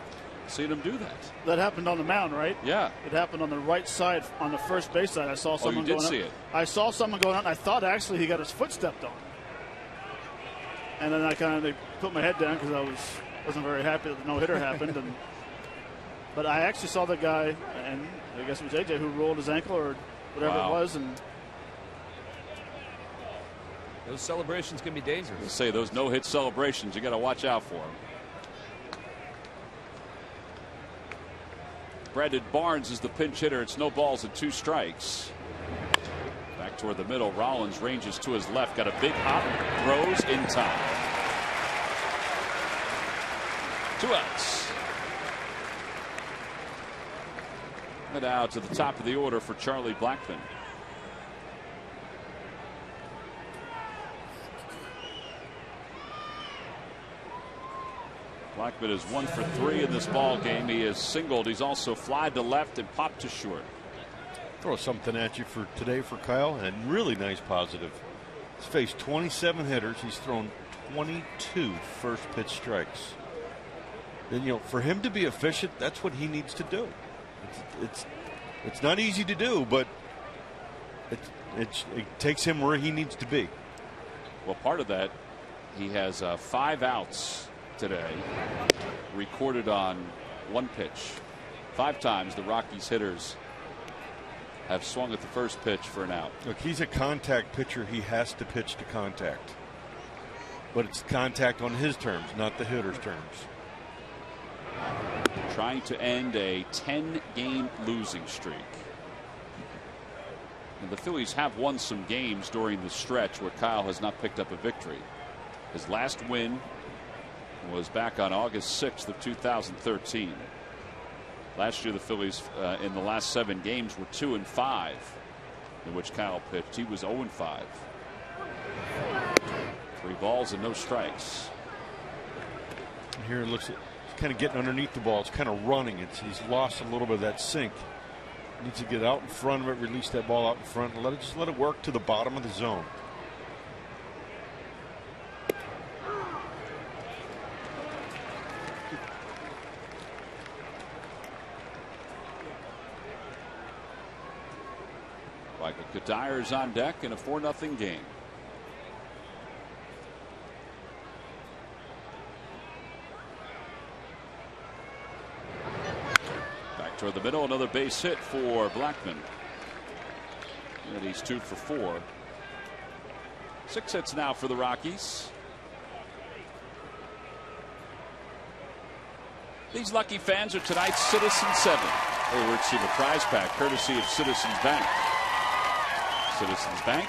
do that. That happened on the mound, right? Yeah. It happened on the right side, on the first base side. I saw someone you did going see up. it. I saw someone going out. I thought actually he got his foot stepped on. And then I kind of put my head down because I wasn't very happy that the no-hitter happened. But I actually saw the guy, and I guess it was AJ, who rolled his ankle or whatever it was. And those celebrations can be dangerous. I say those no-hit celebrations, you got to watch out for them. Brandon Barnes is the pinch hitter. It's no balls and 2 strikes. Back toward the middle. Rollins ranges to his left. Got a big hop. Throws in time. 2 outs. And now to the top of the order for Charlie Blackmon. Blackmon is 1 for 3 in this ball game. He is singled. He's also flied to left and popped to short. Throw something at you for today for Kyle, and really nice positive. He's faced 27 hitters. He's thrown 22 first pitch strikes. And for him to be efficient, that's what he needs to do. It's not easy to do, but it takes him where he needs to be. Well, part of that, he has 5 outs today, recorded on 1 pitch. 5 times the Rockies hitters have swung at the first pitch for an out. Look, he's a contact pitcher. He has to pitch to contact. But it's contact on his terms, not the hitter's terms. Trying to end a 10-game losing streak. And the Phillies have won some games during the stretch where Kyle has not picked up a victory. His last win was back on August 6th of 2013. Last year the Phillies in the last 7 games were 2-5 in which Kyle pitched. He was 0-5. 3 balls and no strikes. Here it looks at kind of getting underneath the ball. It's kind of running. He's lost a little bit of that sink. Needs to get out in front of it, release that ball out in front, and just let it work to the bottom of the zone. Michael Kadire is on deck in a 4-0 game. Back toward the middle, another base hit for Blackmon. And he's 2 for 4. 6 hits now for the Rockies. These lucky fans are tonight's Citizen 7. They will receive a prize pack courtesy of Citizens Bank. Citizens Bank.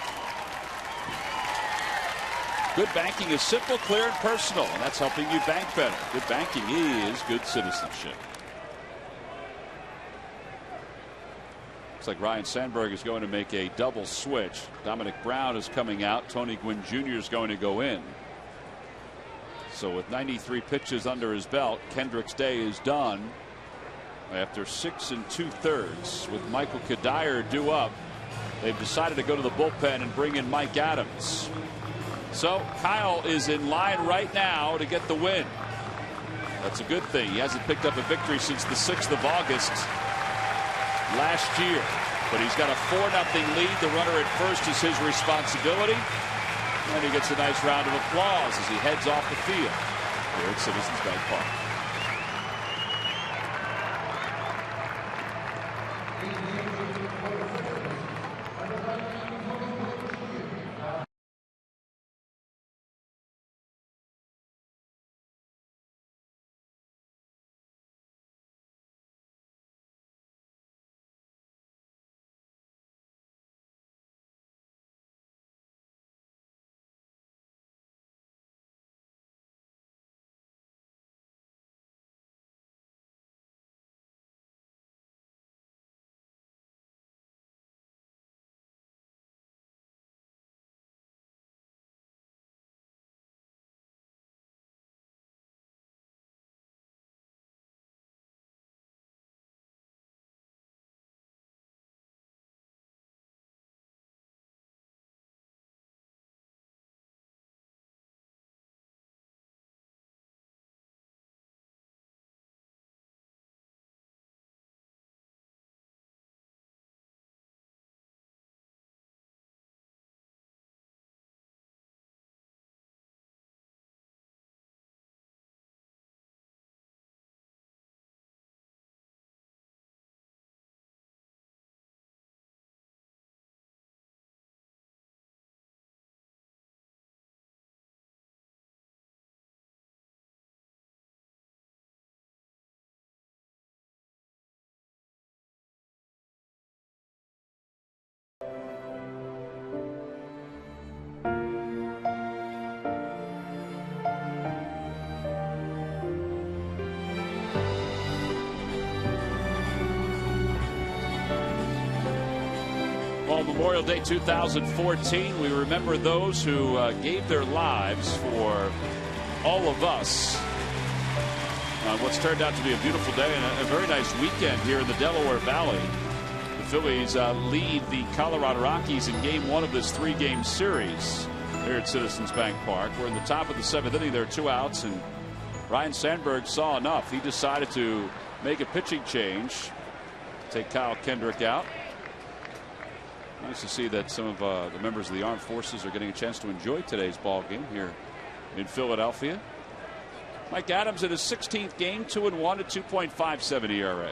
Good banking is simple, clear, and personal, and that's helping you bank better. Good banking is good citizenship. Looks like Ryan Sandberg is going to make a double switch. Dominic Brown is coming out. Tony Gwynn Jr. is going to go in. So with 93 pitches under his belt, Kendrick's day is done after 6 2/3. With Michael Kadire due up, they've decided to go to the bullpen and bring in Mike Adams. So Kyle is in line right now to get the win. That's a good thing. He hasn't picked up a victory since the 6th of August last year. But he's got a 4-0 lead. The runner at first is his responsibility. And he gets a nice round of applause as he heads off the field here at Citizens Bank Park. Memorial Day 2014, we remember those who gave their lives for all of us on what's turned out to be a beautiful day and a very nice weekend here in the Delaware Valley. The Phillies lead the Colorado Rockies in game 1 of this 3-game series here at Citizens Bank Park. We're in the top of the 7th inning. There are 2 outs, and Ryan Sandberg saw enough. He decided to make a pitching change, take Kyle Kendrick out. Nice to see that some of the members of the armed forces are getting a chance to enjoy today's ball game here in Philadelphia. Mike Adams in his 16th game, 2-1 at 2.57 ERA.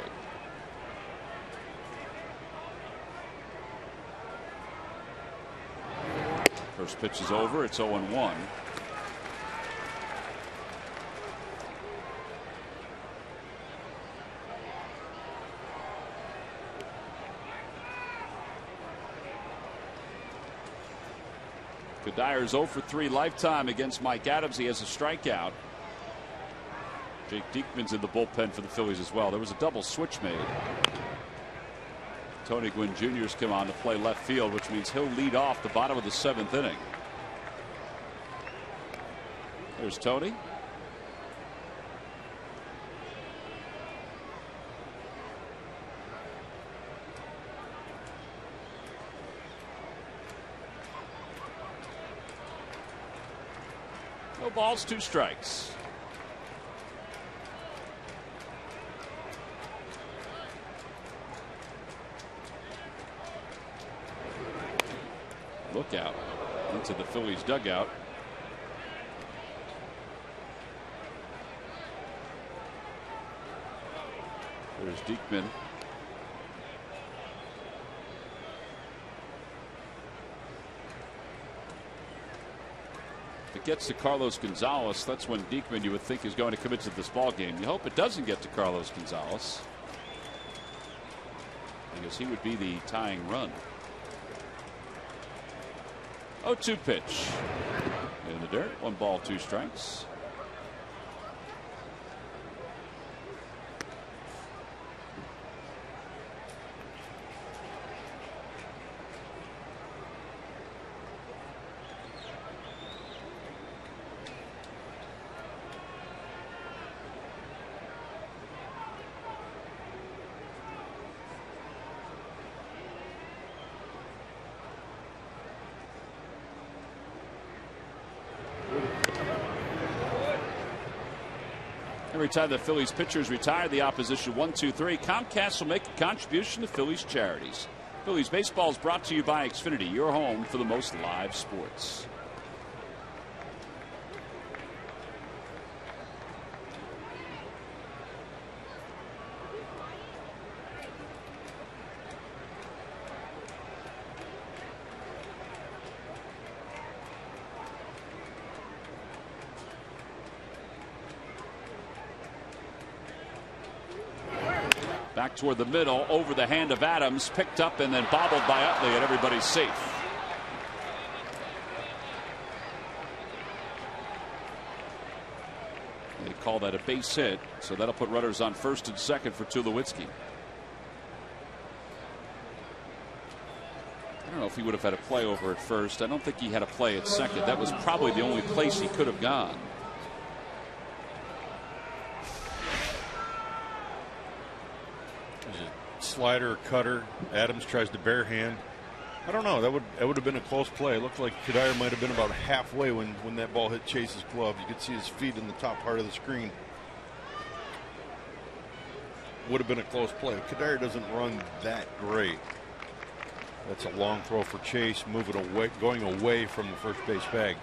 First pitch is over. It's 0-1. Kadire's 0 for 3 lifetime against Mike Adams. He has a strikeout. Jake Diekman's in the bullpen for the Phillies as well. There was a double switch made. Tony Gwynn Jr.'s come on to play left field, which means he'll lead off the bottom of the 7th inning. There's Tony. No balls, 2 strikes. strikeout into the Phillies dugout. There's Diekman. If it gets to Carlos Gonzalez, that's when Diekman, you would think, is going to commit to this ball game. You hope it doesn't get to Carlos Gonzalez, because he would be the tying run. 0-2 pitch in the dirt. 1 ball, 2 strikes. Every time the Phillies pitchers retire, the opposition 1-2-3. Comcast will make a contribution to Phillies charities. Phillies baseball is brought to you by Xfinity, your home for the most live sports. Back toward the middle, over the hand of Adams, picked up and then bobbled by Utley, and everybody's safe. They call that a base hit, so that'll put runners on first and second for Tulowitzki. I don't know if he would have had a play over at first. I don't think he had a play at second. That was probably the only place he could have gone. Slider, cutter. Adams tries to bare hand. I don't know. That would have been a close play. It looked like Kadire might have been about halfway when that ball hit Chase's glove. You could see his feet in the top part of the screen. Would have been a close play. Kadire doesn't run that great. That's a long throw for Chase, moving away, going away from the first base bag.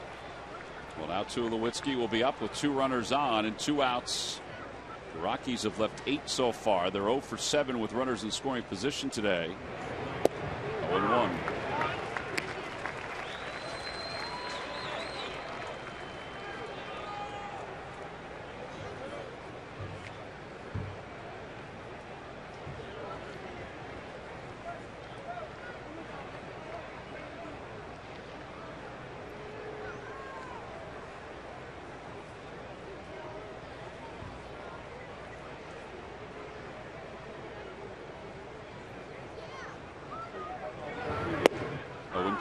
Well, now Tulowitzki will be up with 2 runners on and 2 outs. The Rockies have left 8 so far. They're 0 for 7 with runners in scoring position today. 0-1.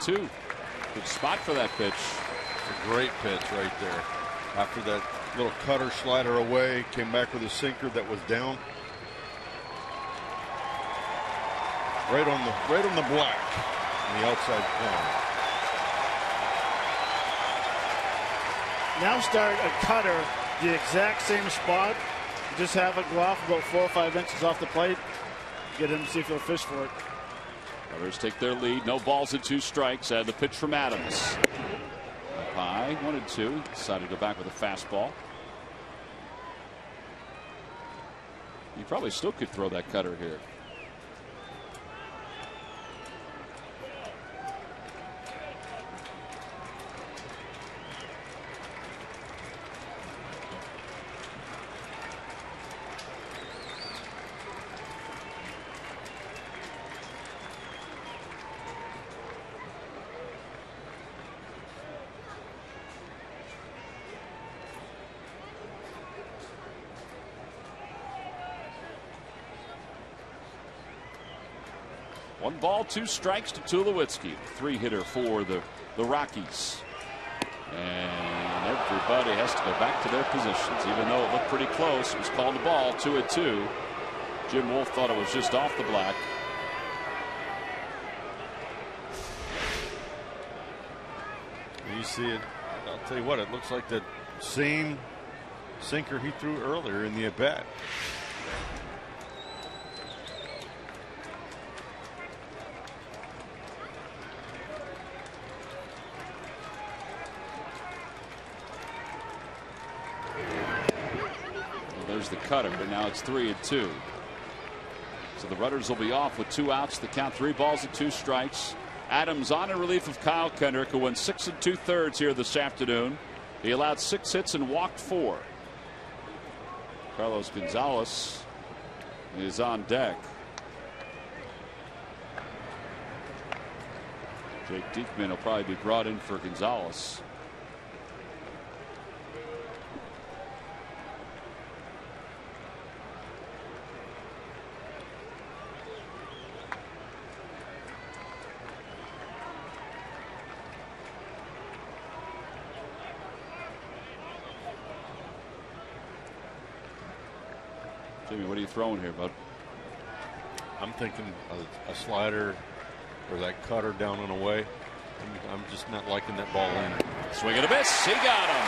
Good spot for that pitch. A great pitch right there. After that little cutter slider away, came back with a sinker that was down. Right on the black in the outside corner. Now start a cutter the exact same spot. Just have it go off about 4 or 5 inches off the plate. Get him to see if he'll fish for it. Others take their lead. No balls and 2 strikes. And the pitch from Adams. High, 1-2. Decided to go back with a fastball. He probably still could throw that cutter here. One ball, 2 strikes to Tulowitzki, 3-hitter for the Rockies. And everybody has to go back to their positions, even though it looked pretty close. It was called a ball, 2-2. Jim Wolf thought it was just off the black. You see it. I'll tell you what, it looks like that same sinker he threw earlier in the at-bat. There's the cutter, but now it's 3-2. So the runners will be off with 2 outs. The count 3 balls and 2 strikes. Adams on in relief of Kyle Kendrick, who went 6 2/3 here this afternoon. He allowed 6 hits and walked 4. Carlos Gonzalez is on deck. Jake Diekman will probably be brought in for Gonzalez. Jimmy, what are you throwing here, bud? I'm thinking a slider or that cutter down and away. I'm just not liking that ball in. Swing and a miss. He got him.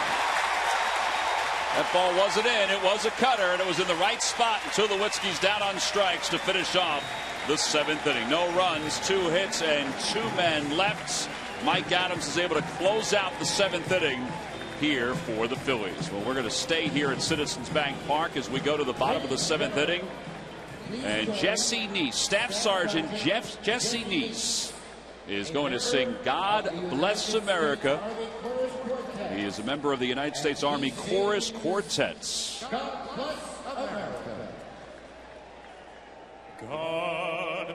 That ball wasn't in. It was a cutter, and it was in the right spot until Tulowitzki's down on strikes to finish off the 7th inning. No runs, 2 hits, and 2 men left. Mike Adams is able to close out the 7th inning here for the Phillies. Well, we're going to stay here at Citizens Bank Park as we go to the bottom of the 7th inning. And Jesse Neese, Staff Sergeant Jesse Neese, is going to sing God Bless America. He is a member of the United States Army Chorus Quartets. God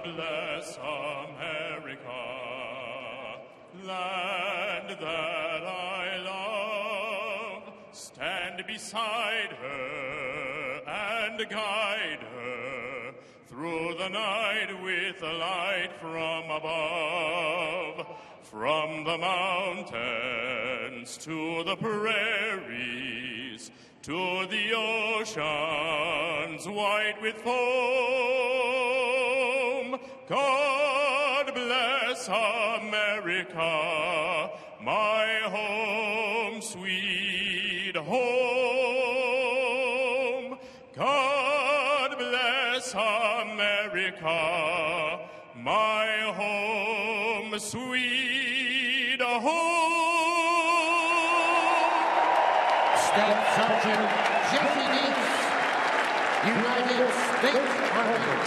bless America, land that I love. Stand beside her and guide her through the night with a light from above. From the mountains to the prairies, to the oceans white with foam. God bless America, my home, sweet home. God bless America, my home, sweet home. Staff Sergeant Jesse Neese, United States Army.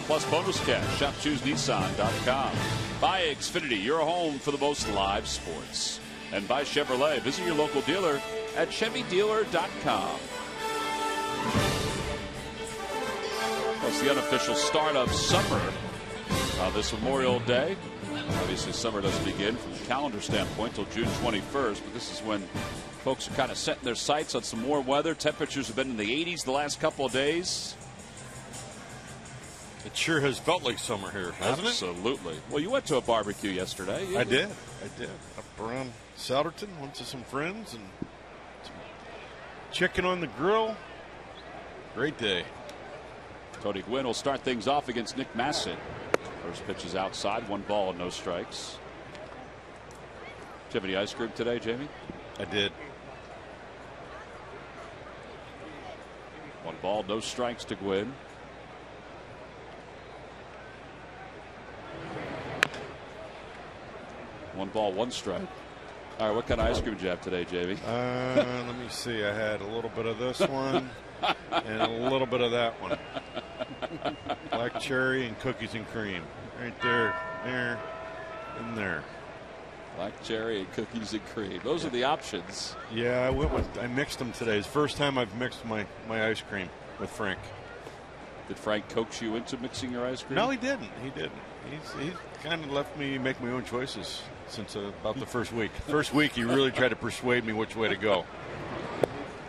Plus bonus cash. ShopChooseNissan.com. Buy Xfinity, your home for the most live sports. And buy Chevrolet. Visit your local dealer at ChevyDealer.com. That's the unofficial start of summer this Memorial Day. Obviously, summer doesn't begin from a calendar standpoint till June 21st, but this is when folks are kind of setting their sights on some warm weather. Temperatures have been in the 80s the last couple of days. It sure has felt like summer here, hasn't it? Absolutely. Well, you went to a barbecue yesterday. I did. Up around Souderton, went to some friends and some chicken on the grill. Great day. Cody Gwynn will start things off against Nick Massett. First pitch is outside, 1 ball and no strikes. you have any ice cream today, Jamie? I did. 1 ball, no strikes to Gwynn. One ball, 1 strike. All right, what kind of ice cream did you have today, Jamie? Let me see. I had a little bit of this one and a little bit of that one. Black cherry and cookies and cream. Right there, there, and there. Black cherry and cookies and cream. Those are the options. Yeah, I mixed them today. It's the first time I've mixed my ice cream with Frank. Did Frank coax you into mixing your ice cream? No, he didn't. He didn't. He's kind of let me make my own choices since about the first week. First week, he really tried to persuade me which way to go.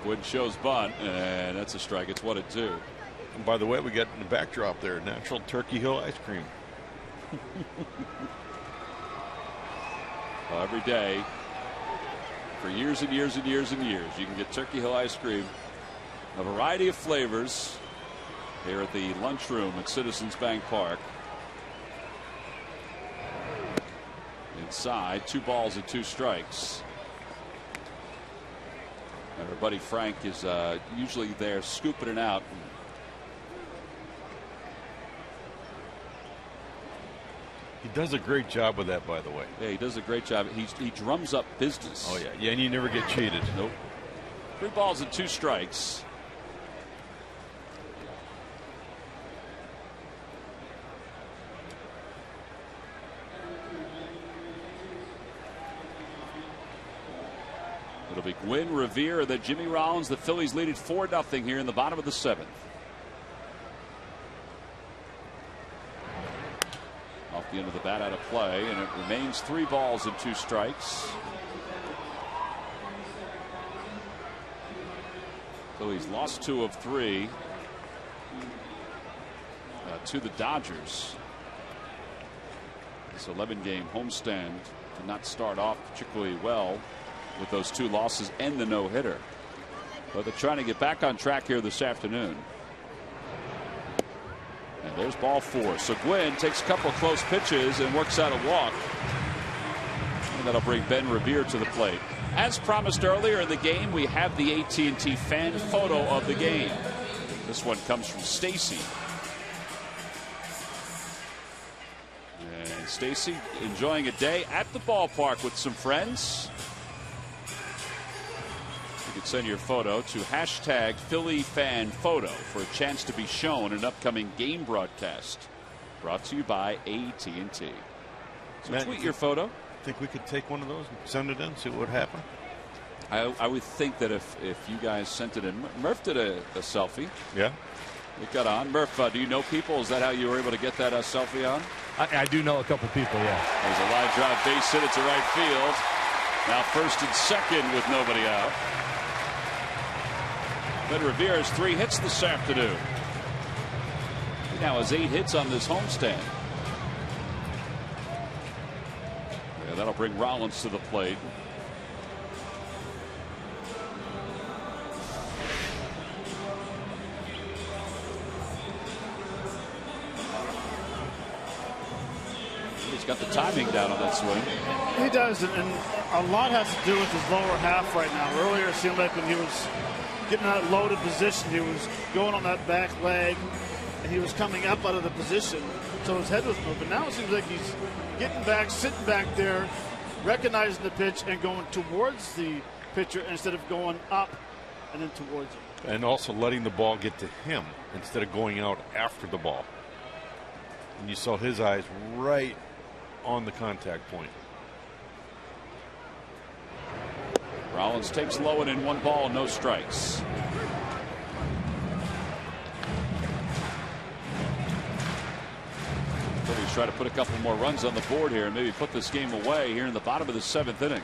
Gwynn shows bunt, and that's a strike. It's 1-2. And by the way, we got in the backdrop there, natural Turkey Hill ice cream. Well, every day, for years and years and years and years, you can get Turkey Hill ice cream, a variety of flavors, here at the lunchroom at Citizens Bank Park. Inside, 2 balls and 2 strikes. And our buddy Frank is usually there scooping it out. He does a great job with that, by the way. Yeah, he does a great job. He drums up business. Oh, yeah, and you never get cheated. Nope. 3 balls and 2 strikes. It'll be Gwynn, Revere, and then Jimmy Rollins. The Phillies lead it 4-0 here in the bottom of the 7th. Off the end of the bat, out of play, and it remains 3 balls and 2 strikes. Phillies lost 2 of 3 to the Dodgers. This 11-game homestand did not start off particularly well with those 2 losses and the no-hitter. But they're trying to get back on track here this afternoon. And there's ball 4. So Gwynn takes a couple of close pitches and works out a walk. And that'll bring Ben Revere to the plate. As promised earlier in the game, we have the AT&T fan photo of the game. This one comes from Stacy. And Stacy enjoying a day at the ballpark with some friends. You can send your photo to hashtag #PhillyFanPhoto for a chance to be shown in an upcoming game broadcast. Brought to you by AT&T. So Matt, tweet your photo. Think we could take one of those and send it in, see what would happen? I would think that if you guys sent it in, Murph did a selfie. Yeah. It got on. Murph, do you know people? Is that how you were able to get that selfie on? I do know a couple people, yeah. There's a live drive base hit to right field. Now 1st and 2nd with nobody out. Ben Revere has 3 hits this afternoon. He now has 8 hits on this homestand. Yeah, that'll bring Rollins to the plate. He's got the timing down on that swing. He does, and a lot has to do with his lower half right now. Earlier it seemed like when he was getting that loaded position, he was going on that back leg, and he was coming up out of the position, so his head was moving. Now it seems like he's getting back, sitting back there, recognizing the pitch, and going towards the pitcher instead of going up and then towards him. And also letting the ball get to him instead of going out after the ball. And you saw his eyes right on the contact point. Rollins takes low and in 1 ball, no strikes. Phillies try to put a couple more runs on the board here and maybe put this game away here in the bottom of the 7th inning.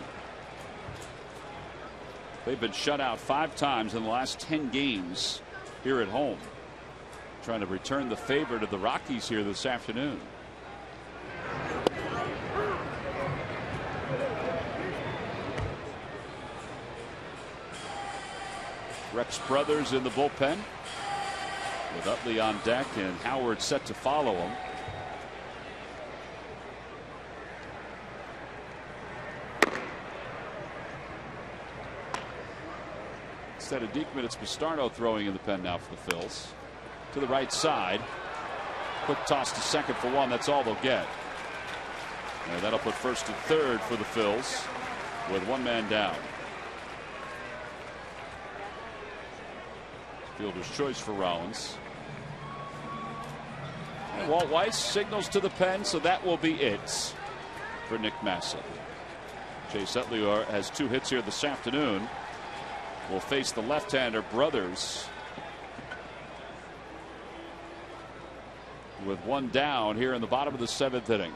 They've been shut out 5 times in the last 10 games here at home. Trying to return the favor to the Rockies here this afternoon. Rex Brothers in the bullpen with Utley on deck and Howard set to follow him. Instead of Diekman, it's Bastardo throwing in the pen now for the Phils. To the right side. Quick toss to second for one. That's all they'll get. And that'll put first and third for the Phils with one man down. Fielder's choice for Rollins. And Walt Weiss signals to the pen, so that will be it for Nick Massa. Chase Utley has 2 hits here this afternoon. Will face the left-hander Brothers with one down here in the bottom of the 7th inning.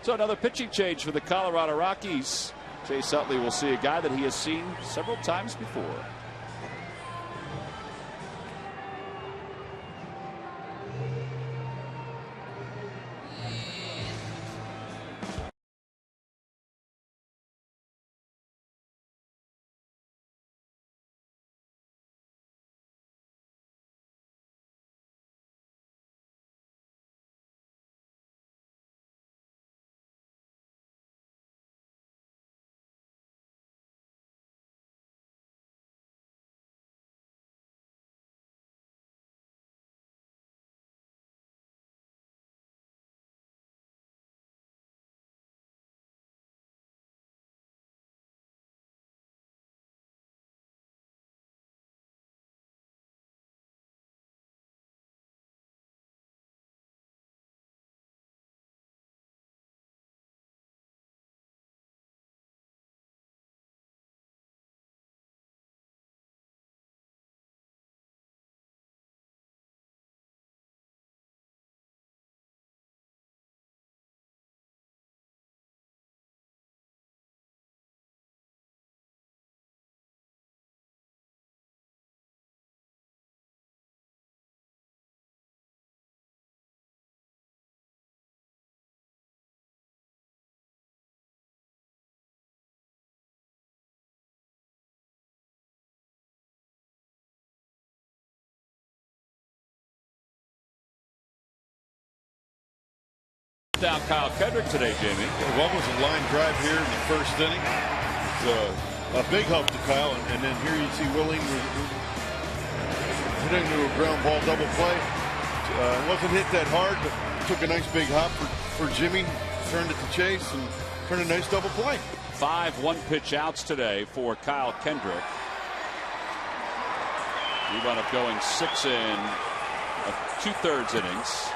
So another pitching change for the Colorado Rockies. Chase Utley will see a guy that he has seen several times before. Down Kyle Kendrick today, Jamie. One was a line drive here in the first inning. It's a big help to Kyle, and then here you see Willing hitting to a ground ball double play. Wasn't hit that hard, but took a nice big hop for Jimmy, turned it to Chase, and turned a nice double play. 5 one-pitch outs today for Kyle Kendrick. He wound up going 6 in 2/3 innings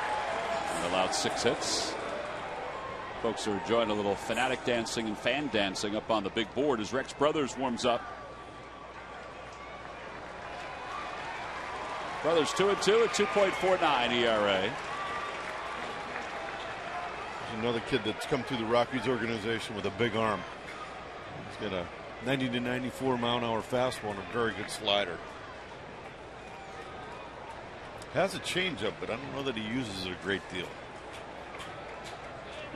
and allowed 6 hits. Folks are enjoying a little fanatic dancing and fan dancing up on the big board as Rex Brothers warms up. Brothers 2-2 at 2.49 ERA. There's another kid that's come through the Rockies organization with a big arm. He's got a 90 to 94 mile-an-hour fastball and a very good slider. Has a changeup, but I don't know that he uses it a great deal.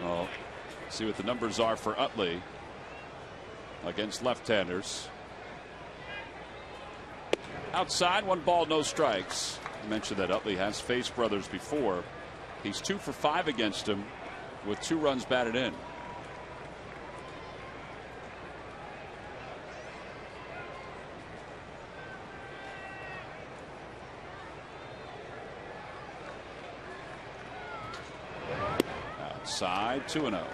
Well, see what the numbers are for Utley against left-handers. Outside, 1 ball, no strikes. I mentioned that Utley has faced Brothers before. He's 2 for 5 against him with 2 runs batted in. Outside, 2-0.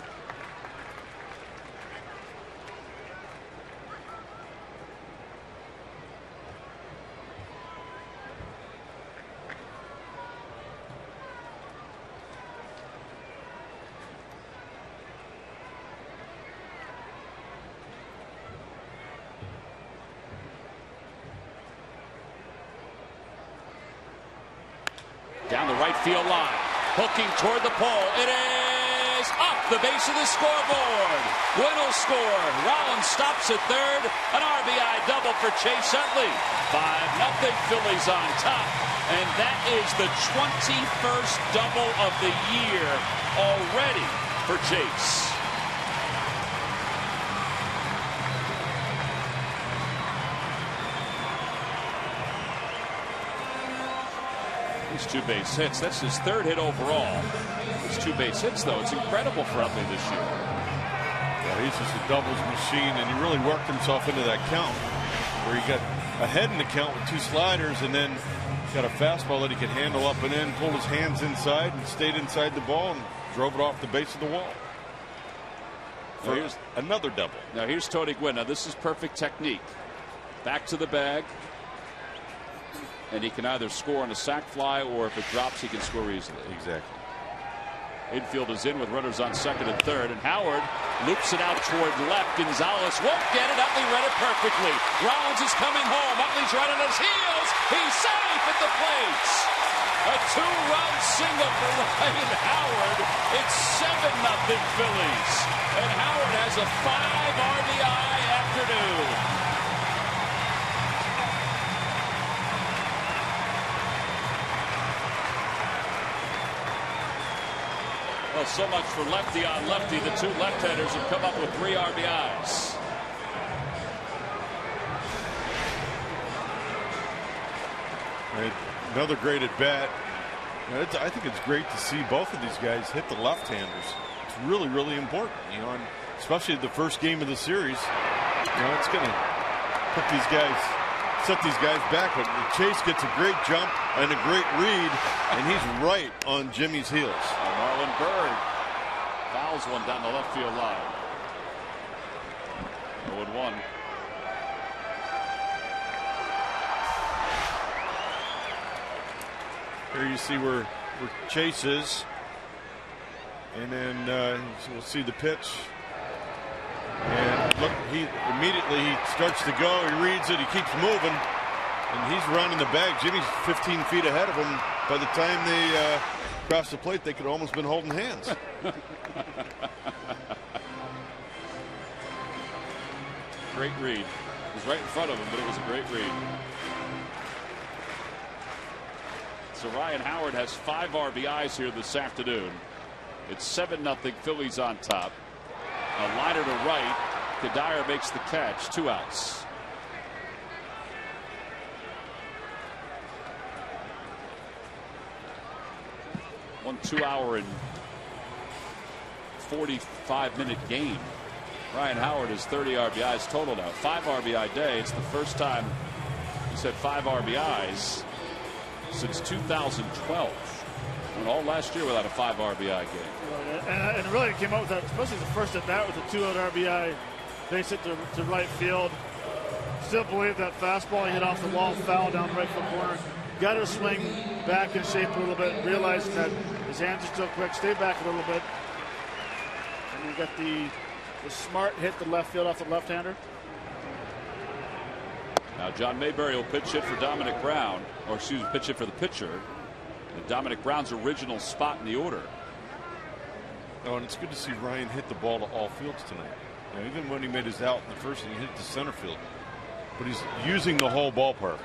Down the right field line, hooking toward the pole. It is up the base of the scoreboard. Gwynn will score. Rollins stops at third. An RBI double for Chase Utley. 5-0 Phillies on top. And that is the 21st double of the year already for Chase. These 2 base hits. That's his 3rd hit overall. His 2 base hits, though. It's incredible for Utley this year. Yeah, he's just a doubles machine, and he really worked himself into that count where he got ahead in the count with 2 sliders, and then got a fastball that he could handle up and in, pulled his hands inside and stayed inside the ball and drove it off the base of the wall. For here's another double. Now here's Tony Gwynn. Now this is perfect technique. Back to the bag. And he can either score on a sac fly, or if it drops, he can score easily. Exactly. Infield is in with runners on second and third, and Howard loops it out toward left. Gonzalez won't get it. Utley read it perfectly. Rollins is coming home. Utley's right on his heels. He's safe at the plate. A 2-run single for Ryan Howard. It's 7-0 Phillies. And Howard has a 5 RBI afternoon. Well, so much for lefty on lefty. The 2 left-handers have come up with 3 RBIs. Another great at bat. I think it's great to see both of these guys hit the left-handers. It's really, really important, and especially the first game of the series. It's going to put these guys, set these guys back. But Chase gets a great jump and a great read, and he's right on Jimmy's heels. Marlon Byrd fouls one down the left field line. 0-1. Here you see where Chase is, and then we'll see the pitch. And look, he starts to go. He reads it. He keeps moving, and he's running the bag. Jimmy's 15 feet ahead of him. By the time they cross the plate, they could almost been holding hands. Great read. It was right in front of him, but it was a great read. So Ryan Howard has 5 RBIs here this afternoon. It's 7-0 Phillies on top. A liner to right. Kadire makes the catch. 2 outs. One 2-hour and 45-minute game. Ryan Howard has 30 RBIs total now. 5 RBI day. It's the first time he's had 5 RBIs since 2012. And all last year without a 5 RBI game. And really it came up with that, especially the first at bat with a 2-out RBI base hit to right field. Still believe that fastball he hit off the wall, foul down right foot corner. Got to swing back in shape a little bit, realizing that his hands are still quick. Stay back a little bit. And you got the smart hit to left field off the left-hander. Now John Mayberry will pitch hit for Dominic Brown, or excuse me, pitch hit for the pitcher. And Dominic Brown's original spot in the order. Oh, and it's good to see Ryan hit the ball to all fields tonight. Even when he made his out in the first, he hit it to center field. But he's using the whole ballpark.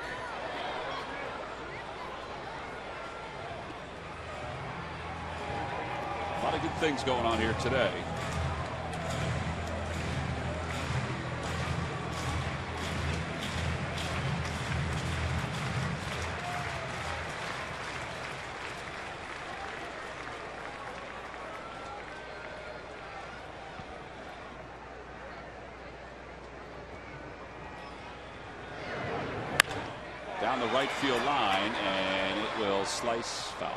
A lot of good things going on here today. Down the right field line, and it will slice foul.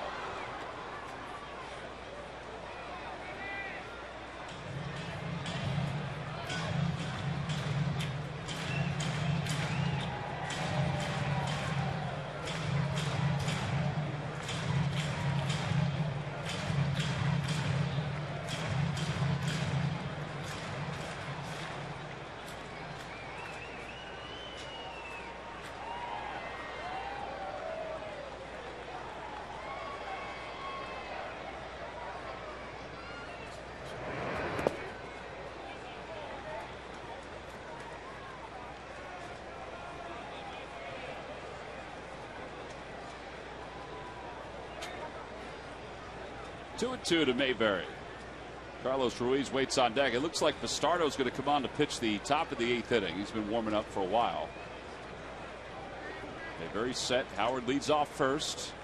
Two and two to Mayberry. Carlos Ruiz waits on deck. It looks like Bastardo's going to come on to pitch the top of the 8th inning. He's been warming up for a while. Mayberry set. Howard leads off first.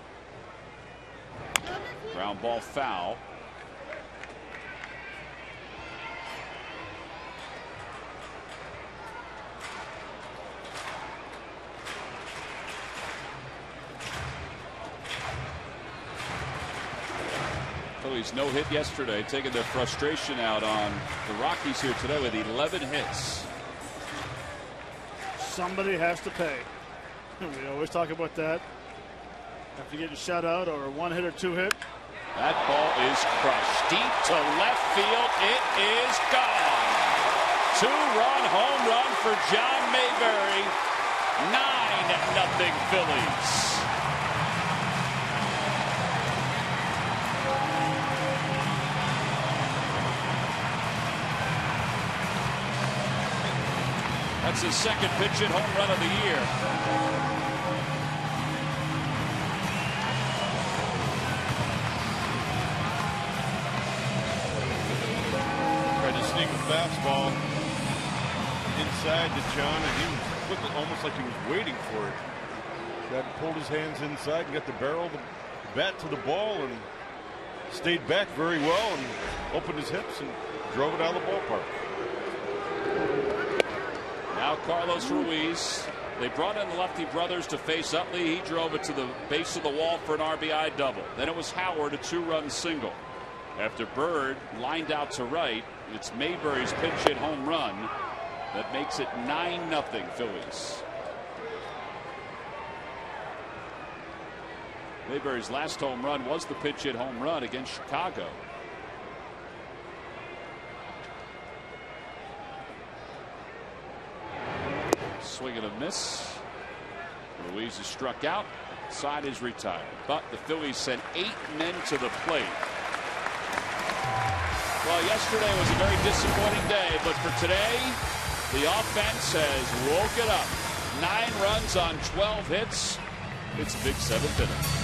Ground ball foul. Phillies no hit yesterday, taking their frustration out on the Rockies here today with 11 hits. Somebody has to pay. We always talk about that. After getting shut out or a 1-hit or 2-hit. That ball is crushed deep to left field. It is gone. 2-run home run for John Mayberry. 9-0 Phillies. That's his second pitch-hit home run of the year. Tried to sneak a fastball inside to John, and he was almost like he was waiting for it. Pulled his hands inside and got the barrel of the bat to the ball and stayed back very well and opened his hips and drove it out of the ballpark. Now Carlos Ruiz. They brought in the lefty brothers to face Utley. He drove it to the base of the wall for an RBI double. Then it was Howard, a 2-run single. After Bird lined out to right, it's Mayberry's pinch hit home run that makes it 9-0 Phillies. Mayberry's last home run was the pinch hit home run against Chicago. Swing and a miss. Ruiz is struck out. Side is retired. But the Phillies sent 8 men to the plate. Well, yesterday was a very disappointing day, but for today, the offense has woken up. 9 runs on 12 hits. It's a big 7th inning.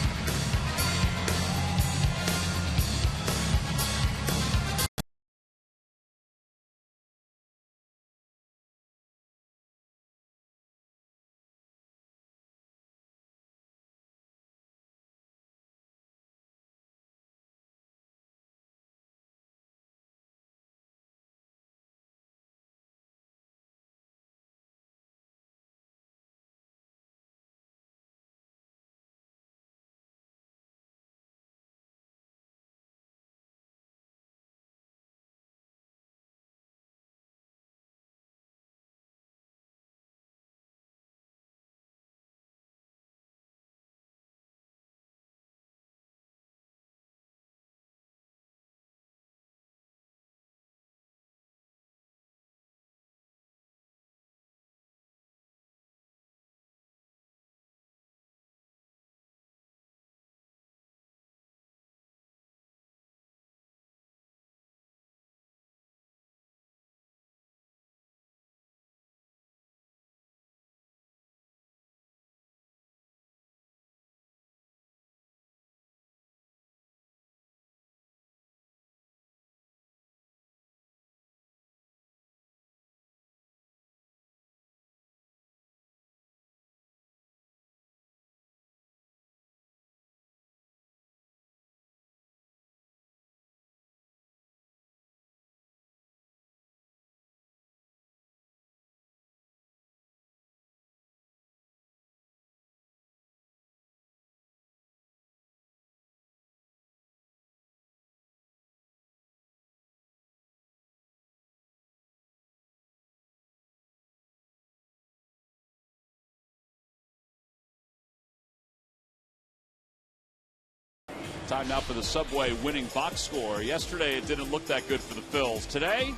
Time now for the Subway winning box score. Yesterday it didn't look that good for the Phils. Today,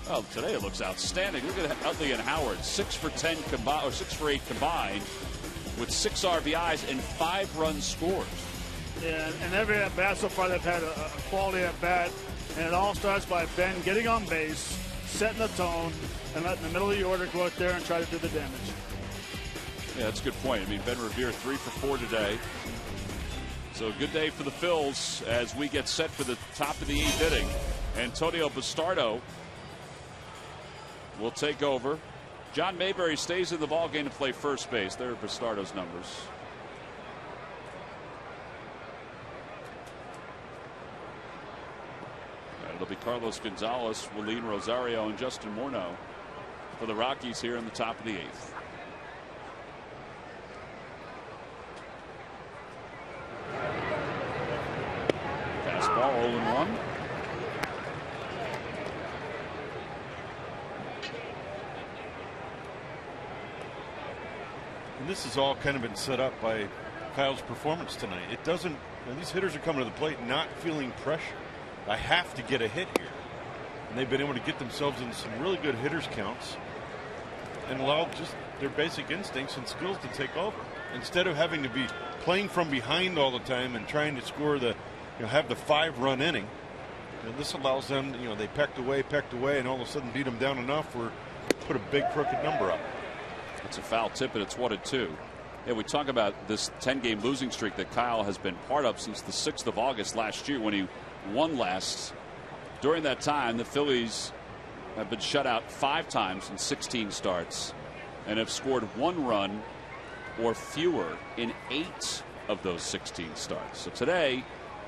well, today it looks outstanding. Look at Utley and Howard, 6 for 10 combined, or 6 for 8 combined, with 6 RBIs and 5 runs scored. Yeah, and every at bat so far they've had a quality at bat, and it all starts by Ben getting on base, setting the tone, and letting the middle of the order go out there and try to do the damage. Yeah, that's a good point. I mean, Ben Revere 3 for 4 today. So a good day for the Phils as we get set for the top of the 8th inning. Antonio Bastardo will take over. John Mayberry stays in the ballgame to play first base. There are Bastardo's numbers. And it'll be Carlos Gonzalez, Willeen Rosario, and Justin Morneau for the Rockies here in the top of the 8th. Fastball 0-1. And this has all kind of been set up by Kyle's performance tonight. It doesn't, you know, these hitters are coming to the plate not feeling pressure. I have to get a hit here. And they've been able to get themselves in some really good hitters counts and allow just their basic instincts and skills to take over. Instead of having to be playing from behind all the time and trying to score the, have the 5-run inning. And this allows them, they pecked away, and all of a sudden beat them down enough where put a big crooked number up. It's a foul tip, and it's 1-2. Yeah, we talk about this 10-game losing streak that Kyle has been part of since the 6th of August last year when he won last. During that time, the Phillies have been shut out 5 times in 16 starts and have scored 1 run or fewer in 8 of those 16 starts. So today,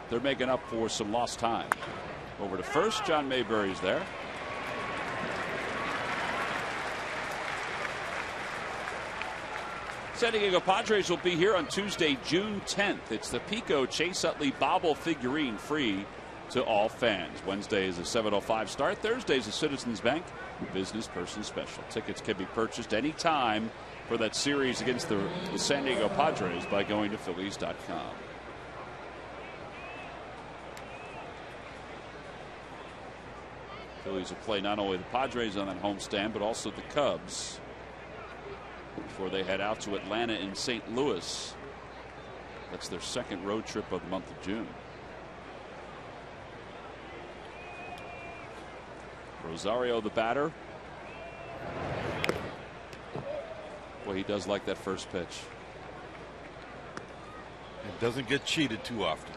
they're making up for some lost time. Over to first, John Mayberry's there. San Diego Padres will be here on Tuesday, June 10th. It's the Pico Chase Utley Bobble figurine, free to all fans. Wednesday is a 7:05 start. Thursday is a Citizens Bank business person special. Tickets can be purchased anytime for that series against the San Diego Padres by going to Phillies.com. Phillies will play not only the Padres on that homestand, but also the Cubs before they head out to Atlanta and St. Louis. That's their second road trip of the month of June. Rosario, the batter. Boy, he does like that first pitch. It doesn't get cheated too often.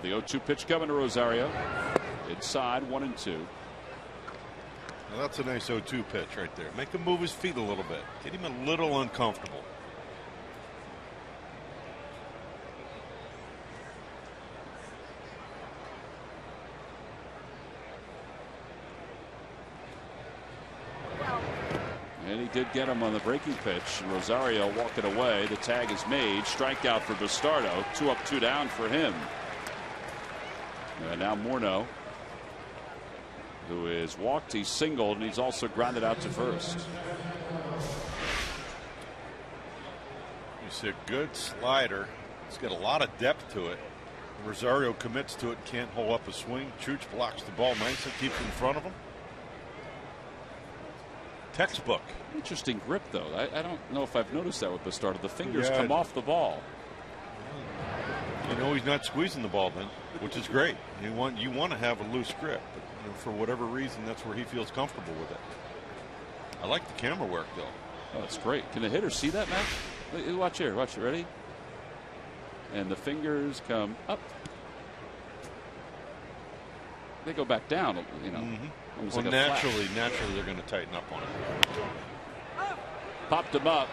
The 0-2 pitch coming to Rosario. Inside, 1-2. Well, that's a nice 0-2 pitch right there. Make him move his feet a little bit. Get him a little uncomfortable. And he did get him on the breaking pitch. Rosario walking away. The tag is made. Strikeout for Bastardo. 2 up, 2 down for him. And now Morneau, who is walked, he's singled, and he's also grounded out to first. You see a good slider. It's got a lot of depth to it. Rosario commits to it, can't hold up a swing. Chooch blocks the ball nicely, keeps it in front of him. Textbook. Interesting grip, though. I don't know if I've noticed that with Bastardo. The fingers come off the ball. He's not squeezing the ball then, which is great. You want to have a loose grip, but for whatever reason, that's where he feels comfortable with it. I like the camera work, though. Oh, it's great. Can the hitter see that, Matt? Watch here. Watch it. Ready? And the fingers come up. They go back down. Almost Well, like naturally, they're going to tighten up on it. Popped him up.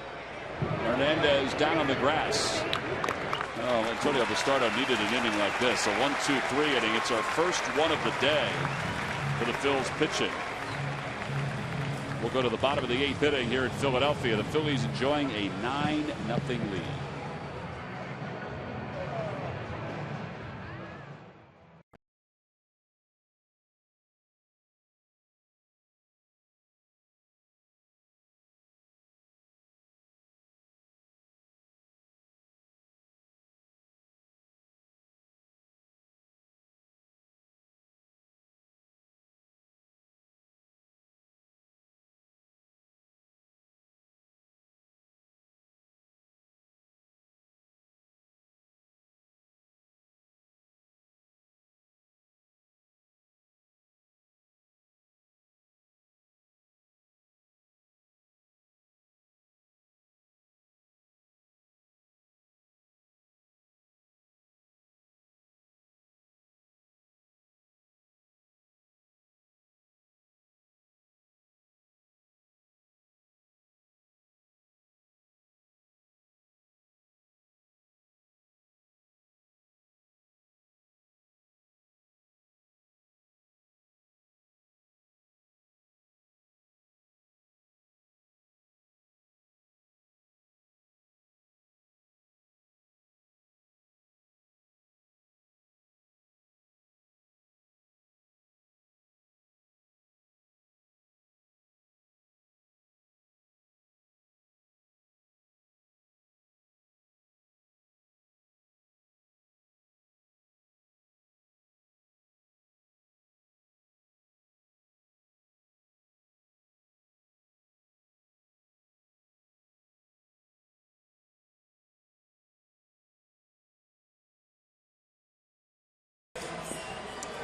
Hernandez down on the grass. Oh, Antonio Bastardo needed an inning like this. A 1-2-3 inning. It's our first one of the day for the Phils pitching. We'll go to the bottom of the 8th inning here in Philadelphia. The Phillies enjoying a 9-0 lead.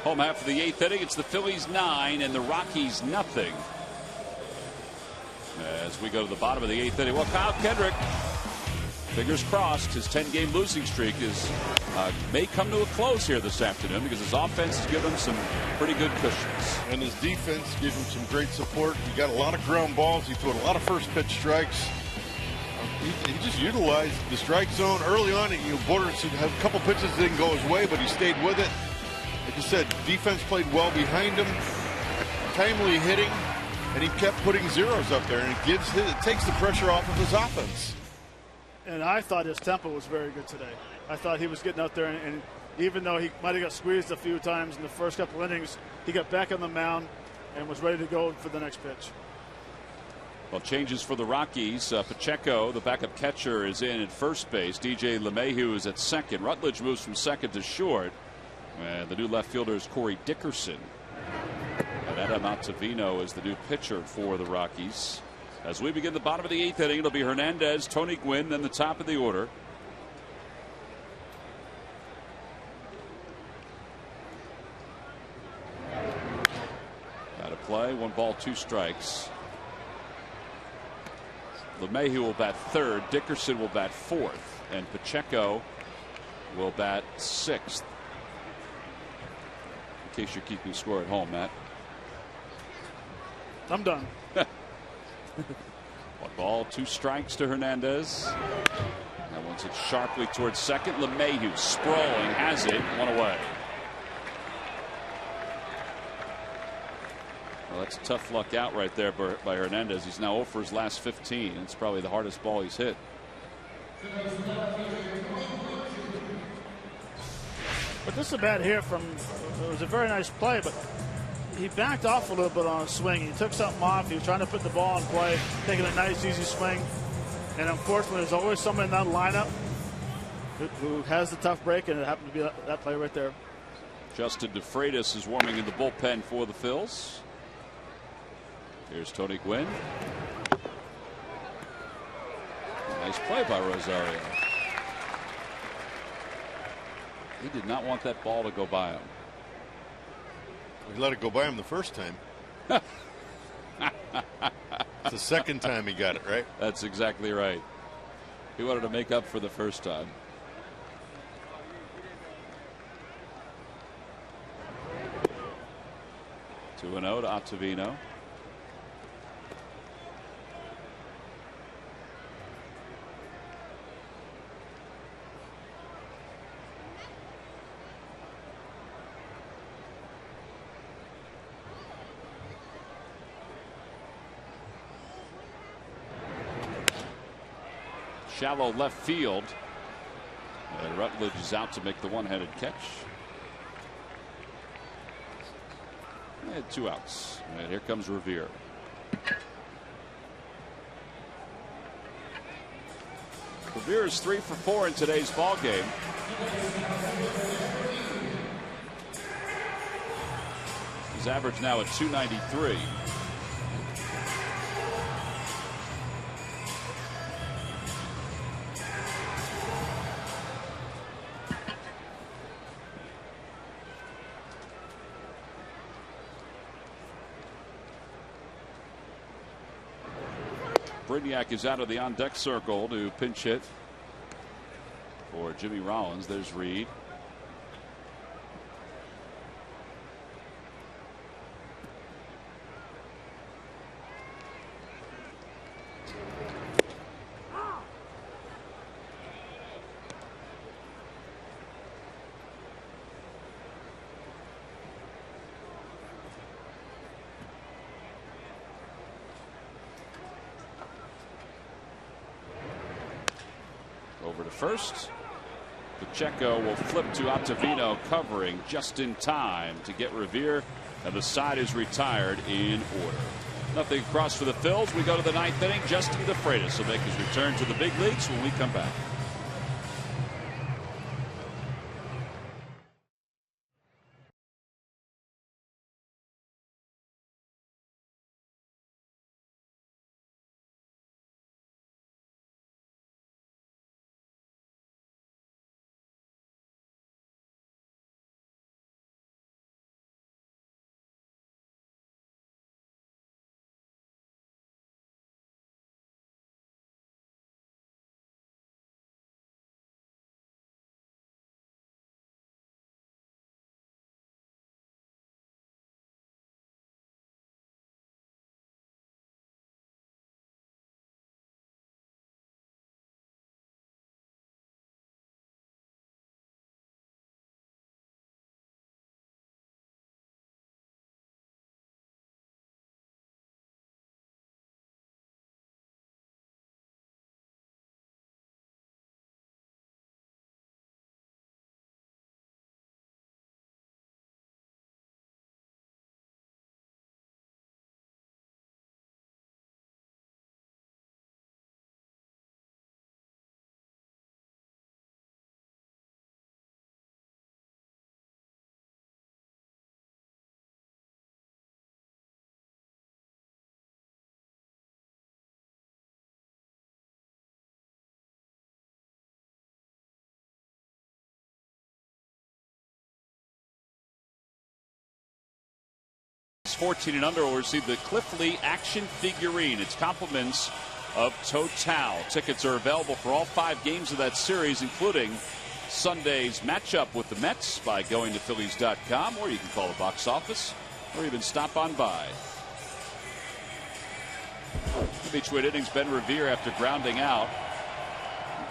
Home half of the 8th inning. It's the Phillies 9 and the Rockies nothing. As we go to the bottom of the 8th inning. Well, Kyle Kendrick, fingers crossed, his 10-game losing streak may come to a close here this afternoon because his offense has given him some pretty good cushions. And his defense gave him some great support. He got a lot of ground balls. He threw a lot of first pitch strikes. He just utilized the strike zone early on. Borders had a couple pitches that didn't go his way, but he stayed with it. Like I said, defense played well behind him. Timely hitting, and he kept putting zeros up there, and it takes the pressure off of his offense. And I thought his tempo was very good today. I thought he was getting out there, and even though he might have got squeezed a few times in the first couple innings, he got back on the mound and was ready to go for the next pitch. Well, changes for the Rockies. Pacheco, the backup catcher, is in at first base. DJ LeMahieu is at second. Rutledge moves from second to short. And the new left fielder is Corey Dickerson. And Adam Ottavino is the new pitcher for the Rockies. As we begin the bottom of the 8th inning, it'll be Hernandez, Tony Gwynn, then the top of the order. Out of play, 1 ball, 2 strikes. LeMahieu will bat third, Dickerson will bat fourth, and Pacheco will bat sixth. In case you're keeping score at home, Matt. I'm done. 1 ball, 2 strikes to Hernandez. That one's it sharply towards second. LeMahieu sprawling, has it, 1 away. Well, that's a tough luck out right there by Hernandez. He's now 0 for his last 15. It's probably the hardest ball he's hit. But this is a bad hit from. It was a very nice play, but he backed off a little bit on a swing. He took something off. He was trying to put the ball in play, taking a nice, easy swing. And unfortunately, there's always someone in that lineup who has the tough break, and it happened to be that play right there. Justin DeFreitas is warming in the bullpen for the Phils. Here's Tony Gwynn. Nice play by Rosario. He did not want that ball to go by him. He let it go by him the first time. It's the second time he got it, right? That's exactly right. He wanted to make up for the first time. Two 2-0 to Ottavino. Shallow left field. And Rutledge is out to make the one-handed catch. And 2 outs. And here comes Revere. Revere is 3 for 4 in today's ball game. His average now at .293. Brignac is out of the on-deck circle to pinch hit for Jimmy Rollins. There's Reed. Over to first. Pacheco will flip to Ottavino, covering just in time to get Revere, and the side is retired in order. Nothing across for the Phils. We go to the 9th inning. Justin DeFreitas will make his return to the big leagues when we come back. 14 and under will receive the Cliff Lee action figurine. It's compliments of Total. Tickets are available for all 5 games of that series, including Sunday's matchup with the Mets, by going to Phillies.com, or you can call the box office, or even stop on by. Beachwood innings, Ben Revere, after grounding out,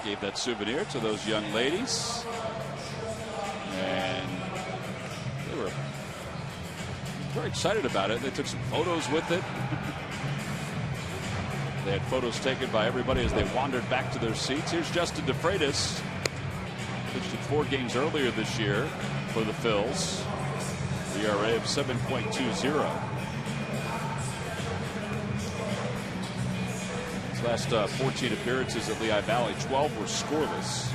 gave that souvenir to those young ladies, and they were very excited about it. They took some photos with it. They had photos taken by everybody as they wandered back to their seats. Here's Justin DeFreitas. Pitched in 4 games earlier this year for the Phils. ERA of 7.20. His last 14 appearances at Lehigh Valley, 12 were scoreless.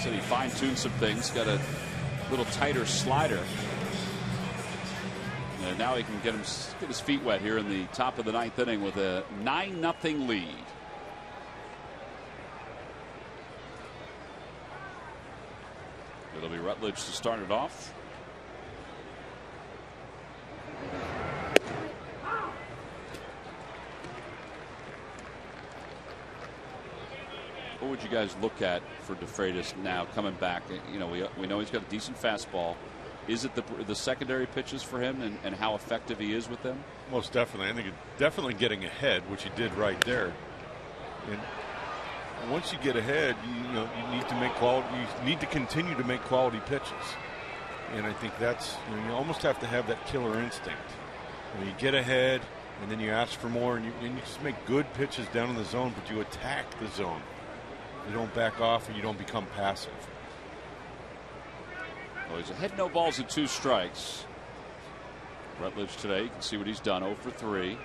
Said he fine-tuned some things, got a little tighter slider. And now he can get his feet wet here in the top of the 9th inning with a 9-0 lead. It'll be Rutledge to start it off. What would you guys look at for DeFreitas now coming back? You know, we know he's got a decent fastball. Is it the secondary pitches for him and how effective he is with them? Most definitely. I think definitely getting ahead, which he did right there. And once you get ahead, you need to make quality. You need to continue to make quality pitches. And I think that's, you almost have to have that killer instinct. You get ahead, and then you ask for more, and you just make good pitches down in the zone, but you attack the zone. You don't back off, and you don't become passive. Well, he's ahead, no balls and 2 strikes. Rutledge today, you can see what he's done, 0 for 3.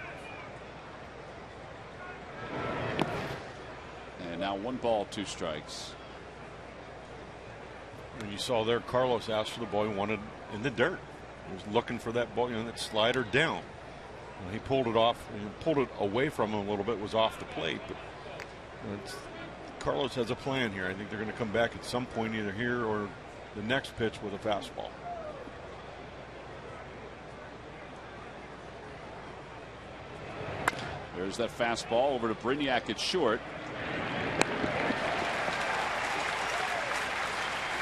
And now 1 ball, 2 strikes. And you saw there, Carlos asked for the ball he wanted in the dirt. He was looking for that ball, that slider down. And he pulled it off, and pulled it away from him a little bit, was off the plate. But Carlos has a plan here. I think they're going to come back at some point, either here or the next pitch, with a fastball. There's that fastball over to Brignac at short.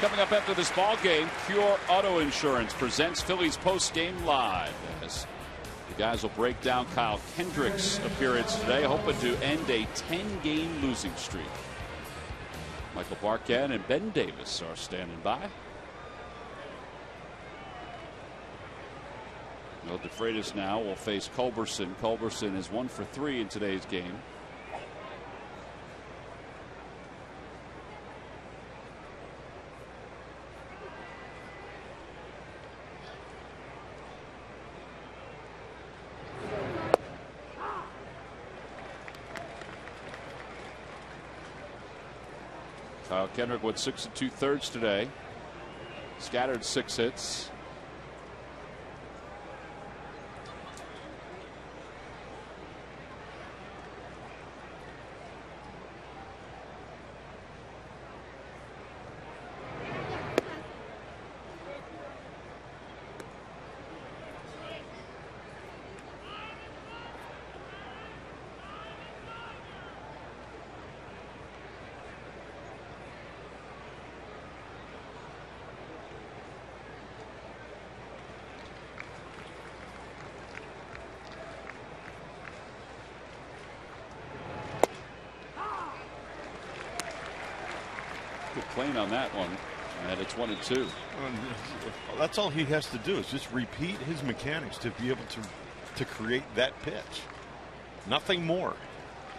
Coming up after this ball game, Pure Auto Insurance presents Phillies Postgame Live, as the guys will break down Kyle Kendrick's appearance today, hoping to end a 10-game losing streak. Michael Barkan and Ben Davis are standing by. Well, DeFreitas now will face Culberson. Culberson is 1 for 3 in today's game. Kyle Kendrick with 6 2/3 today. Scattered 6 hits. Good plane on that one, and it's 1-2. That's all he has to do, is just repeat his mechanics to be able to create that pitch. Nothing more.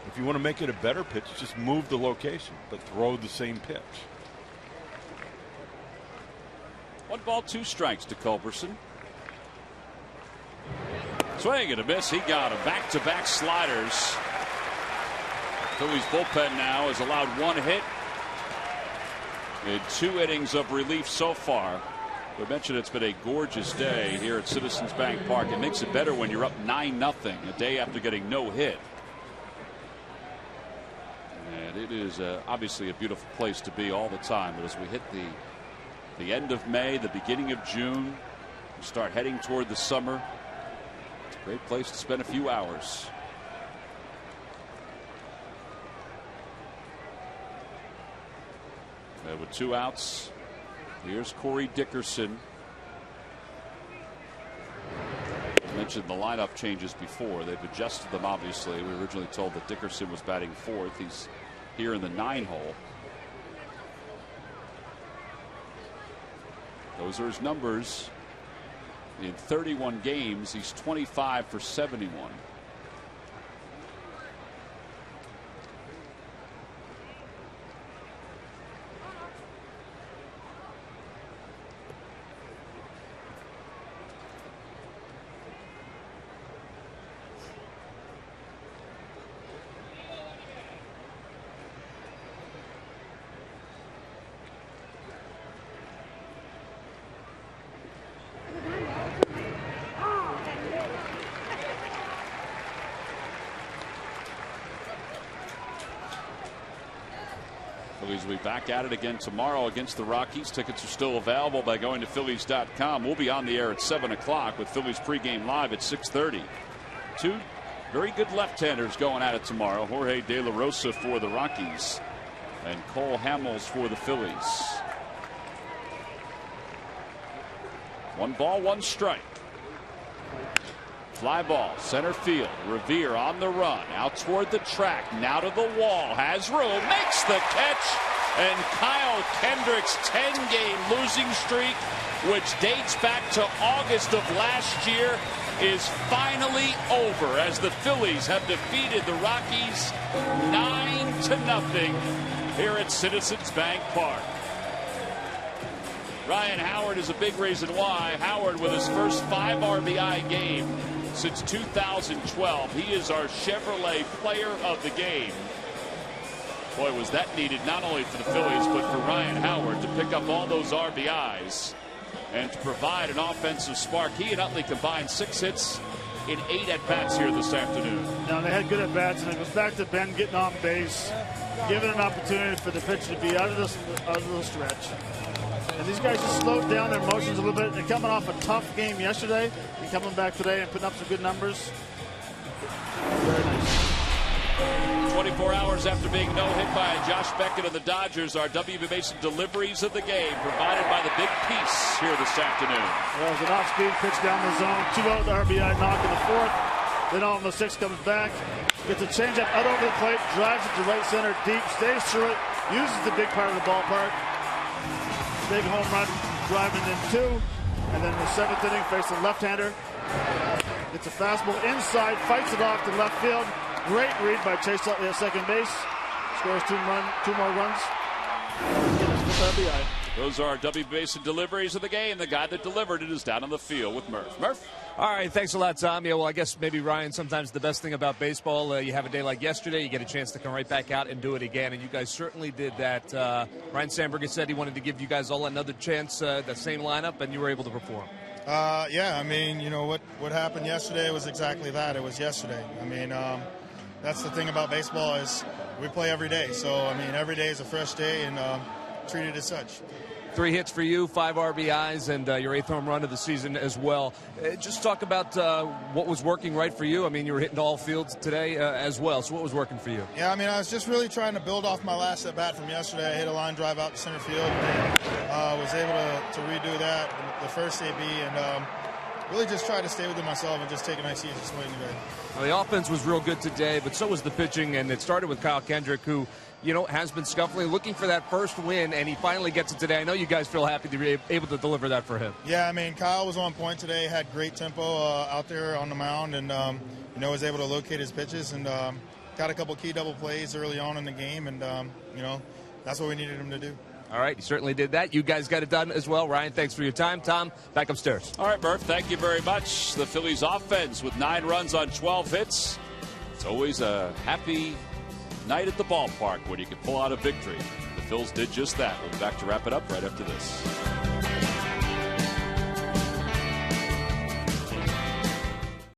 If you want to make it a better pitch, just move the location, but throw the same pitch. 1 ball, 2 strikes to Culberson. Swing and a miss. He got him. Back-to-back sliders. Phillies bullpen now has allowed 1 hit in 2 innings of relief so far. We mentioned it's been a gorgeous day here at Citizens Bank Park. It makes it better when you're up 9-0 a day after getting no hit. And it is obviously a beautiful place to be all the time. But as we hit the The end of May, the beginning of June. We start heading toward the summer. It's a great place to spend a few hours. With 2 outs, here's Corey Dickerson. I mentioned the lineup changes before. They've adjusted them, obviously. We were originally told that Dickerson was batting 4th. He's here in the 9 hole. Those are his numbers. In 31 games, he's 25 for 71. Phillies will be back at it again tomorrow against the Rockies. Tickets are still available by going to Phillies.com. We'll be on the air at 7 o'clock with Phillies pregame live at 6:30. 2 very good left-handers going at it tomorrow. Jorge De La Rosa for the Rockies and Cole Hamels for the Phillies. 1 ball, 1 strike. Fly ball, center field. Revere on the run, out toward the track, now to the wall, has room, makes the catch, and Kyle Kendrick's 10-game losing streak, which dates back to August of last year, is finally over as the Phillies have defeated the Rockies 9-0 here at Citizens Bank Park. Ryan Howard is a big reason why. Howard with his first 5 RBI game since 2012. He is our Chevrolet player of the game. Boy, was that needed not only for the Phillies but for Ryan Howard to pick up all those RBIs and to provide an offensive spark. He and Utley combined 6 hits in 8 at-bats here this afternoon. Now, they had good at-bats, and it goes back to Ben getting on base, giving an opportunity for the pitcher to be out of the stretch. And these guys just slowed down their motions a little bit. They're coming off a tough game yesterday and coming back today and putting up some good numbers. Very nice. 24 hours after being no-hit by Josh Beckett of the Dodgers, our W.B. Mason deliveries of the game provided by the big piece here this afternoon. Well, it was an off-speed pitch down the zone. 2-0 RBI knock in the 4th. Then all in the 6th comes back. Gets a changeup out over the plate. Drives it to right center deep. Stays through it. Uses the big part of the ballpark. Big home run, driving in 2, and then the 7th inning faced a left-hander. It's a fastball inside, fights it off to left field. Great read by Chase Utley at second base. Scores 2 more runs. RBI. Those are our W. Mason deliveries of the game. The guy that delivered it is down on the field with Murph. Murph? All right, thanks a lot, Tom. Yeah, well, I guess maybe, Ryan, sometimes the best thing about baseball, you have a day like yesterday, you get a chance to come right back out and do it again, and you guys certainly did that. Ryan Sandberg said he wanted to give you guys all another chance, that same lineup, and you were able to perform. Yeah, I mean, you know, what happened yesterday was exactly that. It was yesterday. I mean, that's the thing about baseball is we play every day. So, I mean, every day is a fresh day, and treat it as such. 3 hits for you, 5 RBIs, and your 8th home run of the season as well. Just talk about what was working right for you. I mean, you were hitting all fields today as well, so what was working for you? Yeah, I mean, I was just really trying to build off my last at-bat from yesterday. I hit a line drive out to center field, and was able to redo that, the first AB, and really just try to stay within myself and just take a nice easy swing today. Well, the offense was real good today, but so was the pitching, and it started with Kyle Kendrick, who, you know, has been scuffling, looking for that first win, and he finally gets it today. I know you guys feel happy to be able to deliver that for him. Yeah, I mean, Kyle was on point today, had great tempo out there on the mound, and, you know, was able to locate his pitches, and got a couple key double plays early on in the game, and, you know, that's what we needed him to do. All right, you certainly did that. You guys got it done as well. Ryan, thanks for your time. Tom, back upstairs. All right, Murph, thank you very much. The Phillies offense with 9 runs on 12 hits. It's always a happy night at the ballpark when you can pull out a victory. The Phils did just that. We'll be back to wrap it up right after this.